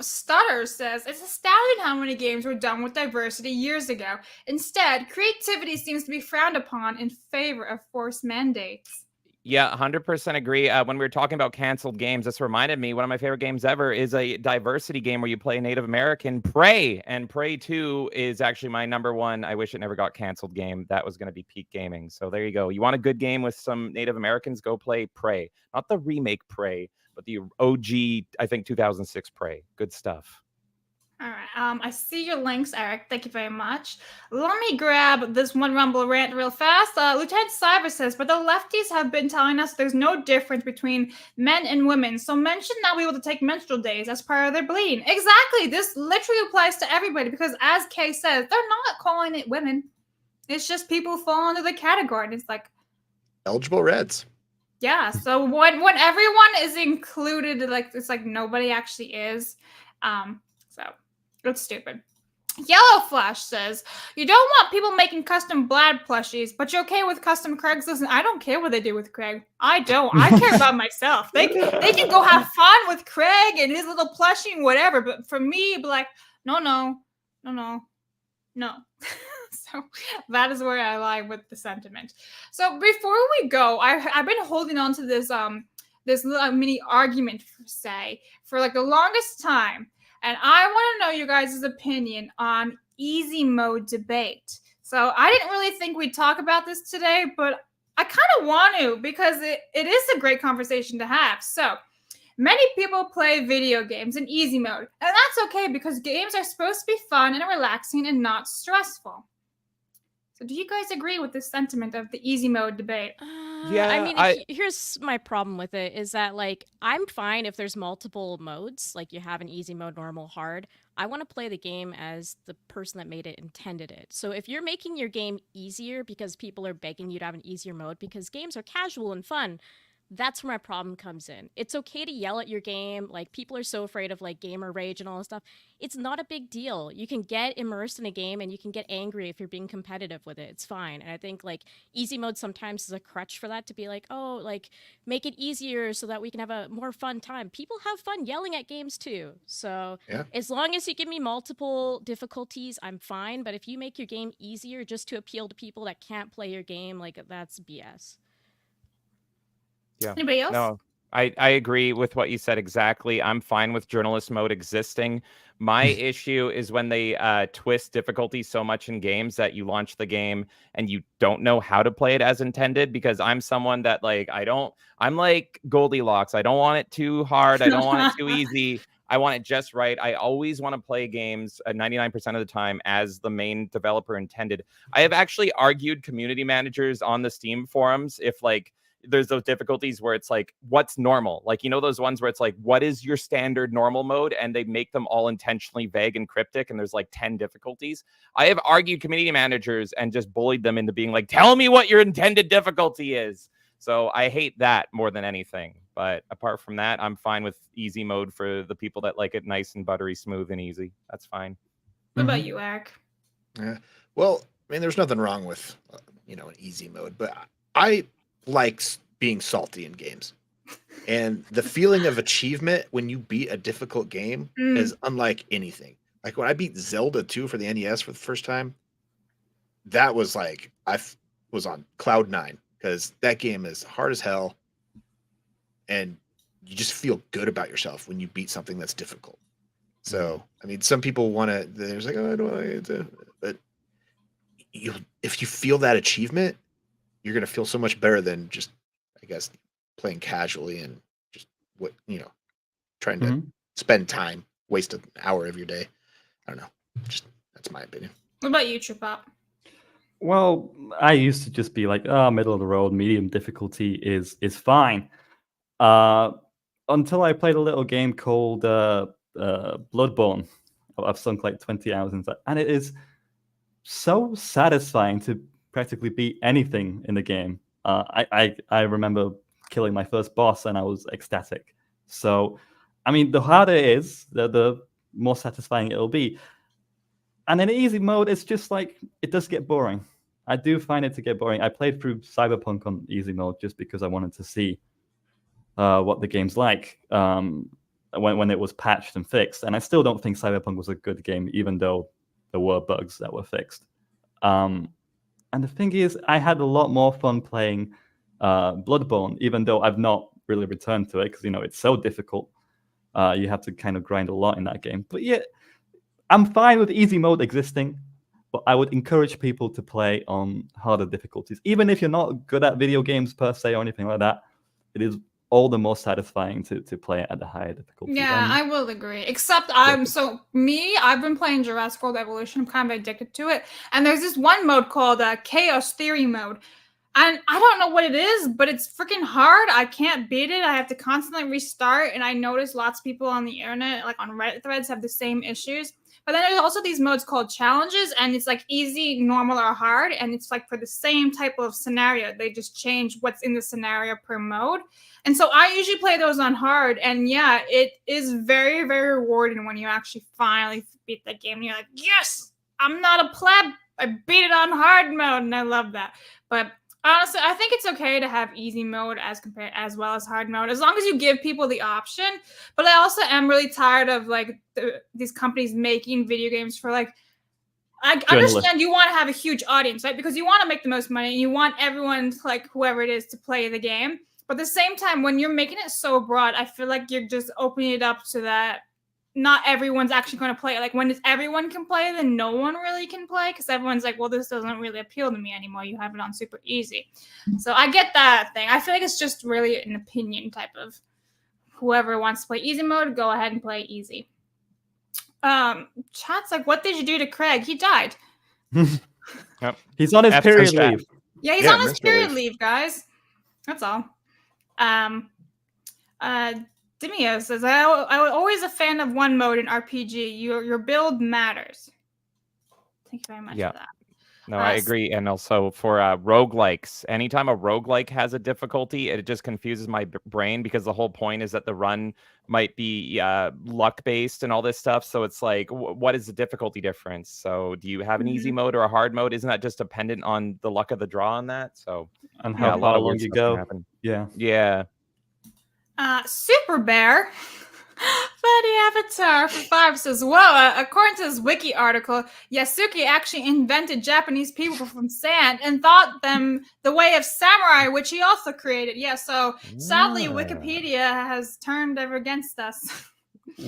[SPEAKER 3] Stutter says, it's astounding how many games were done with diversity years ago. Instead, creativity seems to be frowned upon in favor of forced mandates.
[SPEAKER 6] Yeah, 100% agree. When we were talking about canceled games, this reminded me, one of my favorite games ever is a diversity game where you play Native American, Prairie. And Prairie 2 is actually my number one, I wish it never got canceled game. That was going to be peak gaming. So there you go. You want a good game with some Native Americans, go play Prairie. Not the remake Prairie, but the OG, I think, 2006 Prairie. Good stuff.
[SPEAKER 3] All right. I see your links, Eric. Thank you very much. Let me grab this one Rumble rant real fast. Lieutenant Cyber says, but the lefties have been telling us there's no difference between men and women, so men should not be able to take menstrual days as part of their bleeding. Exactly. This literally applies to everybody because, as Kay says, they're not calling it women. It's just people who fall under the category. And it's like
[SPEAKER 4] eligible reds.
[SPEAKER 3] Yeah. So when everyone is included, like it's like nobody actually is. So it's stupid. Yellow Flash says, you don't want people making custom Blad plushies, but you're okay with custom Craigs. Listen, I don't care what they do with Craig. I don't. I care about myself. They can go have fun with Craig and his little plushie and whatever. But for me, be like, no. So that is where I lie with the sentiment. So before we go, I've been holding on to this this little mini argument for like the longest time. And I want to know you guys' opinion on easy mode debate. So I didn't really think we'd talk about this today, but I kind of want to because it is a great conversation to have. So many people play video games in easy mode, and that's okay because games are supposed to be fun and relaxing and not stressful. So do you guys agree with this sentiment of the easy mode debate?
[SPEAKER 6] Yeah,
[SPEAKER 7] I mean, here's my problem with it is that, like, I'm fine if there's multiple modes, like you have an easy mode, normal, hard. I want to play the game as the person that made it intended it. So if you're making your game easier because people are begging you to have an easier mode because games are casual and fun, that's where my problem comes in. It's okay to yell at your game. Like, people are so afraid of like gamer rage and all this stuff. It's not a big deal. You can get immersed in a game and you can get angry if you're being competitive with it. It's fine. And I think like easy mode sometimes is a crutch for that, to be like, oh, like make it easier so that we can have a more fun time. People have fun yelling at games too. So as long as you give me multiple difficulties, I'm fine. But if you make your game easier just to appeal to people that can't play your game, like that's BS.
[SPEAKER 6] Yeah.
[SPEAKER 3] Anybody else?
[SPEAKER 6] No, I agree with what you said exactly. I'm fine with journalist mode existing. My issue is when they twist difficulty so much in games that you launch the game and you don't know how to play it as intended, because I'm someone that like, I'm like Goldilocks. I don't want it too hard. I don't want it too easy. I want it just right. I always want to play games 99% of the time as the main developer intended. I have actually argued community managers on the Steam forums if like, there's those difficulties where it's like, what's normal? Like, you know, those ones where it's like, what is your standard normal mode? And they make them all intentionally vague and cryptic. And there's like 10 difficulties. I have argued community managers and just bullied them into being like, tell me what your intended difficulty is. So I hate that more than anything. But apart from that, I'm fine with easy mode for the people that like it nice and buttery smooth and easy. That's fine.
[SPEAKER 3] What about you, Eric?
[SPEAKER 4] Yeah. Well, I mean, there's nothing wrong with, an easy mode, but I like being salty in games, and the feeling of achievement when you beat a difficult game is unlike anything. Like when I beat Zelda 2 for the NES for the first time, that was like I was on cloud 9 because that game is hard as hell, and you just feel good about yourself when you beat something that's difficult. So I mean, some people want to. There's like, oh, I don't want to, but if you feel that achievement, you're going to feel so much better than just, I guess, playing casually and just trying to spend time, waste an hour of your day. I don't know. Just that's my opinion.
[SPEAKER 3] What about you, Tripop?
[SPEAKER 5] Well, I used to just be like, middle of the road, medium difficulty is fine. Until I played a little game called Bloodborne. I've sunk like 20 hours into that, and it is so satisfying to practically beat anything in the game. I remember killing my first boss, and I was ecstatic. So, I mean, the harder it is, the more satisfying it'll be. And in easy mode, it's just like, it does get boring. I do find it to get boring. I played through Cyberpunk on easy mode just because I wanted to see what the game's like when it was patched and fixed. And I still don't think Cyberpunk was a good game, even though there were bugs that were fixed. And the thing is, I had a lot more fun playing Bloodborne, even though I've not really returned to it because, it's so difficult. You have to kind of grind a lot in that game. But yeah, I'm fine with easy mode existing, but I would encourage people to play on harder difficulties. Even if you're not good at video games per se or anything like that, it is all the more satisfying to play it at the higher difficulty.
[SPEAKER 3] Yeah, I will agree. Except I've been playing Jurassic World Evolution. I'm kind of addicted to it. And there's this one mode called Chaos Theory mode. And I don't know what it is, but it's freaking hard. I can't beat it. I have to constantly restart. And I notice lots of people on the internet, like on Reddit threads, have the same issues. But then there's also these modes called challenges, and it's like easy, normal, or hard. And it's like for the same type of scenario. They just change what's in the scenario per mode. And so I usually play those on hard. And yeah, it is very, very rewarding when you actually finally beat that game. And you're like, yes, I'm not a pleb. I beat it on hard mode. And I love that. But honestly, I think it's okay to have easy mode as well as hard mode, as long as you give people the option. But I also am really tired of like these companies making video games for like, I understand you want to have a huge audience, right? Because you want to make the most money and you want everyone, like whoever it is, to play the game. But at the same time, when you're making it so broad, I feel like you're just opening it up to that not everyone's actually going to play it. Like when everyone can play, then no one really can play because everyone's like, well, this doesn't really appeal to me anymore. You have it on super easy. So I get that thing. I feel like it's just really an opinion type of whoever wants to play easy mode, go ahead and play easy. Chat's like, what did you do to Craig? He died.
[SPEAKER 6] Yep.
[SPEAKER 5] He's on his period leave.
[SPEAKER 3] Yeah, he's on his period leave, guys. That's all. Demio says, I was always a fan of one mode in RPG. Your build matters. Thank you very much for that.
[SPEAKER 6] No, I agree. And also for roguelikes, anytime a roguelike has a difficulty, it just confuses my brain because the whole point is that the run might be luck-based and all this stuff. So it's like, what is the difficulty difference? So do you have an easy mode or a hard mode? Isn't that just dependent on the luck of the draw on that? So
[SPEAKER 5] and how far along you go. Yeah.
[SPEAKER 6] Yeah.
[SPEAKER 3] Super Bear, Funny Avatar for 5 says, well, according to this wiki article, Yasuke actually invented Japanese people from sand and taught them the way of samurai, which he also created. Yeah, so sadly, Wikipedia has turned ever against us.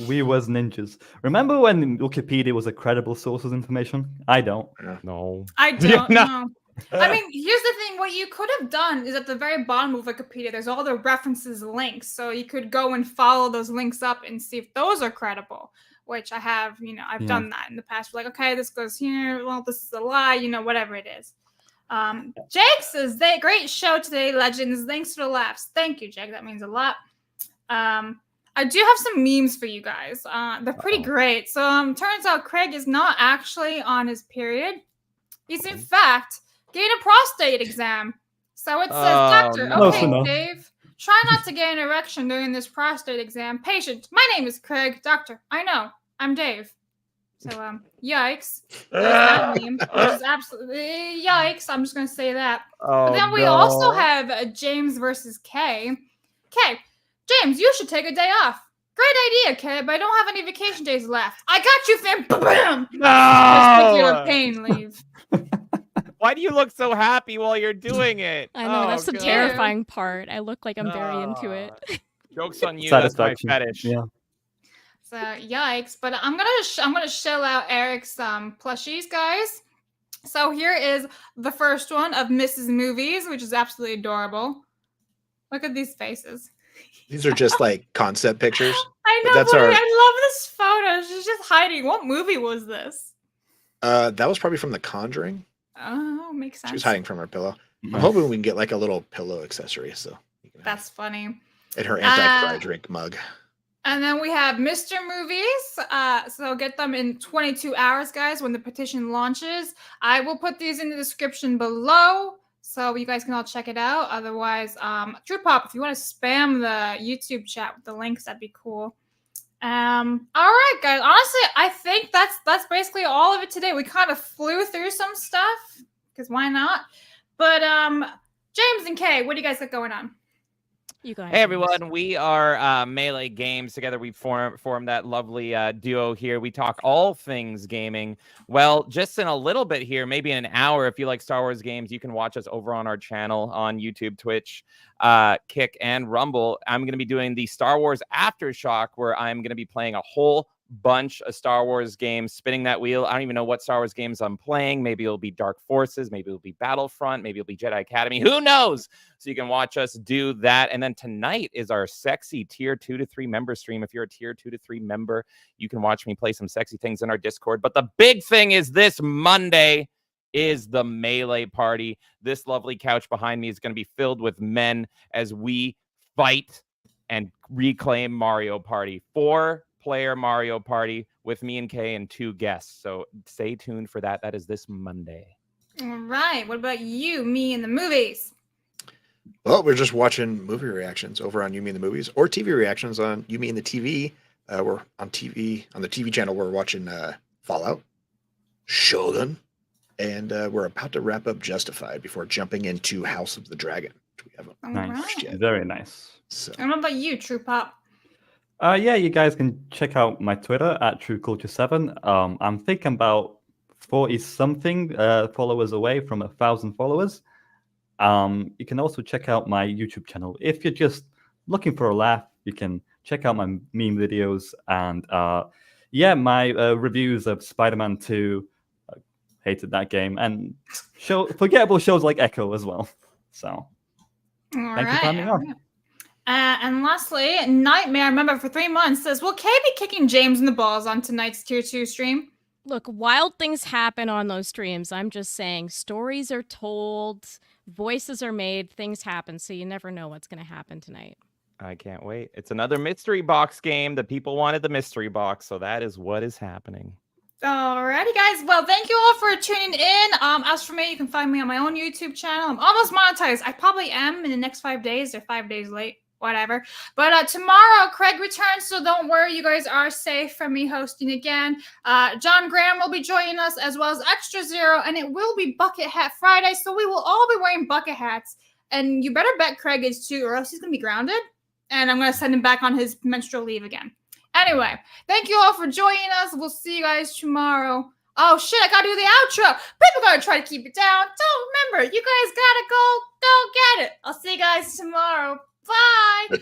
[SPEAKER 5] We was ninjas. Remember when Wikipedia was a credible source of information? I don't.
[SPEAKER 6] No.
[SPEAKER 3] I don't know. I mean, here's the thing. What you could have done is at the very bottom of Wikipedia, there's all the references links. So you could go and follow those links up and see if those are credible, which I have, I've done that in the past. Like, okay, this goes here. Well, this is a lie, whatever it is. Jake says, great show today, Legends. Thanks for the laughs. Thank you, Jake. That means a lot. I do have some memes for you guys. They're pretty great. So turns out Craig is not actually on his period. He's in fact getting a prostate exam. So it says, Doctor, okay, Dave, try not to get an erection during this prostate exam. Patient, my name is Craig. Doctor, I know, I'm Dave. So, yikes. There's that meme. Which is absolutely yikes. I'm just going to say that. But then we also have James versus Kay. Kay, James, you should take a day off. Great idea, Kay, but I don't have any vacation days left. I got you, fam. Bam!
[SPEAKER 6] No!
[SPEAKER 3] Pain leave.
[SPEAKER 6] Why do you look so happy while you're doing it?
[SPEAKER 7] I know, that's the terrifying part. I look like I'm very into it.
[SPEAKER 6] Joke's on you, that's my fetish.
[SPEAKER 5] Yeah.
[SPEAKER 3] So, yikes. But I'm gonna shell out Eric's plushies, guys. So here is the first one of Mrs. Movies, which is absolutely adorable. Look at these faces.
[SPEAKER 4] These are just like concept pictures.
[SPEAKER 3] I know, but I love this photo. She's just hiding. What movie was this?
[SPEAKER 4] That was probably from The Conjuring.
[SPEAKER 3] Oh, makes sense.
[SPEAKER 4] She was hiding from her pillow. I'm hoping we can get like a little pillow accessory. So
[SPEAKER 3] that's funny.
[SPEAKER 4] And her anti-cry drink mug.
[SPEAKER 3] And then we have Mr. Movies. So get them in 22 hours, guys, when the petition launches. I will put these in the description below. So you guys can all check it out. Otherwise, True Pop, if you want to spam the YouTube chat with the links, that'd be cool. All right, guys. Honestly, I think that's basically all of it today. We kind of flew through some stuff because why not? But James and Kay, what do you guys got going on?
[SPEAKER 7] You go ahead.
[SPEAKER 6] Hey everyone, we are Melee Games. Together we formed that lovely duo here. We talk all things gaming. Well, just in a little bit here, maybe in an hour, if you like Star Wars games, you can watch us over on our channel on YouTube, Twitch, Kick, and Rumble. I'm going to be doing the Star Wars Aftershock, where I'm going to be playing a whole bunch of Star Wars games, spinning that wheel. I don't even know what Star Wars games I'm playing. Maybe it'll be Dark Forces, maybe it'll be Battlefront, maybe it'll be Jedi Academy, who knows? So you can watch us do that. And then tonight is our sexy tier 2 to 3 member stream. If you're a tier 2 to 3 member, you can watch me play some sexy things in our Discord. But the big thing is this Monday is the Melee Party. This lovely couch behind me is going to be filled with men as we fight and reclaim Mario Party. 4-player Mario Party with me and Kay and 2 guests. So stay tuned for that. That is this Monday. All
[SPEAKER 3] right. What about you, me, and the movies?
[SPEAKER 4] Well, we're just watching movie reactions over on You Me and the Movies, or TV reactions on You Me and the TV. We're on TV, on the TV channel. We're watching Fallout, Shogun, and we're about to wrap up Justified before jumping into House of the Dragon, which we haven't watched yet.
[SPEAKER 5] Very nice.
[SPEAKER 4] So.
[SPEAKER 3] And what about you, True Pop?
[SPEAKER 5] Yeah, you guys can check out my Twitter at TrueCulture7. I'm thinking about 40-something followers away from 1,000 followers. You can also check out my YouTube channel. If you're just looking for a laugh, you can check out my meme videos and my reviews of Spider-Man 2. Hated that game, and forgettable shows like Echo as well. So thank you for having me on.
[SPEAKER 3] And lastly, Nightmare, remember for 3 months, says, will Kay be kicking James in the balls on tonight's tier 2 stream?
[SPEAKER 7] Look, wild things happen on those streams. I'm just saying, stories are told, voices are made, things happen, so you never know what's going to happen tonight.
[SPEAKER 6] I can't wait. It's another mystery box game. The people wanted the mystery box, so that is what is happening.
[SPEAKER 3] Alrighty, guys. Well, thank you all for tuning in. As for me, you can find me on my own YouTube channel. I'm almost monetized. I probably am in the next 5 days. They're 5 days late. Whatever. But tomorrow, Craig returns, so don't worry. You guys are safe from me hosting again. John Graham will be joining us, as well as Extra Zero, and it will be Bucket Hat Friday, so we will all be wearing bucket hats. And you better bet Craig is too, or else he's going to be grounded. And I'm going to send him back on his menstrual leave again. Anyway, thank you all for joining us. We'll see you guys tomorrow. Oh, shit, I got to do the outro. People got to try to keep it down. Don't remember, you guys got to go get it. I'll see you guys tomorrow. Bye.